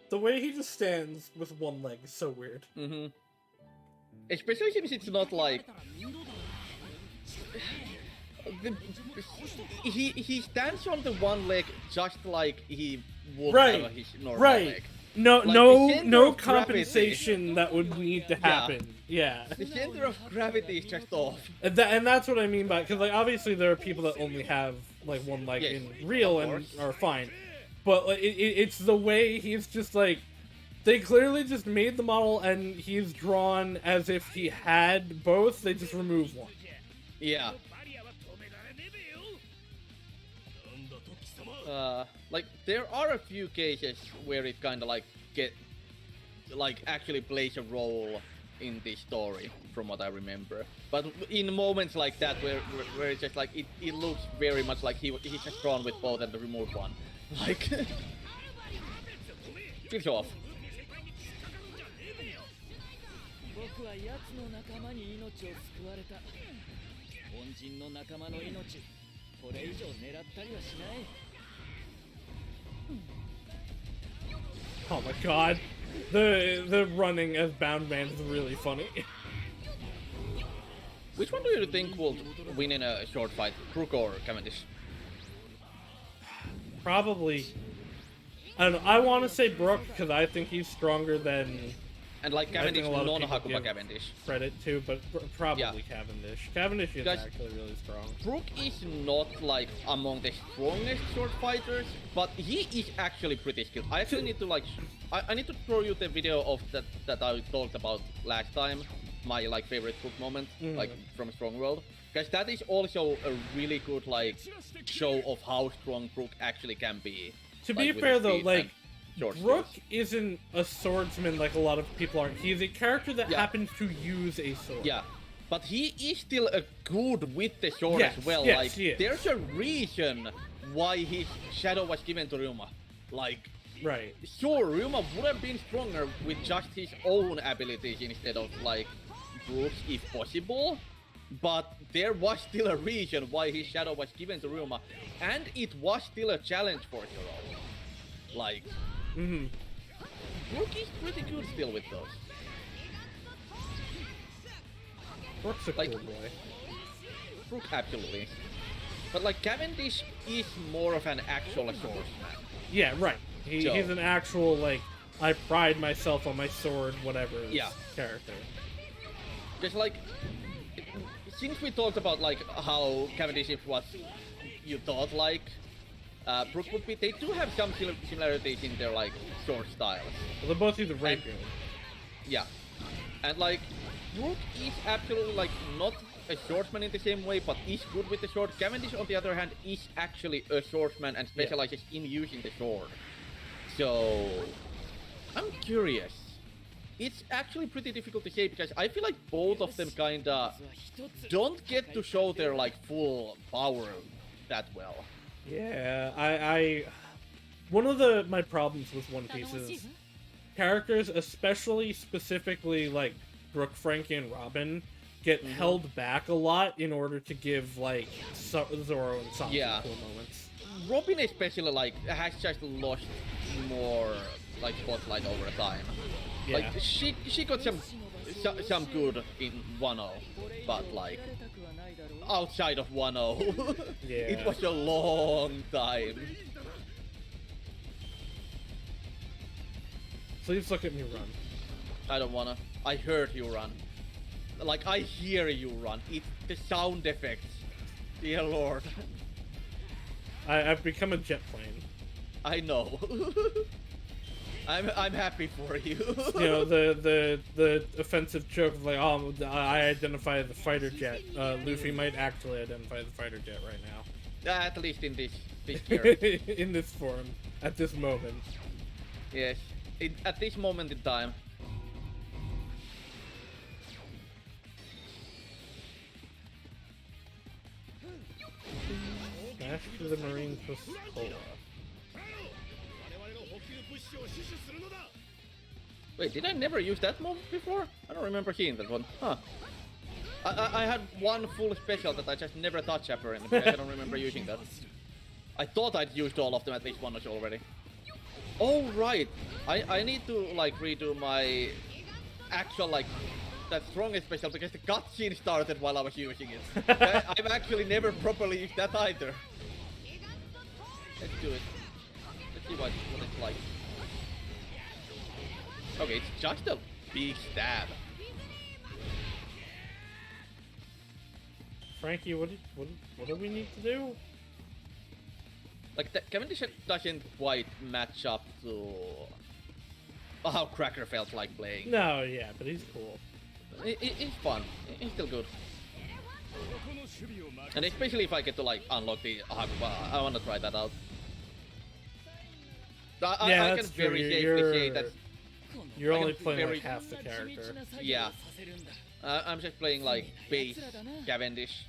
The way he just stands with one leg is so weird. Mm-hmm. Especially since it's not like he stands on the one leg just like he would have his normal leg. No, Like, no, the center no of gravity- compensation that would need to happen. Yeah. The center of gravity is just off. And that's what I mean by, because like obviously there are people that only have like one leg Yes, in real of and course. are fine, but like it's the way he's just like, they clearly just made the model and he's drawn as if he had both. They just remove one. Yeah. Like there are a few cases where it kind of like actually plays a role in the story, from what I remember. But in moments like that, where it's just like it looks very much like he's just drawn with both and the removed one, like feels off. 僕は奴の仲間に命を救われた。恩人の仲間の命、これ以上狙ったりはしない。 Oh my god, the running as Bound Man is really funny. Which one do you think will win in a short fight, Brook or Cavendish? Probably, I don't know. I want to say Brook because I think he's stronger than. And like I think Cavendish, a lot of people non-Hakuma give Cavendish. credit to, but probably Yeah. Cavendish. Cavendish is Guys- actually really strong. Brook is not like among the strongest short fighters, but he is actually pretty skilled. I actually need to like, I need to throw you the video of that I talked about last time, my like favorite Brook moment, like from Strong World, because that is also a really good like show of how strong Brook actually can be. To like, be with fair his though, speed like and short Brook skills. isn't a swordsman like a lot of people are. He's a character that Yeah. happens to use a sword. Yeah, but he is still a good with the sword Yes, as well. yes, like, he is. there's a reason why his shadow was given to Ryuma. Like, Right. sure, Ryuma would have been stronger with just his own abilities instead of like Brook's if possible. But there was still a reason why his shadow was given to Ryuma, and it was still a challenge for Hero. Like, Mm-hmm. Brook is pretty good still with those. Brook's a Like- cool boy. Brook absolutely. But like Cavendish is more of an actual swordsman. Yeah, right. So- He's an actual like, I pride myself on my sword, whatever. Yeah. Character. Just like, since we talked about like how Cavendish is what you thought like Brook would be, they do have some similarities in their like sword styles. Well, they're both either rapier. Yeah, and like Brook is absolutely like not a swordsman in the same way, but is good with the sword. Cavendish, on the other hand, is actually a swordsman and specializes in using the sword. So I'm curious. It's actually pretty difficult to say because I feel like both of them kinda don't get to show their like full power that well. Yeah, I one of my problems with One Piece is characters, especially specifically like Brook, Frankie, and Robin, get held back a lot in order to give like Zoro and Saus Yeah. cool moments. Robin especially like has just lost more like spotlight over time. Yeah. Like she got some good in 1-0, but like outside of 1-0, Yeah. it was a long time. Please look at me run. I don't wanna. I heard you run. Like I hear you run. It's the sound effects. Dear Lord. I've become a jet plane. I know. I'm happy for you. You know, the offensive joke of like, oh, I identify the fighter jet. Luffy might actually identify the fighter jet right now. At least in this year. In this form, at this moment. Yes. At this moment in time. Smash to the Marine Pistola. Wait, did I never use that move before? I don't remember seeing that one. Huh. I had one full special that I just never touched apparently, because I don't remember using that. I thought I'd used all of them at least once already. Oh right, I need to like redo my actual like that strongest special because the cutscene started while I was using it. I've actually never properly used that either. Let's do it. Let's see what it's like. Okay, it's just a big stab. Frankie, what do we need to do? Like, Cavendish doesn't quite match up to how Cracker felt like playing. No, yeah, but he's cool. It's fun. It's still good. And especially if I get to like unlock the Hakuba, I wanna try that out. I can that's true. very safely say that. You're I only can playing very- like half the character. Yeah. I'm just playing like base Cavendish.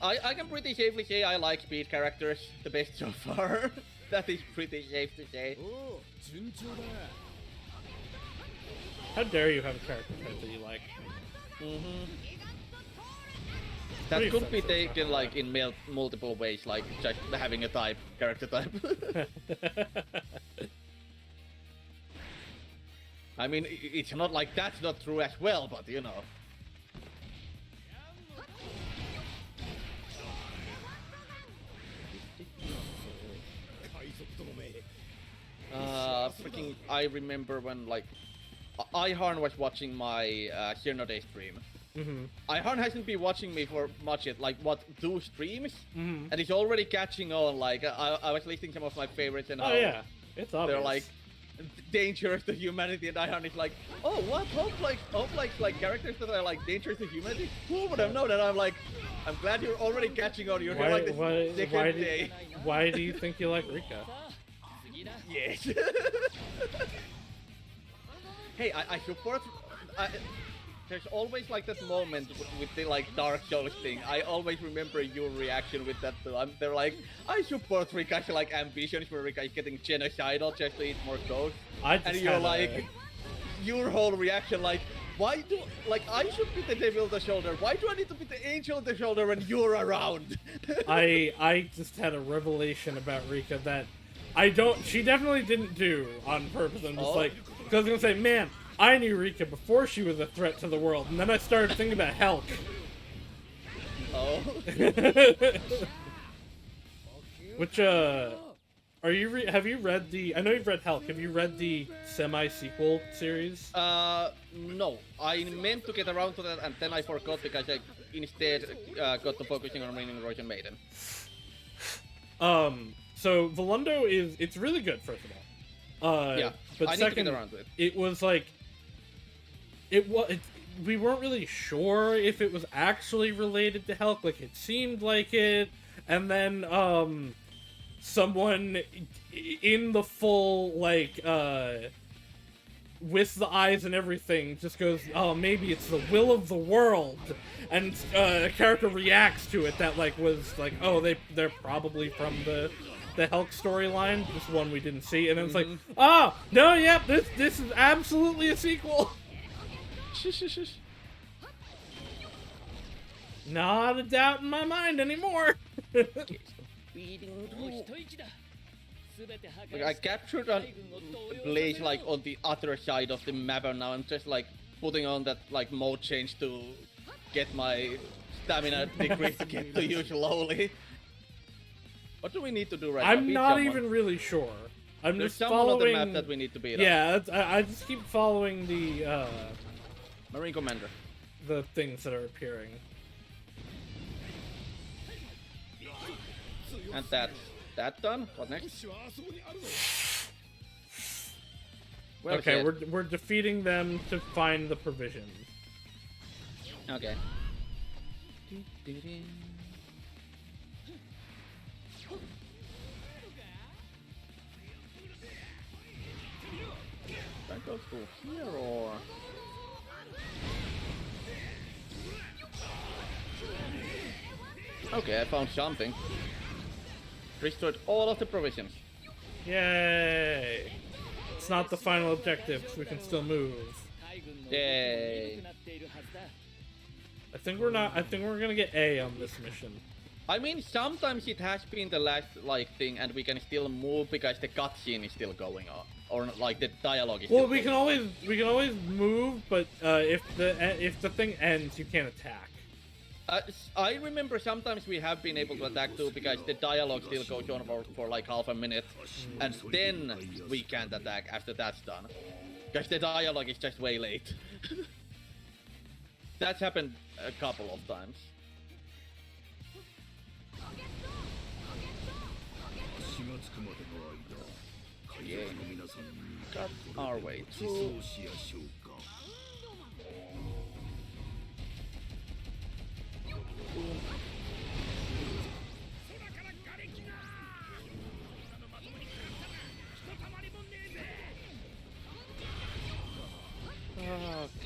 I can pretty safely say I like speed characters the best so far. That is pretty safe to say. How dare you have a character type that you like? That Pretty could be offensive. taken like in multiple ways, like just having a character type. I mean, it's not like that's not true as well, but you know. Freaking, I remember when like Iharn was watching my Xenode stream. Iharn hasn't been watching me for much yet, like what, 2 streams? And he's already catching on, like I was listing some of my favorites and how Oh yeah, it's obvious. they're like dangerous to humanity, and Iharn is like, oh what, hope like characters that are like dangerous to humanity? Who would have known that? I'm like, I'm glad you're already catching on, you're here like the second day. Why do you think you like Rika? Yes. Hey, I support. There's always like that moment with the like Dark Souls thing. I always remember your reaction with that too. They're like, I support Rika's like ambitions where Rika is getting genocidal just to eat more ghosts. And you're like, your whole reaction like, why do I should be the devil on the shoulder? Why do I need to be the angel on the shoulder when you're around? I just had a revelation about Rika that she definitely didn't do on purpose. I'm just like, because I was gonna say, man, I knew Rika before she was a threat to the world, and then I started thinking about Helk. Oh. Which, have you read I know you've read Helk, have you read the semi-sequel series? No. I meant to get around to that and then I forgot because I instead got to focusing on reading Royal Maiden. So Volundo it's really good, first of all. Yeah, but I need second, to get around to it. It was like, we weren't really sure if it was actually related to Helk, like it seemed like it, and then, someone in the full, like, with the eyes and everything just goes, oh, maybe it's the will of the world, and a character reacts to it that, like, was like, oh, they're probably from the Helk storyline, just one we didn't see, and it's like, oh, no, yep, this is absolutely a sequel. Not a doubt in my mind anymore. Like, I captured a place like on the other side of the map, and now I'm just like putting on that like mode change to get my stamina decrease to get to you slowly. What do we need to do right now? I'm Beat not someone. even really sure. I'm There's just someone following on the map that we need to beat up. Yeah, I just keep following the Marine Commander. the things that are appearing. And that done? What next? Where is Okay, it? we're defeating them to find the provisions. Okay. Should I go through here or? Okay, I found something. Restored all of the provisions. Yay! It's not the final objective, 'cause we can still move. Yay. I think we're gonna get A on this mission. I mean, sometimes it has been the last like thing, and we can still move because the cutscene is still going on, or like the dialogue is. Well, still we can always move, but if the thing ends, you can't attack. I remember sometimes we have been able to attack too because the dialogue still goes on for like half a minute, and then we can't attack after that's done. Because the dialogue is just way late. That's happened a couple of times. Yeah. Got our way through.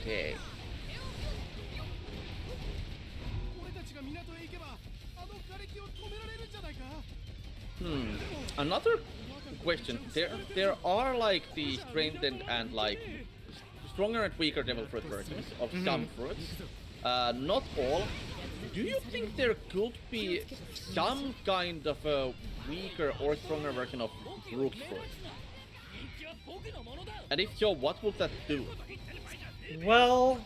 Okay. Another question. There are like the strengthened and like stronger and weaker devil fruit versions of some fruits. Not all. Do you think there could be some kind of a weaker or stronger version of Brook fruit? And if so, what would that do? Well,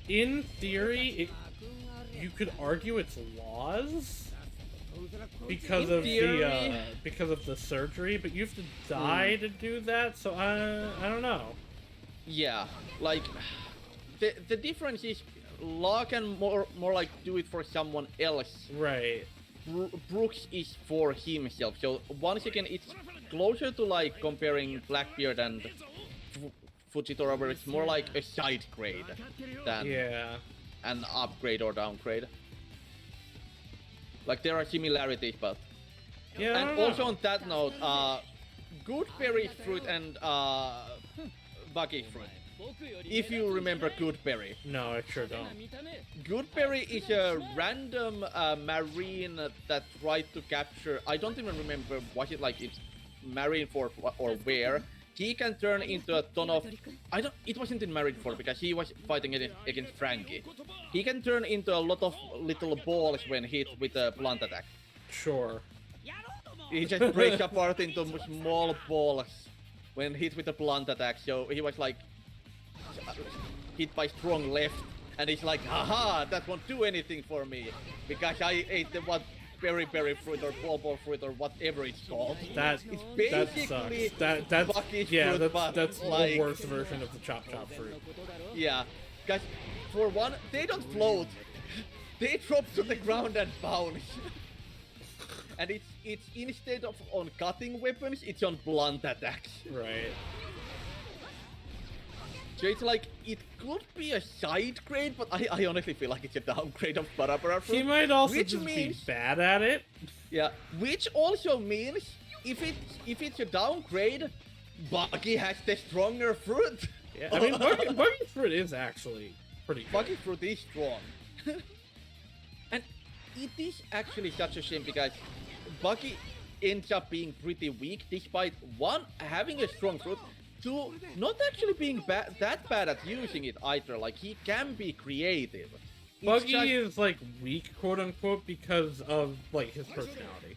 in theory, you could argue it's laws because of the surgery, but you have to die to do that. So I don't know. Yeah, like the difference is law can more like do it for someone else. Right. Brooks is for himself. So once again, it's closer to like comparing Blackbeard and Fujitora, where it's more like a side grade than an upgrade or downgrade. Like there are similarities, but and also on that note, Goodberry fruit and Buggy fruit. If you remember Goodberry. No, I sure don't. Goodberry is a random marine that tried to capture. I don't even remember. Was it like it's Marineford or where? He can turn into a ton of. It wasn't in Marineford because he was fighting against Frankie. He can turn into a lot of little balls when hit with a blunt attack. Sure. He just breaks apart into small balls when hit with a blunt attack. So he was like hit by strong left, and he's like, haha, that won't do anything for me because I ate the what berry fruit or ball fruit or whatever it's called. That basically sucks. That's like, the worst version of the chop fruit. Yeah, because for one, they don't float. They drop to the ground and bounce. And it's instead of on cutting weapons, it's on blunt attacks. Right. So it's like, it could be a side grade, but I honestly feel like it's a downgrade of Barabara fruit. He might also just be bad at it. Yeah, which also means, if it's a downgrade, Buggy has the stronger fruit. Yeah, I mean, Buggy fruit is actually pretty good. Buggy fruit is strong. And it is actually such a shame because Buggy ends up being pretty weak despite one, having a strong fruit, two, not actually being that bad at using it either. Like, he can be creative. Buggy is like weak, quote unquote, because of like his personality.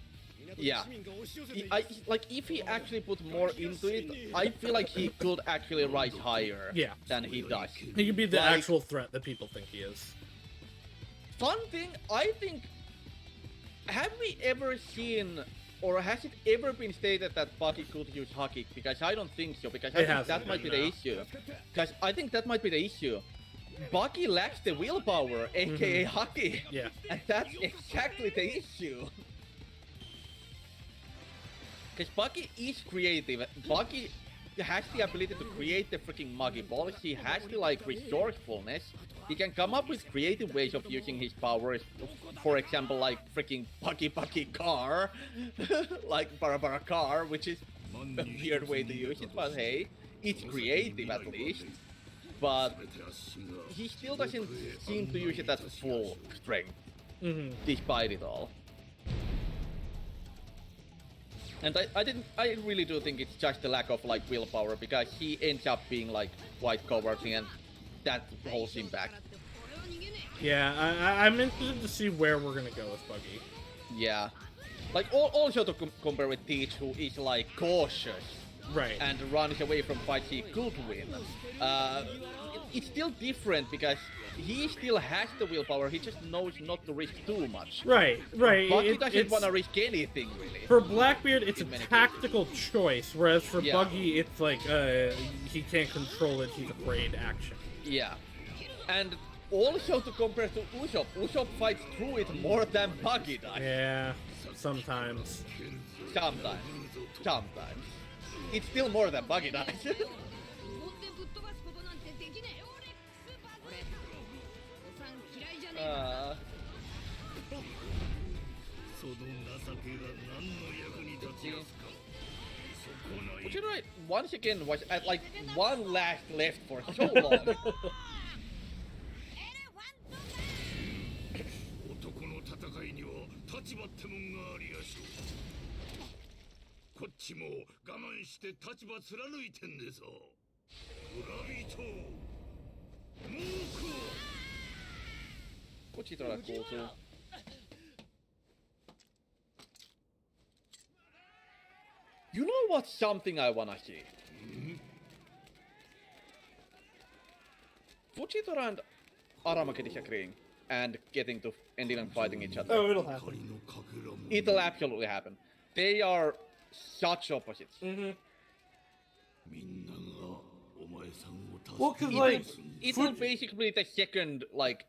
Yeah. Like if he actually put more into it, I feel like he could actually rise higher than he does. He could be the actual threat that people think he is. Fun thing, I think, have we ever seen, or has it ever been stated that Buggy could use Haki? Because I don't think so, because I think that might be the issue. Because I think that might be the issue. Buggy lacks the willpower, aka Haki. Yeah. And that's exactly the issue. Because Buggy is creative. Buggy has the ability to create the freaking Muggy balls. He has the like resourcefulness. He can come up with creative ways of using his powers. For example, like freaking Buggy car. Like Barabara car, which is a weird way to use it, but hey, it's creative at least. But he still doesn't seem to use it at full strength, despite it all. And I really do think it's just a lack of like willpower, because he ends up being like quite cowardly, and that holds him back. Yeah, I'm interested to see where we're gonna go with Buggy. Yeah. Like, also to compare with Teach, who is like cautious Right. and runs away from fights he could win. It's still different because he still has the willpower, he just knows not to risk too much. Right. Buggy doesn't It's want to risk anything, really. for Blackbeard, it's a in many tactical choice, whereas for Yeah. Buggy, it's like he can't control it. He's afraid action. Yeah. And also to compare to Usopp, Usopp fights through it more than Buggy does. Yeah, sometimes. Sometimes. It's still more than Buggy does. 持ってぶっ飛ばすことなんてできねえ俺スーパー俺おさん嫌いじゃねえか その情けが何の役に立ちやすか。そこない Which is right, once again was at like one last left for so long. 男の戦いには立場ってもんがありやしょう。こっちも我慢して立場貫いてんでさ。村人猛虎 Which is rather cool too. You know what's something I wanna see? Fujitora and Aramaki disagreeing and ending up fighting each other. Oh, it'll happen. 仮のかけらも It'll absolutely happen. They are such opposites. Mm-hmm. みんながお前さんを助 Well, 'cause け like It will basically be the second, like,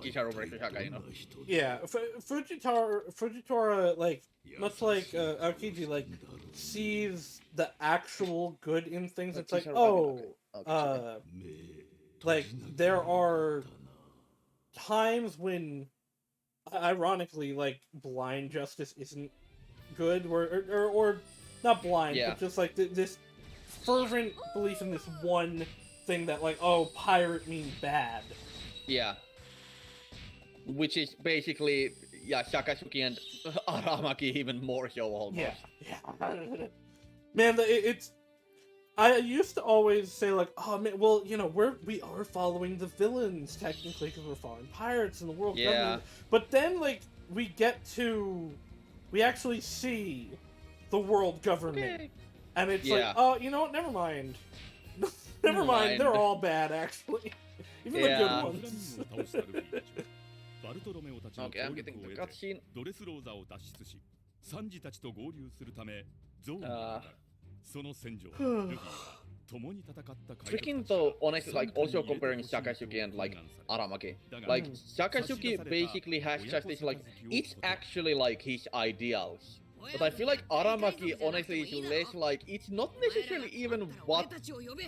Kizaru versus Shaka, you know? yeah, Fujitora like much like Aokiji like sees the actual good in things. It's like Kizaru, oh, like there are times when ironically like blind justice isn't good or not blind Yeah. but just like this fervent belief in this one thing that like oh pirate means bad. Yeah. Which is basically, yeah, Shakasuki and Aramaki even more so almost. Yeah. Man, it's I used to always say like, oh man, well, you know, we are following the villains technically because we're following pirates in the world Yeah. government. But then like we actually see the world government, Okay. and it's Yeah. like, oh, you know what? Never mind. Never mind. They're Mind. all bad actually, even Yeah. the good ones. Okay, I'm getting the cutscene. ドレスローザを脱出し、サンジたちと合流するためゾーンに向かう。その戦場、ルフィは共に戦った海賊 Freaking though, honestly, like also comparing Shakasuki and like Aramaki, like Shakasuki basically has just this like it's actually like his ideals, but I feel like Aramaki honestly is less like it's not necessarily even what 俺たちを呼べ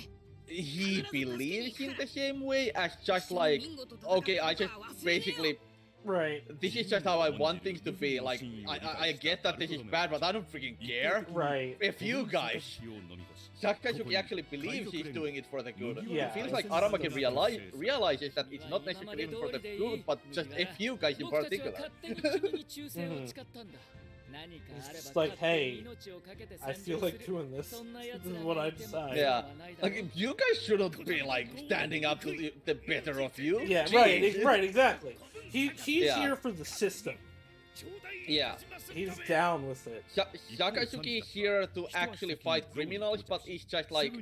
he believes in the same way as just like okay, I just basically Right. this is just how I want things to be. Like I get that this is bad, but I don't freaking care. Right. If you guys. を飲み干し Shakasuki actually believes he's doing it for the good. Yeah. It feels like Aramaki realizes that it's not necessarily even for the good, but just a few guys in 僕たちは particular. 勝手に君に忠誠を誓ったんだ。何かあれ It's ば like, 勝手に hey, 命を懸けて I 参 feel 上 like する doing this. そんな This 奴 is ら what が I いても decide. いや like Like, you guys shouldn't be like standing up to the better of you. Yeah, Jeez. right, exactly. He's Yeah. here for the system. Yeah. He's down with it. Shakasuki is here to actually fight criminals, but he's just like,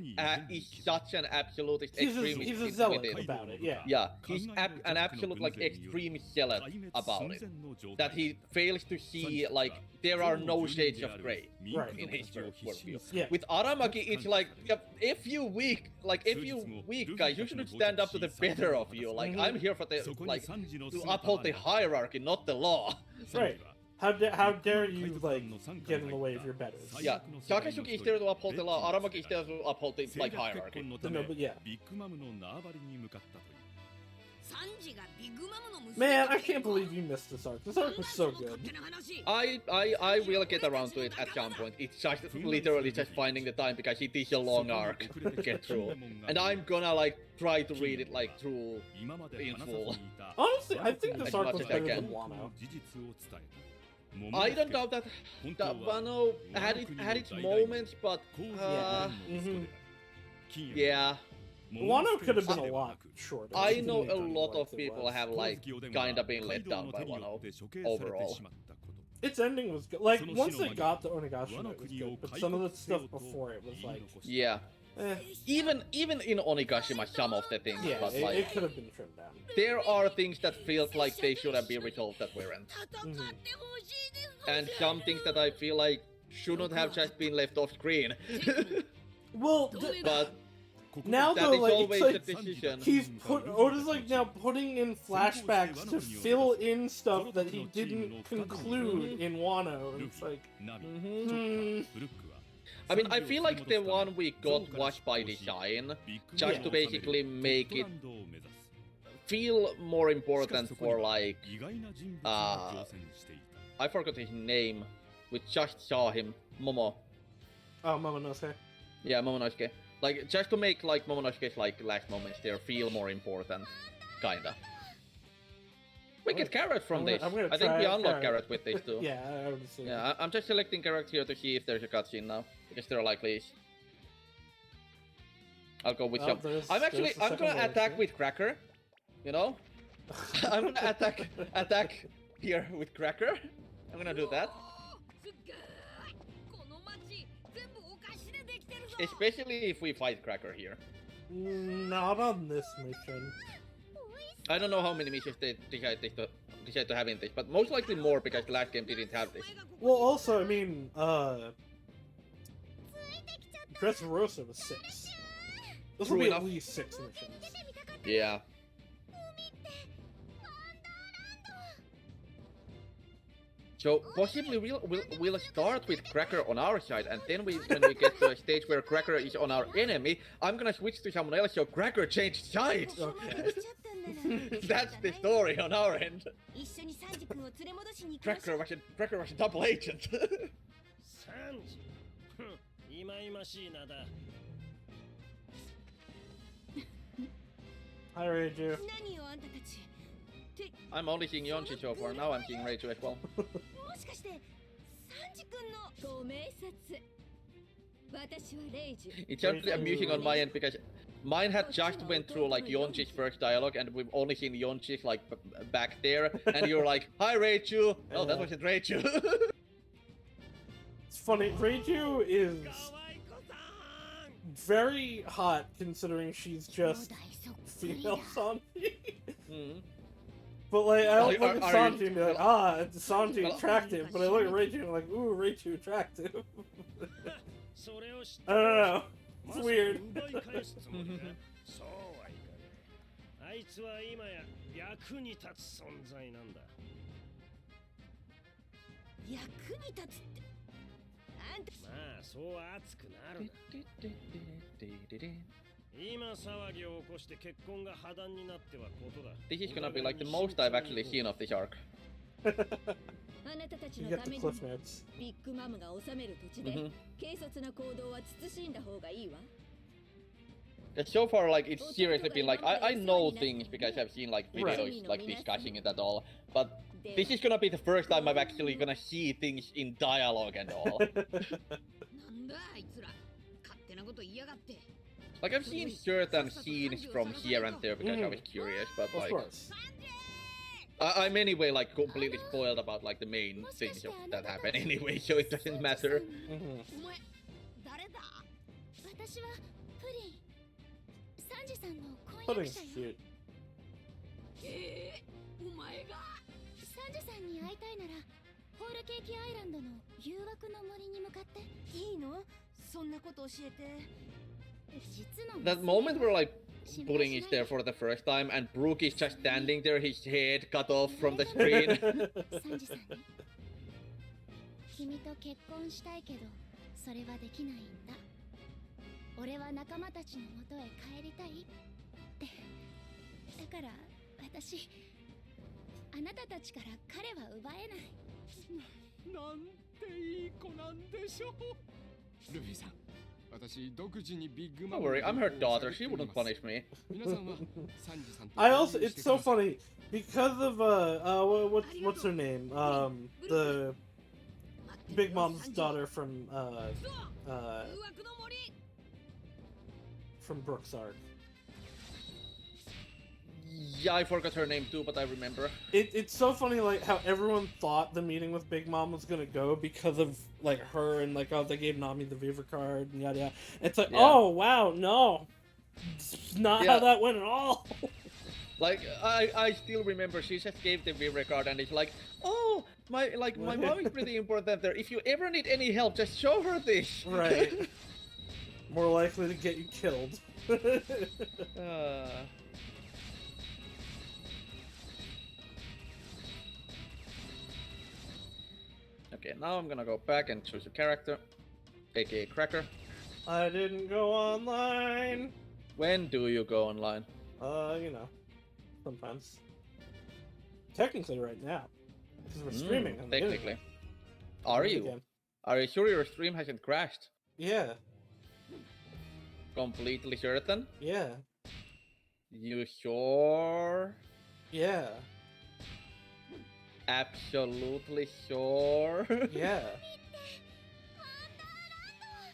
he's such an absolutist extremist. He's a with zealot it. about it, yeah. Yeah, he's an absolute like extreme zealot about it. That he fails to see like there are no shades of gray Right. in his worldview. Yeah. With Aramaki, it's like if you weak guys, you shouldn't stand up to the better of you. Like I'm here for the like to uphold the hierarchy, not the law. Right. How dare you, like, get in the way of your betters? Yeah, Shakasuki is there to uphold the law. Aramaki is there to uphold the like hierarchy. No, but yeah. ビッグマムの縄張りに向かったという サンジがビッグマムの娘 Man, I can't believe you missed this arc. This arc was so good. 勝手な話 I will get around to it at some point. It's just literally just finding the time because it is a long arc to get through. And I'm gonna like try to read it like through 今まで in 話さず full. にいた Honestly, I think this arc was As much as I better can. than Wano. 事実を伝えた I don't doubt that Wano had its moments, but Yeah. Mhm. yeah. Wano could have been a lot shorter. I know a lot of people have like kinda been let down by Wano overall. Its ending was good. Like, once they got to Onigashima, it was good. But some of the stuff before it was like... Yeah. Even in Onigashima, some of the things, Yeah, but it, like... it could have been trimmed down. There are things that feel like they should have been resolved that weren't. And some things that I feel like shouldn't have just been left off screen. Well, but now that though, is like, always it's a like decision. Oda's like now putting in flashbacks to fill in stuff that he didn't conclude in Wano. It's like, I mean, I feel like the one we got was by design, just to basically make it feel more important for like, I forgot his name, we just saw him, Momo. Oh, Momonosuke. Yeah, Momonosuke. Like, just to make like Momonosuke's like last moments there feel more important, kinda. We get carrot from this. I think we unlock carrot with this too. Yeah, I would assume. Yeah, I'm just selecting carrot here to see if there's a cutscene now, because there likely is. I'll go with some. I'm gonna attack with Cracker. You know, I'm gonna attack here with Cracker. I'm gonna do that. Especially if we fight Cracker here. Not on this mission. I don't know how many missions they decide to have in this, but most likely more because the last game didn't have this. Well, also, I mean, Dressrosa was 6. This will be at least 6 missions. Yeah. So possibly we'll start with Cracker on our side, and then when we get to a stage where Cracker is on our enemy, I'm gonna switch to someone else so Cracker changed sides. Okay. That's the story on our end. Cracker was a double agent. Hi, Reiju. I'm only seeing Yonchi so far, now I'm seeing Reiju as well. It's just amusing on my end because mine had just went through like Yonchi's first dialogue and we've only seen Yonchi's like back there and you're like, hi Reiju! Oh, that wasn't Reiju. It's funny, Reiju is very hot considering she's just female Sanji. But like, I don't look at Sanji and be like, Sanji attractive, but I look at Reiju and I'm like, ooh, Reiju attractive. I don't know. It's weird. This is gonna be like the most I've actually seen of this arc. You get the cliff notes. So far, like, it's seriously been like, I know things because I've seen like videos like discussing it at all, but this is gonna be the first time I'm actually gonna see things in dialogue and all. Like, I've seen certain scenes from here and there because I was curious, but like... Of course. I'm anyway like completely spoiled about like the main things that happen anyway, so it doesn't matter. Pudding's cute. That moment where like Pudding is there for the first time and Brook is just standing there, his head cut off from the screen. Don't worry, I'm her daughter, she wouldn't punish me. It's so funny, because of, what's her name? The Big Mom's daughter from Brook's arc. Yeah, I forgot her name too, but I remember. It's so funny, like, how everyone thought the meeting with Big Mom was gonna go because of, like, her and, like, oh, they gave Nami the Viva card and yada yada. It's like, Yeah. oh, wow, no. It's not how that went at all. Like, I still remember she just gave the Viva card and it's like, oh, my mom is pretty important there. If you ever need any help, just show her this. Right. More likely to get you killed. Okay, now I'm gonna go back and choose a character, aka Cracker. I didn't go online. When do you go online? You know, sometimes. Technically right now. Because we're streaming on the technically. internet. Are you? Again. Are you sure your stream hasn't crashed? Yeah. Completely certain? Yeah. You sure? Yeah. Absolutely sure? Yeah.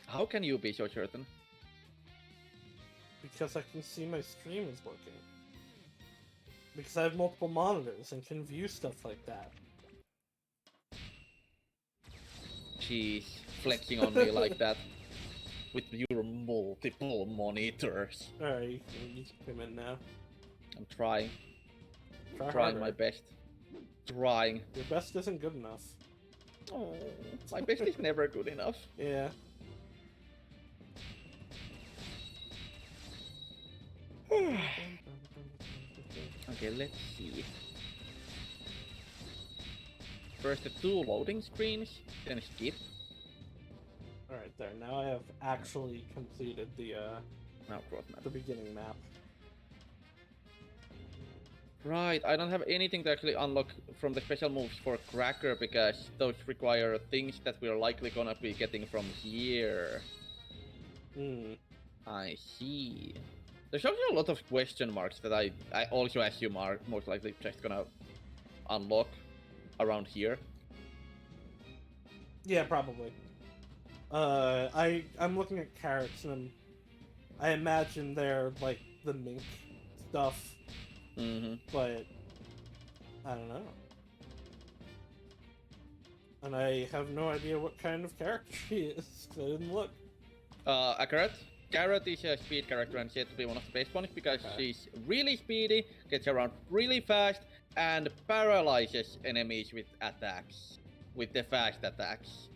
How can you be so certain? Because I can see my stream is working. Because I have multiple monitors and can view stuff like that. Jeez, flexing on me like that. With your multiple monitors. Alright, you can come in now. I'm trying. Try Trying harder. my best. Trying. Your best isn't good enough. Oh, my best is never good enough. Yeah. Okay, let's see. First the 2 loading screens, then skip. Alright, there. Now I have actually completed the Cross map. the beginning map. Right, I don't have anything to actually unlock from the special moves for Cracker because those require things that we're likely gonna be getting from here. Hmm. I see. There's also a lot of question marks that I also assume are most likely just gonna unlock around here. Yeah, probably. I'm looking at carrots and I imagine they're like the mink stuff, but I don't know. And I have no idea what kind of character she is, 'cause I didn't look. A carrot? Carrot is a speed character and said to be one of the best ones because she's really speedy, gets around really fast, and paralyzes enemies with attacks. With the fast attacks.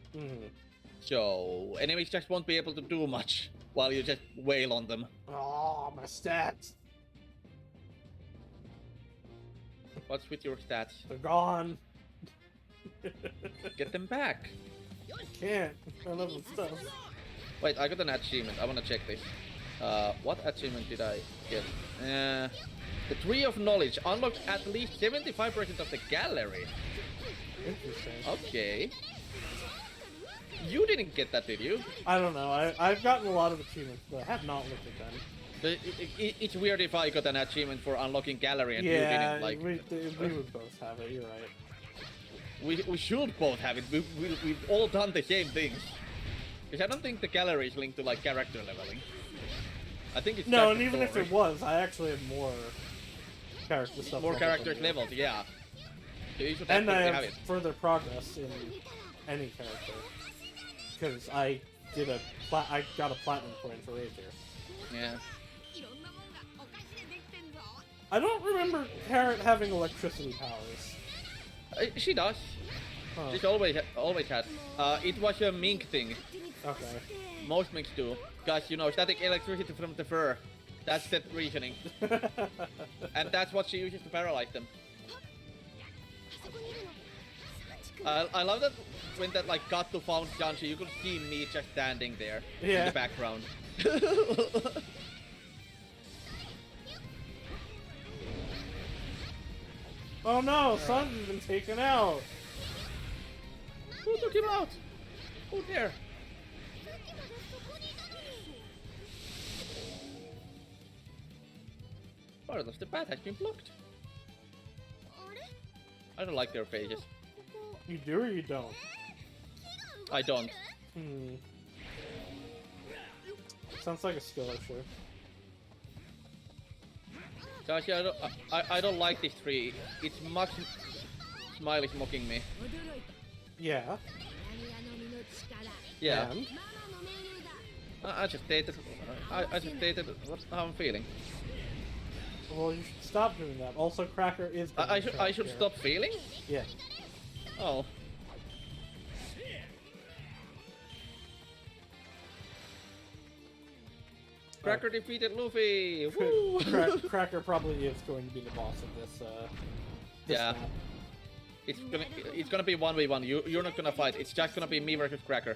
So, enemies just won't be able to do much while you just wail on them. Oh, my stats! What's with your stats? They're gone. Get them back! Can't. None of the stuff. Wait, I got an achievement. I wanna check this. What achievement did I get? The Tree of Knowledge unlocks at least 75% of the gallery. Interesting. Okay. You didn't get that, did you? I don't know. I've gotten a lot of achievements, but I have not looked at them. It's weird if I got an achievement for unlocking gallery and you Yeah, didn't, like... we would both have it, you're right. We should both have it. We've all done the same things. Because I don't think the gallery is linked to, like, character leveling. I think it's No, just and the even if story. it was, I actually have more character stuff. More leveled characters than you. leveled, yeah. So you should And I definitely have have it. further progress in any character. Because I did I got a platinum coin for Rapier. Yeah. いろんなもんがお菓子でできてんぞ。 I don't remember Carrot having electricity powers. She does. Huh. She's always had. It was a mink thing. Okay. Most minks do. Because, you know, static electricity from the fur. That's the reasoning. And that's what she uses to paralyze them. I love that when that like got to Found Janshi, you could see me just standing there in Yeah. the background. Oh no, Sun's been taken out. Who took him out? Who there? Part of the path has been blocked. I don't like their faces. You do or you don't? I don't. Sounds like a skill issue. Josh, I don't like this tree. It's much. Smile is mocking me. Yeah. Yeah. And? I just stated. I just stated how I'm feeling. Well, you should stop doing that. Also, Cracker is. I should here. stop feeling? Yeah. Oh. Cracker defeated Luffy! Woo! Cracker probably is going to be the boss of this. Yeah. Map. It's gonna be 1v1. You're not gonna fight. It's just gonna be me versus Cracker.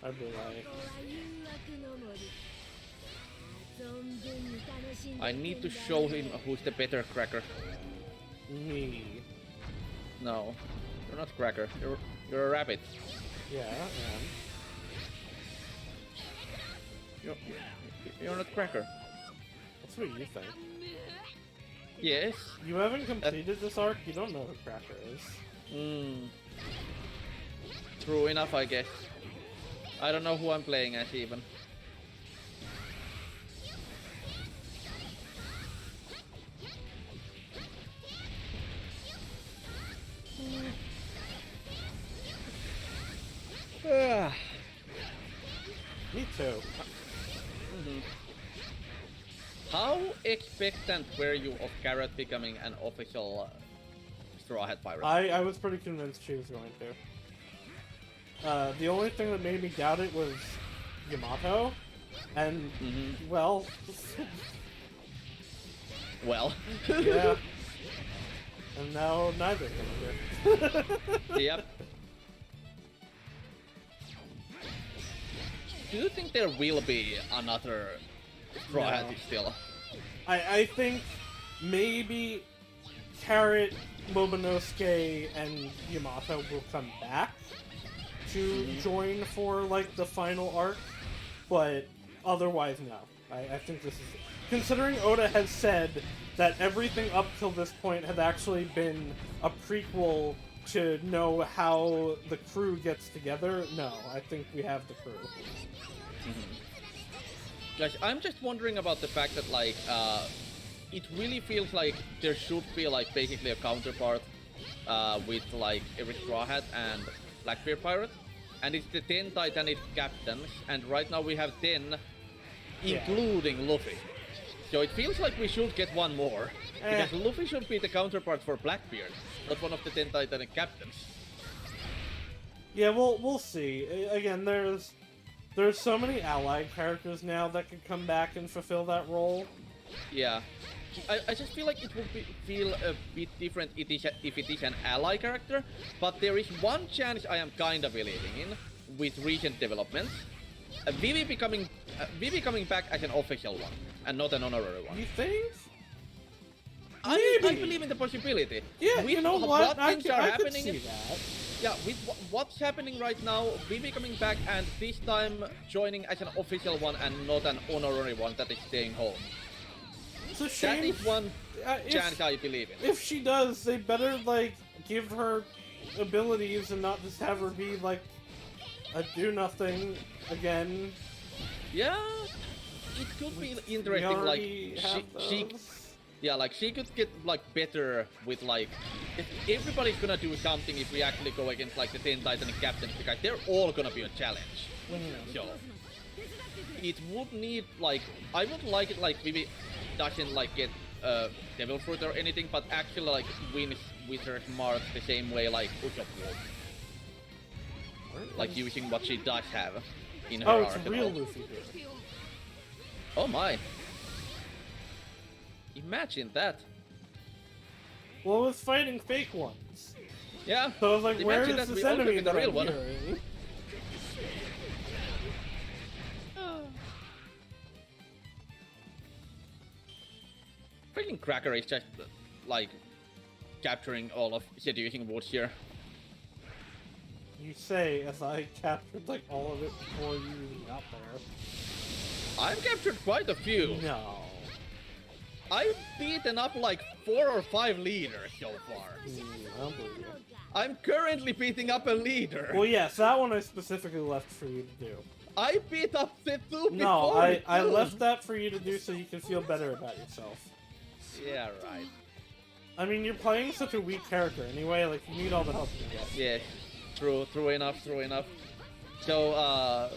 I'd be like. I need to show him who's the better Cracker. Me. No, you're not Cracker. You're a rabbit. Yeah, and. You're not Cracker. That's what you think. Yes. You haven't completed this arc, you don't know who Cracker is. True enough, I guess. I don't know who I'm playing as even. Me too. How expectant were you of Carrot becoming an official Straw Hat Pirate? I was pretty convinced she was going to. The only thing that made me doubt it was Yamato, and, well... Well. Yeah. And now neither of them are here. Yep. Do you think there will be another Straw Hat still? I think maybe Carrot, Momonosuke, and Yamato will come back to join for, like, the final arc, but otherwise, no. I think this is... Considering Oda has said that everything up till this point has actually been a prequel to know how the crew gets together, no, I think we have the crew. Guys, I'm just wondering about the fact that, like, it really feels like there should be, like, basically a counterpart with, like, every Straw Hat and Blackbeard Pirate. And it's the 10 Titanic captains, and right now we have 10, including Luffy. So it feels like we should get one more, because Luffy should be the counterpart for Blackbeard, not one of the 10 Titanic captains. Yeah, we'll see. Again, there's so many allied characters now that could come back and fulfill that role. Yeah. I just feel like it would feel a bit different if it is an ally character, but there is one chance I am kinda believing in with recent developments. Vivi coming back as an official one, and not an honorary one. You think? I believe in the possibility. Yeah, with you know what? things are I happening. could see that. Yeah, with what's happening right now, Vivi coming back and this time joining as an official one and not an honorary one that is staying home. It's a shame. That is one chance I believe in. If she does, they better, like, give her abilities and not just have her be, like, a do-nothing again. Yeah, it could be interesting, like, yeah, like, she could get, like, better with, like, if everybody's gonna do something if we actually go against, like, the 10 Titanic captains, because they're all gonna be a challenge. So, it would need, like, I would like it, like, Vivi doesn't, like, get Devil Fruit or anything, but actually, like, wins with her smarts the same way, like, Usopp would. Like, using what she does have in her arsenal. Oh, it's real Luffy here. Oh my. Imagine that. Well, it's fighting fake ones. Yeah. So I was like, where imagine is that this we all took enemy in the that real I'm one. hearing? Freaking Cracker is just, like, capturing all of seducing woods here. You say as I captured, like, all of it before you even got there. I've captured quite a few. No. I've beaten up like 4 or 5 leaders so far. I don't believe you. I'm currently beating up a leader. Well, yes, that one I specifically left for you to do. I beat up Setsu No, before. I left that for you to do so you can feel better about yourself. Yeah, right. I mean, you're playing such a weak character anyway, like, you need all the help you can get. Yeah, true enough. So,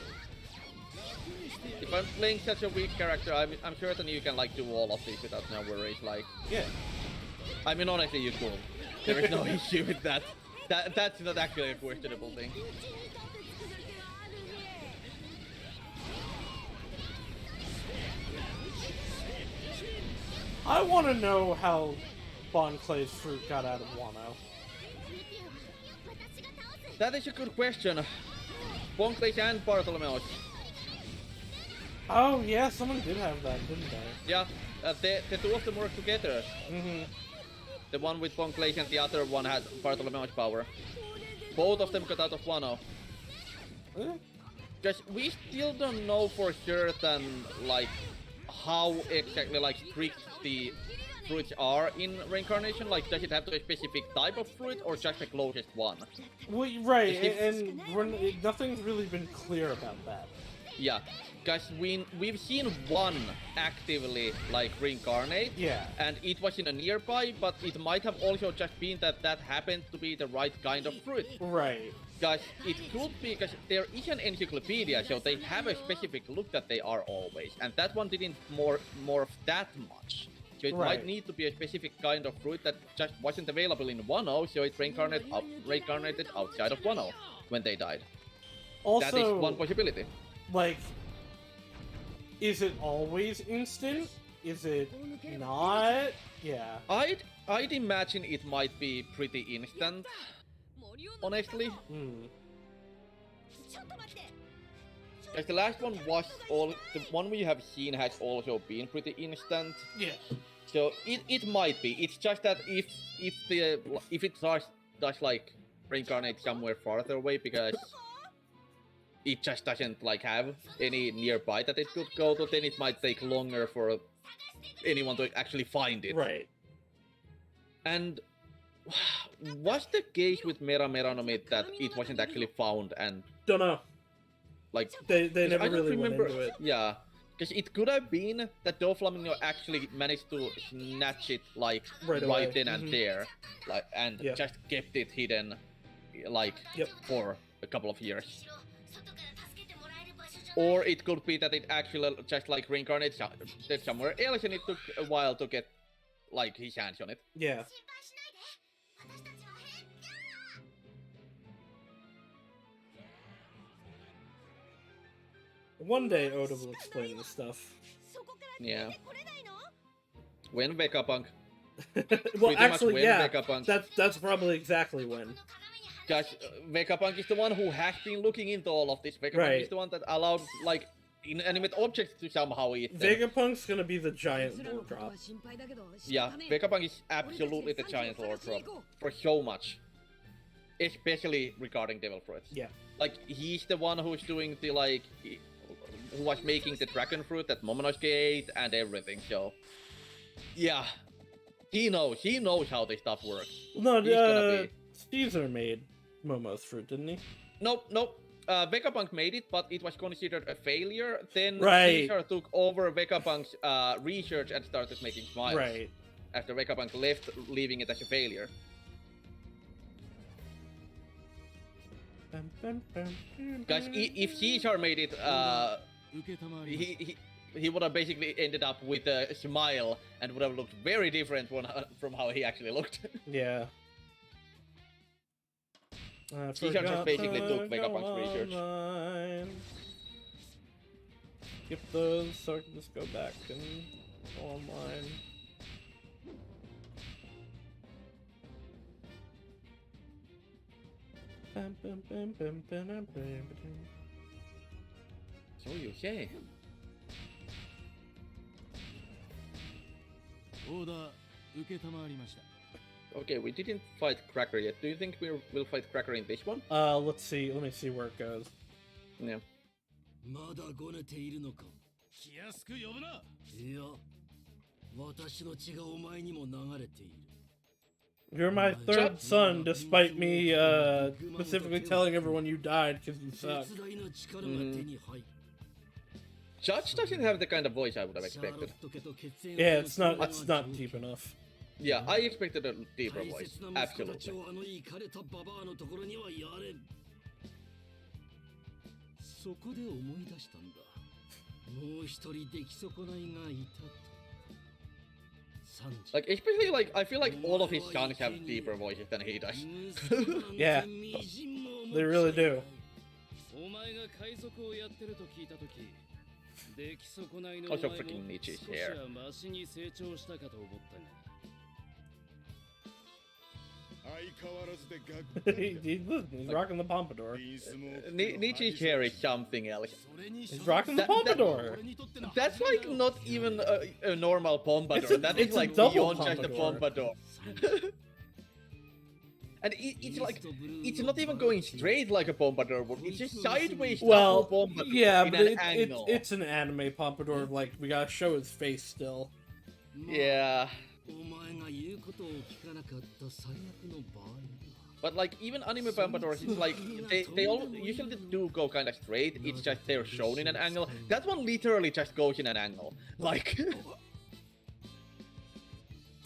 if I'm playing such a weak character, I'm certain you can, like, do all of these without no worries, like... Yeah. I mean, honestly, you could. There is no issue with that. That's not actually a questionable thing. I want to know how Bon Clay's fruit got out of Wano. That is a good question. Bonclays and Bartholomeus. Oh, yeah, someone did have that, didn't they? Yeah, the two of them work together. Mm-hmm. The one with Bonclays and the other one had Bartholomeus power. Both of them got out of Wano. Because we still don't know for certain, like, how exactly, like, strict the fruits are in reincarnation. Like, does it have to be a specific type of fruit or just the closest one? Well, right, and nothing's really been clear about that. Yeah, because we've seen one actively, like, reincarnate. Yeah. And it was in a nearby, but it might have also just been that happened to be the right kind of fruit. Right. Because it could be, because there is an encyclopedia, so they have a specific look that they are always. And that one didn't morph that much. So it might need to be a specific kind of fruit that just wasn't available in Wano, so it reincarnated outside of Wano when they died. Also, that is one possibility. Like, is it always instant? Is it not? Yeah. I'd imagine it might be pretty instant, honestly. Because the last one was the one we have seen has also been pretty instant. Yeah. So it might be. It's just that if it does like reincarnate somewhere farther away because it just doesn't like have any nearby that it could go to, then it might take longer for anyone to actually find it. Right. And was the case with Mera Meranomid that it wasn't actually found and don't know. Like they never really went into it. Yeah. Because it could have been that Doflamingo actually managed to snatch it like right then and there, like and just kept it hidden, like for a couple of years. Or it could be that it actually just like reincarnated somewhere else, and it took a while to get like his hands on it. Yeah. One day Oda will explain this stuff. Yeah. When Vegapunk. Well, actually, yeah. Vegapunk. That's probably exactly when. Because Vegapunk is the one who has been looking into all of this. Vegapunk is the one that allowed, like, inanimate objects to somehow eat them. Vegapunk's gonna be the giant lore drop. Yeah, Vegapunk is absolutely the giant lore drop. For so much. Especially regarding Devil Fruit. Yeah. Like, he's the one who's doing the, like... who was making the dragon fruit that Momonosuke ate and everything, so... Yeah. He knows how this stuff works. No, Caesar made Momo's fruit, didn't he? Nope. Vegapunk made it, but it was considered a failure. Then Caesar took over Vegapunk's research and started making smiles. Right. After Vegapunk left, leaving it as a failure. Guys, if Caesar made it, he would have basically ended up with a smile and would have looked very different from how he actually looked. Yeah. Caesar just basically took Vegapunk's research. Skip those so I can just go back and go online. So you say. Okay, we didn't fight Cracker yet. Do you think we'll fight Cracker in this one? Let's see. Let me see where it goes. Yeah. まだごねているのか。気安く呼ぶな。いや、私の血がお前にも流れている。You're my third son, despite me specifically telling everyone you died because you suck. Judge doesn't have the kind of voice I would have expected. Yeah, it's not deep enough. Yeah, I expected a deeper voice. Absolutely. そこで思い出したんだ。もう一人出来損ないがいたと。 Like, especially, like, I feel like all of his sons have deeper voices than he does. Yeah, they really do. お前が海賊をやってると聞いたとき、出来損ないの Also お前 freaking も Nietzsche's 少し hair. はマシに成長したかと思ったが。 He's rocking the pompadour. Nietzsche's hair is something else. He's rocking the pompadour. That's like not even a normal pompadour. That is it's a like double beyond just a pompadour. And it's like, it's not even going straight like a pompadour would. It's just sideways. Well, pompadour yeah, in but an angle. it's an anime pompadour. Like, we gotta show his face still. Yeah. お前が言うことを聞かなかった最悪の場合。 But like even anime pompadours, it's like they all usually do go kind of straight. It's just they're shown in an angle. That one literally just goes in an angle. Like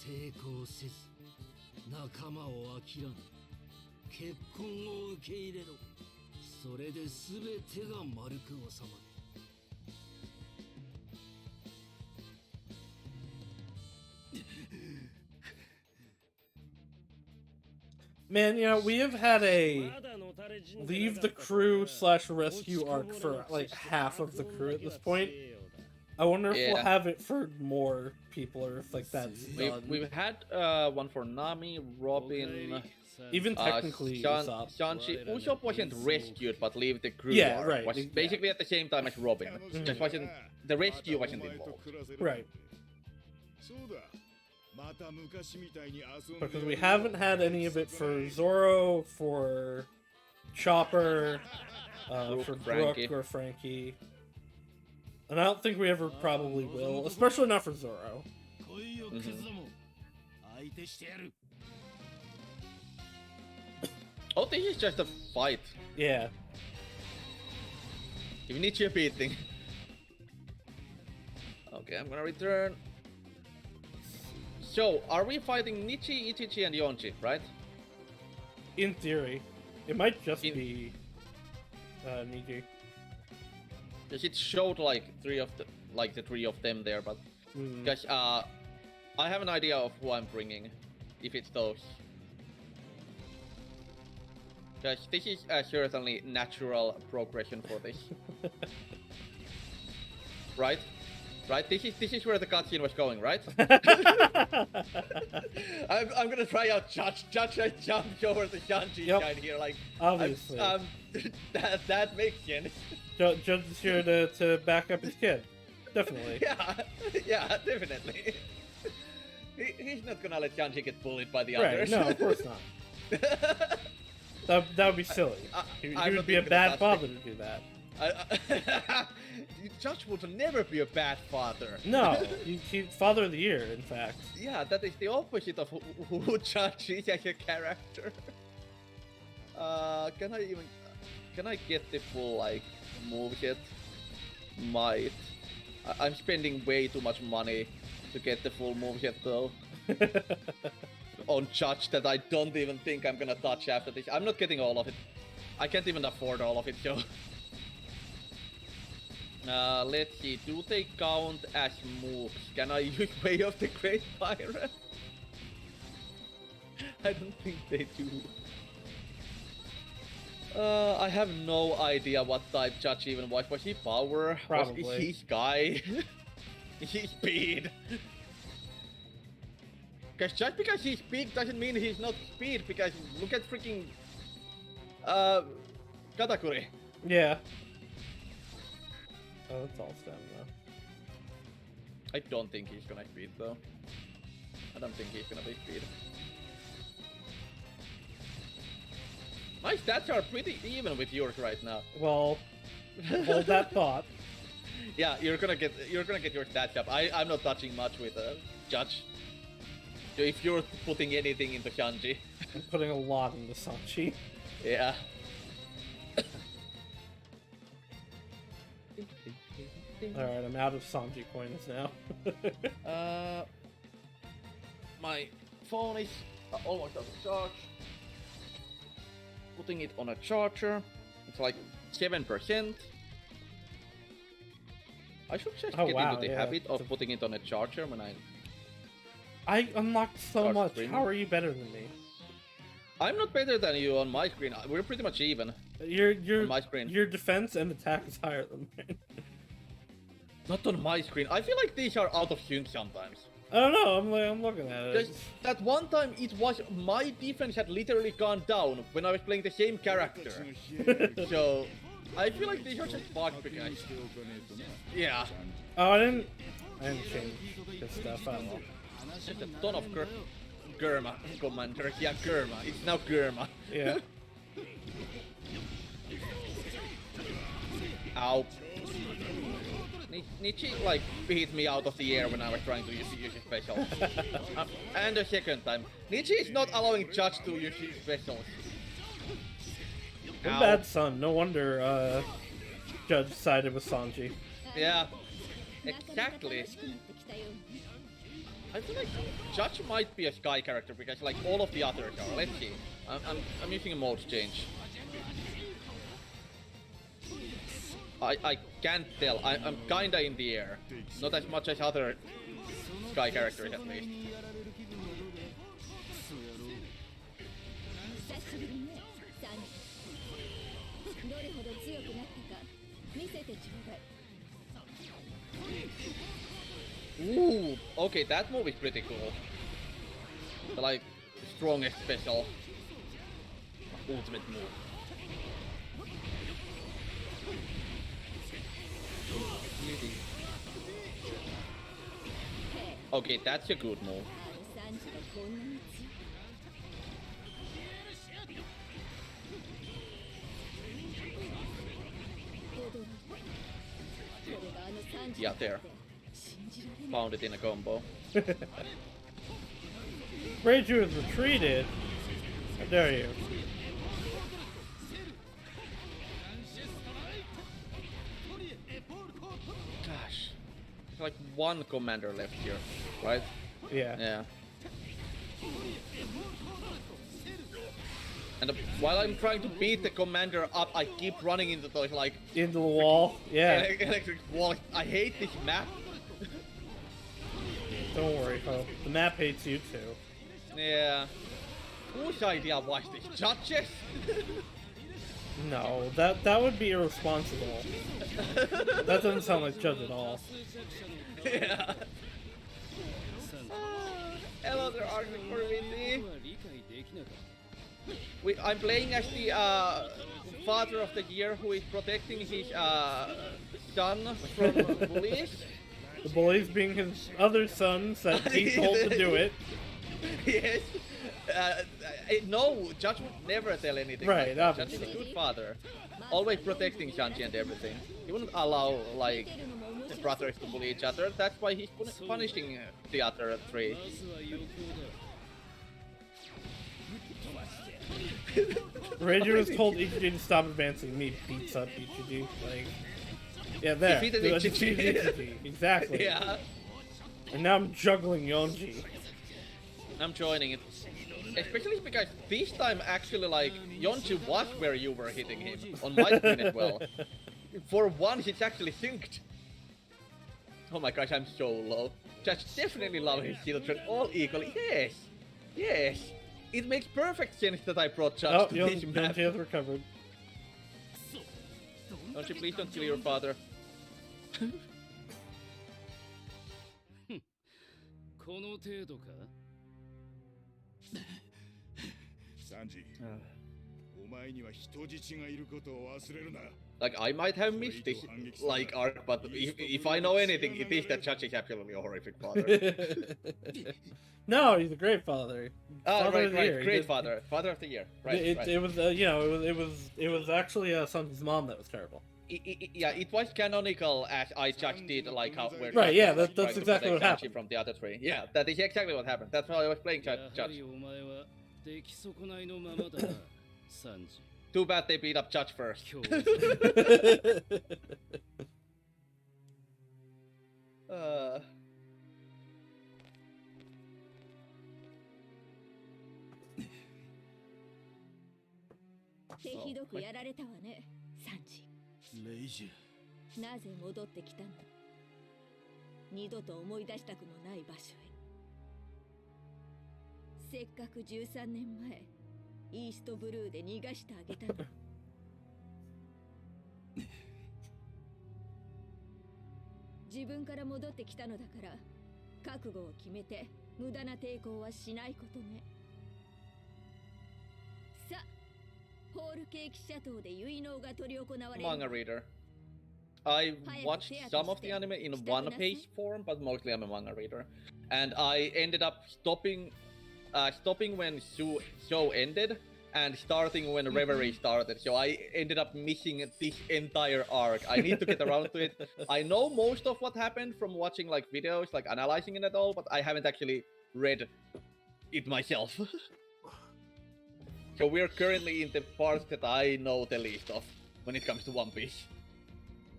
抵抗せず仲間を諦め結婚を受け入れろ。それで全てが丸く収まる。 Man, you know, we have had a leave the crew / rescue arc for like half of the crew at this point. I wonder if we'll have it for more people or if like that's done. We've had one for Nami, Robin, even technically Usopp. Sanji. Usopp wasn't rescued but leave the crew. Yeah, arc. right. Was basically at the same time as Robin. Just wasn't the rescue wasn't involved. Right. Because we haven't had any of it for Zoro, for Chopper, for Brooke or Frankie. And I don't think we ever probably will, especially not for Zoro. Oh, this is just a fight. Yeah. Give Nietzsche a beating. Okay, I'm gonna return. So, are we fighting Nietzsche, Ichichi, and Yonchi, right? In theory. It might just be Niji. Because it showed like the three of them there, but because I have an idea of who I'm bringing, if it's those. Because this is certainly natural progression for this, right? Right, this is where the cutscene was going, right? I'm gonna try out Judge. Judge, I jumped over the Sanji guy here, like obviously. That makes sense. Judge is here to back up his kid. Definitely. Yeah, definitely. He's not gonna let Sanji get bullied by the right, others. No, of course not. That would be silly. He would be a bad father to do that. Judge would never be a bad father. No, he's father of the year, in fact. Yeah, that is the opposite of who Judge is as a character. Can I get the full like move yet? Might. I'm spending way too much money to get the full move yet though. On Judge that I don't even think I'm gonna touch after this. I'm not getting all of it. I can't even afford all of it, so. Let's see, do they count as moves? Can I use Way of the Great Pirate? I don't think they do. I have no idea what type Judge even was. Was he power? Probably. Was he sky? He's speed. Because just because he's speed doesn't mean he's not speed, because look at freaking Katakuri. Yeah. Oh, that's all stamina. I don't think he's gonna speed though. I don't think he's gonna be speed. My stats are pretty even with yours right now. Well, hold that thought. Yeah, you're gonna get your stats up. I'm not touching much with Judge. If you're putting anything into Shanji. I'm putting a lot into Sanji. Yeah. Alright, I'm out of Sanji coins now. My phone is almost out of charge. Putting it on a charger. It's like 7%. I should just get into the habit of putting it on a charger when I unlocked so much. Streaming. How are you better than me? I'm not better than you on my screen. We're pretty much even. On my screen. Your defense and attack is higher than mine. Not on my screen. I feel like these are out of sync sometimes. I don't know. I'm looking at it. Because that one time it was my defense had literally gone down when I was playing the same character. So I feel like these are just bugged because. Yeah. Oh, I didn't change this stuff. I don't know. Just a ton of Germa commander. Yeah, Germa. It's now Germa. Yeah. Ow. Nietzsche like beat me out of the air when I was trying to use his special. And the second time. Nietzsche is not allowing Judge to use his specials. One bad son. No wonder Judge sided with Sanji. Yeah. Exactly. I feel like Judge might be a Sky character because like all of the others are. Let's see. I'm using a mode change. I can't tell. I'm kinda in the air. Not as much as other Sky characters at least. Ooh, okay, that move is pretty cool. The like strongest special ultimate move. Okay, that's a good move. Yeah, there. Found it in a combo. Reiju has retreated. How dare you? Gosh. There's like one commander left here, right? Yeah. Yeah. And while I'm trying to beat the commander up, I keep running into those like... Into the wall? Yeah. Electric wall. I hate this map. Don't worry, Ho. The map hates you too. Yeah. Whose idea was this? Judges? No, that would be irresponsible. That doesn't sound like Judge at all. Yeah. Hello there, Arctic Corvity. I'm playing as the father of the year who is protecting his son from bullies. The bullies being his other sons that he told to do it. Yes. No, Judge would never tell anything. Right, like Judge is a good father. Always protecting Shanji and everything. He wouldn't allow, like, the brothers to bully each other. That's why he's punishing the other three. Reiju was told Ichiji to stop advancing. Me beats up Ichiji. Like, yeah, there. Defeated Ichiji. Exactly. Yeah. And now I'm juggling Yonji. I'm joining it. Especially because this time actually like Yonji was where you were hitting him on my screen as well. For once it's actually synced. Oh my gosh, I'm so low. Just definitely love his children all equally. Yes! Yes! It makes perfect sense that I brought Judge to this map. Yonji has recovered. Don't you please don't kill your father. この程度かサンジ、お前には人質がいることを忘れるな。 Like, I might have missed this, like, arc, but if I know anything, it is that Judge is absolutely a horrific father. No, he's a great father. Right, great father. Father of the year. Right, It was, you know, it was actually Sanji's mom that was terrible. Yeah, it was canonical as I just did, like how we're Right, yeah, trying that's to exactly what protect Sanji happened. from the other three. Yeah, that is exactly what happened. That's why I was playing や Judge. はりお前は出来損ないのままだな、サンジ。 Too bad they beat up Judge first. 今日 手ひどくやられたわね、サンジ。レイジなぜ戻ってきたの？二度と思い出したくのない場所へ。せっかく13年前、イーストブルーで逃がしてあげたの。自分から戻ってきたのだから、覚悟を決めて無駄な抵抗はしないことね。さあ、ホールケーキシャトーで結納が執り行われる。 Manga reader. I watched some of the anime in one-page form, but mostly I'm a manga reader. And I ended up stopping when show ended and starting when Reverie started. So I ended up missing this entire arc. I need to get around to it. I know most of what happened from watching like videos, like analyzing it at all, but I haven't actually read it myself. So we're currently in the part that I know the least of when it comes to One Piece.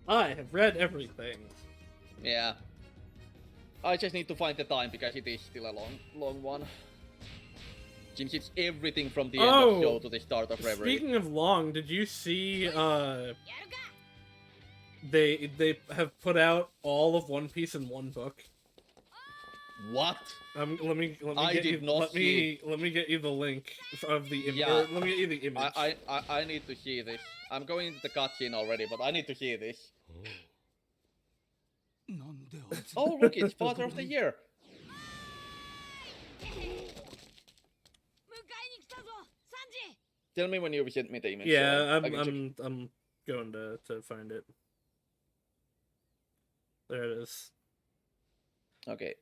I have read everything. Yeah. I just need to find the time because it is still a long one. Since it's everything from the end of show to the start of Reverie. Speaking of long, did you see they have put out all of One Piece in one book? What? Let me I get did you, not let me get you the link of the image. Yeah. Let me get you the image. I need to see this. I'm going into the cutscene already, but I need to see this. なんであいつ Oh look, it's Father of the Year. 迎えに来たぞ、サンジ。 Tell me when you sent me the image. Yeah, so I can check. I'm going to find it. There it is. Okay.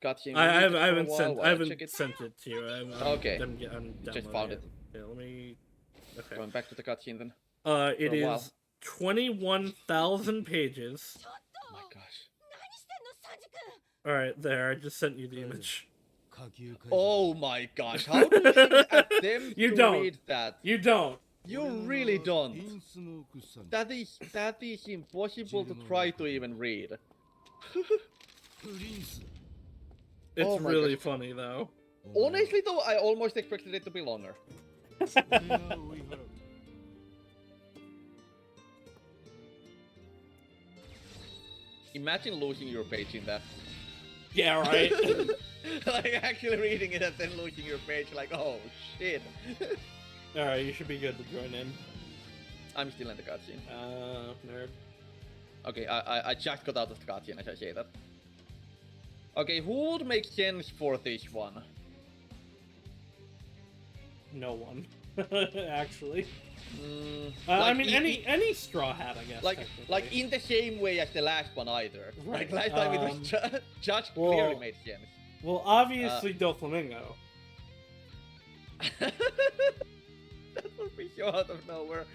Cutscene. I muted for a haven't while sent while I check it. sent it to you. Okay. I'm Just downloading found it. Yeah, let me. Okay. Going back to the cutscene then. It for a while. is 21,000 pages. Oh my gosh. 何してんの、サンジ君。 All right, there. I just sent you the image. 下級会 Oh my gosh. How do you even attempt You to don't. read that? You don't. You really don't. インスモークさん That is impossible to try to even read. プリンス It's Oh my really gosh. funny though. Honestly though, I almost expected it to be longer. 俺が追い払う Imagine losing your page in that. Yeah, right. Like actually reading it and then losing your page, like, oh shit. All right, you should be good to join in. I'm still in the cutscene. Nerd. Okay, I just got out of the cutscene as I say that. Okay, who would make sense for this one? No one, actually. Like I mean, any Straw Hat, I guess. like technically. in the same way as the last one either. Right, Like last time it was just clearly well- made sense. Well, obviously Doflamingo. That would be so out of nowhere.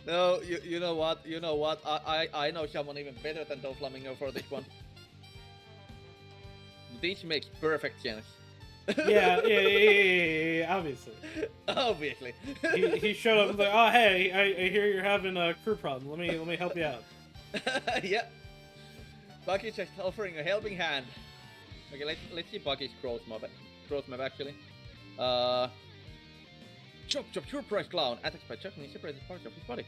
No, you know what? I know someone even better than Doflamingo for this one. This makes perfect sense. Yeah, obviously. Obviously. He showed up and was like, oh hey, I hear you're having a crew problem. Let me help you out. Yeah. Bucky's just offering a helping hand. Okay, let's see Bucky's growth map actually. Chop chop sure price clown attacks by chopping separated parts of his body.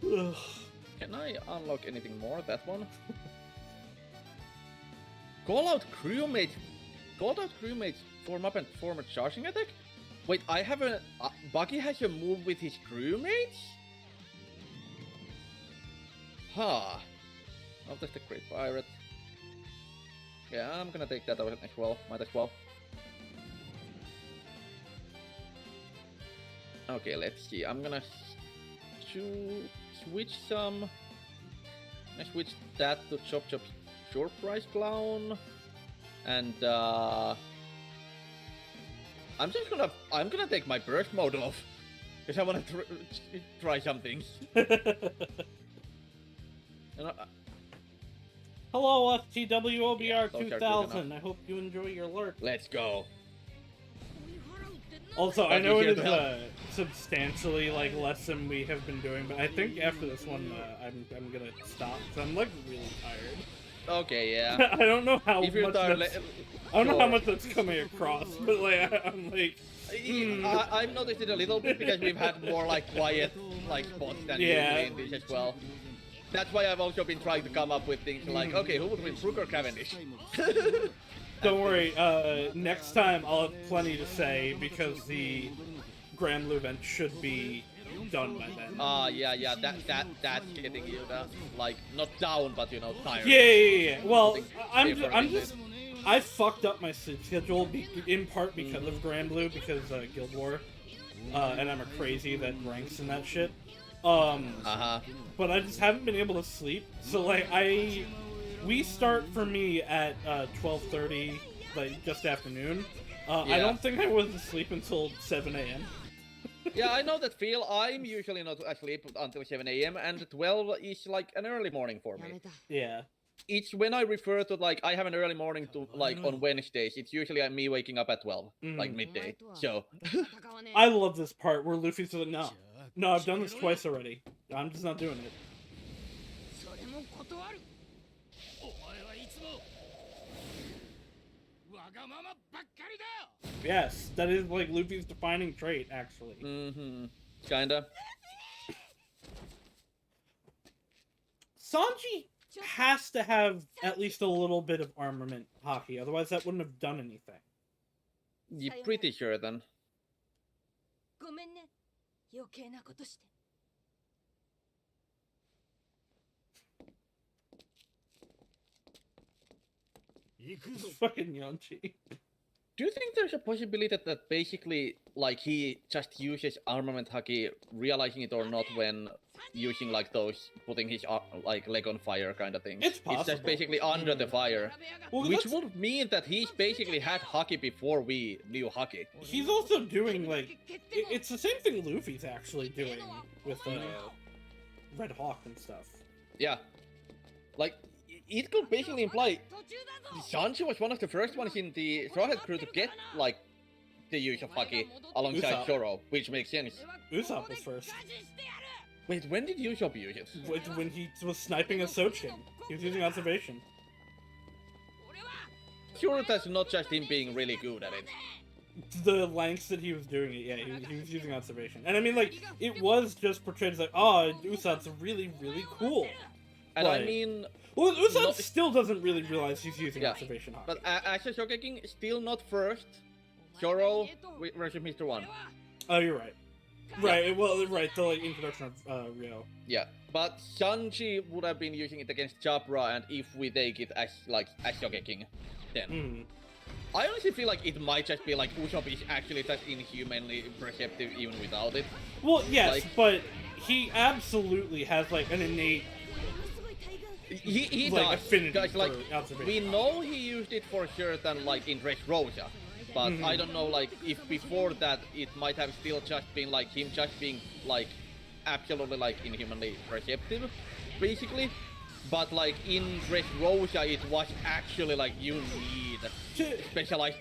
Ugh. Can I unlock anything more? That one? Call out crewmates form up and perform a charging attack? Wait, I have a... Bucky has a move with his crewmates? Huh. I'll take the Great Pirate. Yeah, I'm gonna take that as well. Might as well. Okay, let's see. I'm gonna switch some... I switch that to Chop Chop Short Price Clown. And I'm gonna take my burst mode off. Because I want to try something. Hello, FTWOBR Yeah, those are good 2000. I hope you enjoy your lurk. Let's go. Also, I But know we're it here is to help. substantially like less than we have been doing, but I think after this one, I'm gonna stop. So I'm like really tired. Okay, yeah. I don't know how If you're much tired, that's, I don't know how sure. much that's coming across, but like I'm like, I've noticed it a little bit because we've had more like quiet like spots than Yeah. usually in this as well. That's why I've also been trying to come up with things like, okay, who would win, Brook or Cavendish? don't worry. Next time I'll have plenty to say because the Grand Blue event should be done by then. Yeah, that's getting you like not down, but you know, tired. Yeah. Well, Putting I'm paper in just. I fucked up my sleep schedule in part because of Grand Blue, because Guild War, and I'm a crazy that ranks in that shit. But I just haven't been able to sleep. So like we start for me at 12:30, like just afternoon. I don't think I was asleep until 7 a.m. Yeah, I know that feel. I'm usually not asleep until 7 a.m. and 12 is like an early morning for me. Yeah. It's when I refer to like I have an early morning to like on Wednesdays. It's usually me waking up at 12, like midday. So I love this part where Luffy's like, no, I've done this twice already. I'm just not doing it. Yes, that is like Luffy's defining trait, actually. Kinda. Sanji has to have at least a little bit of armament hockey, otherwise that wouldn't have done anything. You're pretty sure then. ごめんね。余計なことして。Fucking Yonchi. Do you think there's a possibility that basically, like, he just uses armament haki, realizing it or not, when using, like, those, putting his, like, leg on fire kind of things? It's possible. It's just basically under the fire. Well, Which would mean that he's basically had haki before we knew haki. He's also doing, like, it's the same thing Luffy's actually doing with Red Hawk and stuff. Yeah. Like, it could basically imply Sanji was one of the first ones in the Straw Hat crew to get, like, the use of haki alongside Usopp. Zoro, which makes sense. Usopp was first. Wait, when did Usopp use it? When he was sniping a Sochin. He was using observation. Sure, that's not just him being really good at it. The lengths that he was doing it, yeah, he was using observation. And I mean, like, it was just portrayed as like, oh, Usopp's really, really cool. And But- I mean, Well, Usopp Not- still doesn't really realize he's using Yeah, observation hockey. but as a Shokaking, still not first. Zoro versus Mr. One. Oh, you're right. Right, well, right, the like, introduction of Rio. Yeah, but Sanji would have been using it against Chopra, and if we take it as like as Shokaking, then Hmm. I honestly feel like it might just be like Usopp is actually just inhumanly perceptive even without it. Well, yes, Like- but he absolutely has, like, an innate He like, does, affinity because like for observation. we know he used it for certain like in Dressrosa, but Mhm. I don't know like if before that it might have still just been like him just being like absolutely like inhumanly perceptive, basically. But like in Dressrosa it was actually like you need To- specialized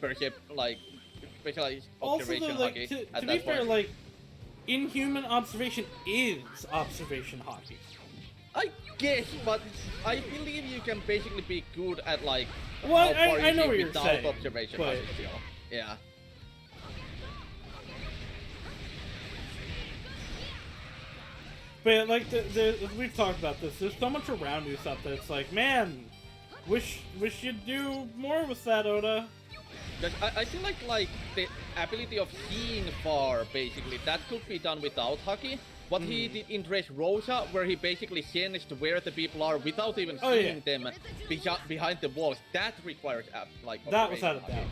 specialized Also, though, observation like, hockey to at be that fair, point. like, inhuman observation is observation hockey. I guess, but I believe you can basically be good at like Well, how far I you know see what you're without saying, observation but- hockey still. Yeah. But, like, we've talked about this, there's so much around Usopp that it's like, man, wish you'd do more with that, Oda. I feel like the ability of seeing far, basically, that could be done without Haki. What he did in Dressrosa, where he basically sensed where the people are without even Oh, seeing them behind the walls, that requires like That was out observation of doubt.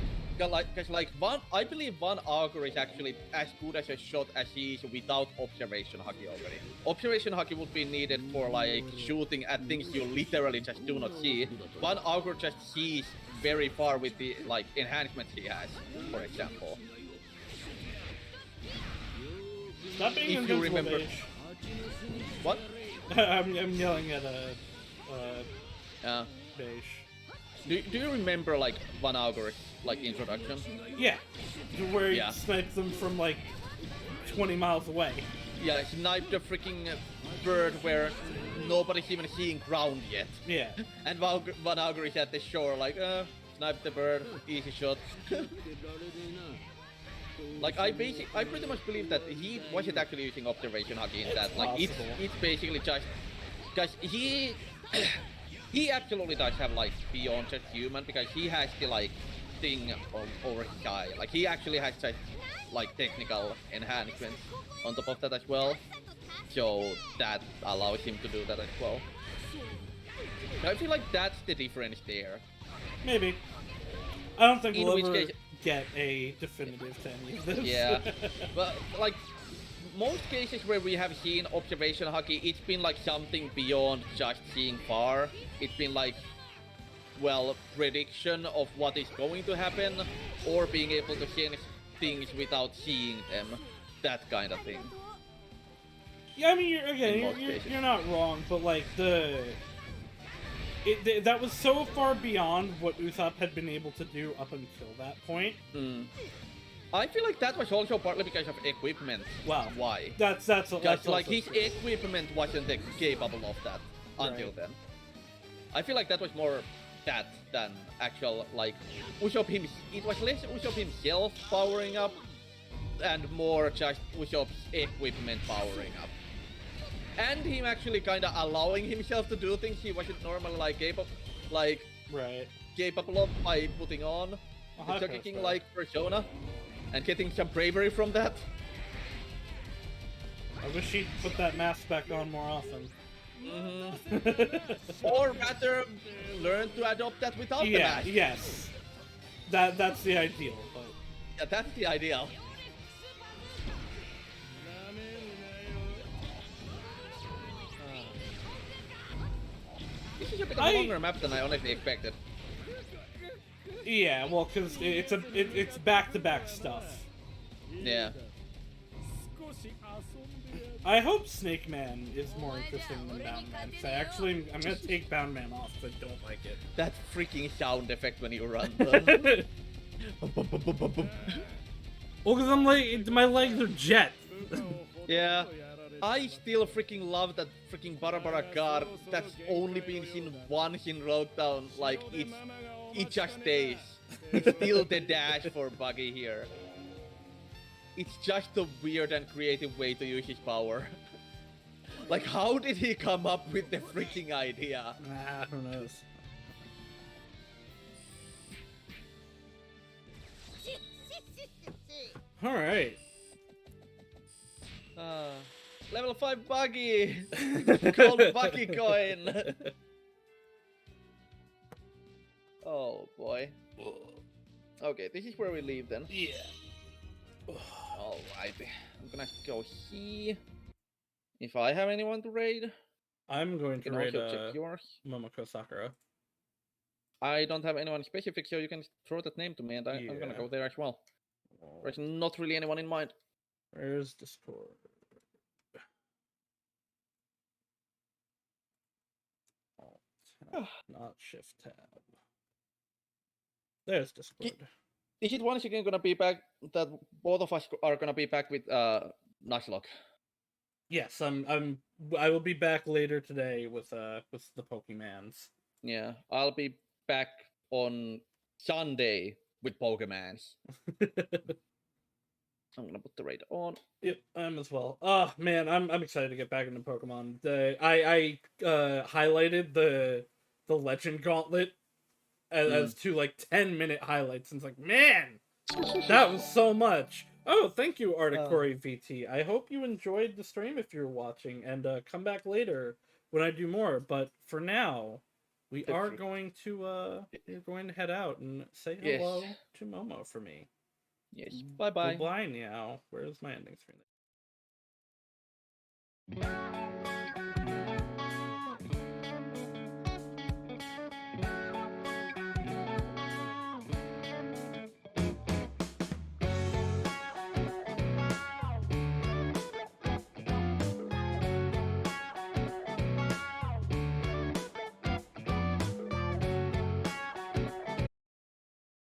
Haki. Because like I believe one augur is actually as good as a shot as he is without observation haki already. Observation haki would be needed for like shooting at things you literally just do not see. One augur just sees very far with the like enhancements he has, for example. Stop being if you invincible, remember. Beige. What? I'm yelling at Yeah. Beige. Do you remember like Van Augury's like introduction? Yeah, where he Yeah. snipes them from like 20 miles away. Yeah, snipe the freaking bird where nobody's even seeing ground yet. Yeah. And Van Augury's at the shore like, snipe the bird, easy shot. Like I pretty much believe that he wasn't actually using observation haki in that. Like possible. it's basically just because he he absolutely does have like beyond just human because he has the like thing over his eye. Like he actually has just like technical enhancements on top of that as well. So that allows him to do that as well. I feel like that's the difference there. Maybe. I don't think In we'll which ever case- get a definitive to any of this. Yeah, but like most cases where we have seen observation haki, it's been like something beyond just seeing far. It's been like, well, prediction of what is going to happen, or being able to sense things without seeing them. That kind of thing. Yeah, I mean, In most cases. you're not wrong, but like that was so far beyond what Usopp had been able to do up until that point. I feel like that was also partly because of equipment. Wow. Why? That's Just like also his true. equipment wasn't capable of that until Right. then. I feel like that was more that than actual like Usopp it was less Usopp himself powering up and more just Usopp's equipment powering up. And him actually kinda allowing himself to do things he wasn't normally like Right. capable of by putting on I'll the have to King respect. like persona and getting some bravery from that. I wish he'd put that mask back on more often. Or rather learn to adopt that without the Yeah, mask. yes. That's the ideal, but Yeah, that's the ideal. This is a bit of a longer map than I honestly expected. yeah, well, because it's back-to-back stuff. Yeah. I hope Snake Man is more interesting than Bound Man. So I'm gonna take Bound Man off because I don't like it. That freaking sound effect when you run. Well, because I'm like, my legs are jet. Yeah. I still freaking love that freaking Barabara car that's only been seen once in Roadtown. Like, it just stays. It's still the dash for Buggy here. It's just a weird and creative way to use his power. Like, how did he come up with the freaking idea? Who knows? Alright. Level 5 Buggy! Called Buggy Coin! Oh boy. Okay, this is where we leave then. Yeah. Alrighty. I'm gonna go here. If I have anyone to raid, I'm going you to can raid also check yours. Momoko Sakura. I don't have anyone specific, so you can throw that name to me and I'm gonna Yeah. go there as well. There's not really anyone in mind. Where's Discord? Alt tab, not Shift tab. There's Discord. Is it once again gonna be back that both of us are gonna be back with Nuzlocke? Yes, I will be back later today with the Pokemans. Yeah, I'll be back on Sunday with Pokemans. I'm gonna put the raid on. Yep, I'm as well. Oh man, I'm excited to get back into Pokemon. I highlighted the Legend Gauntlet as two like 10-minute highlights, and it's like, man, that was so much. Oh, thank you, Articori VT. I hope you enjoyed the stream if you're watching, and come back later when I do more. But for now, we are going to head out and say hello to Momo for me. Yes. Bye bye. Goodbye now. Where's my ending screen?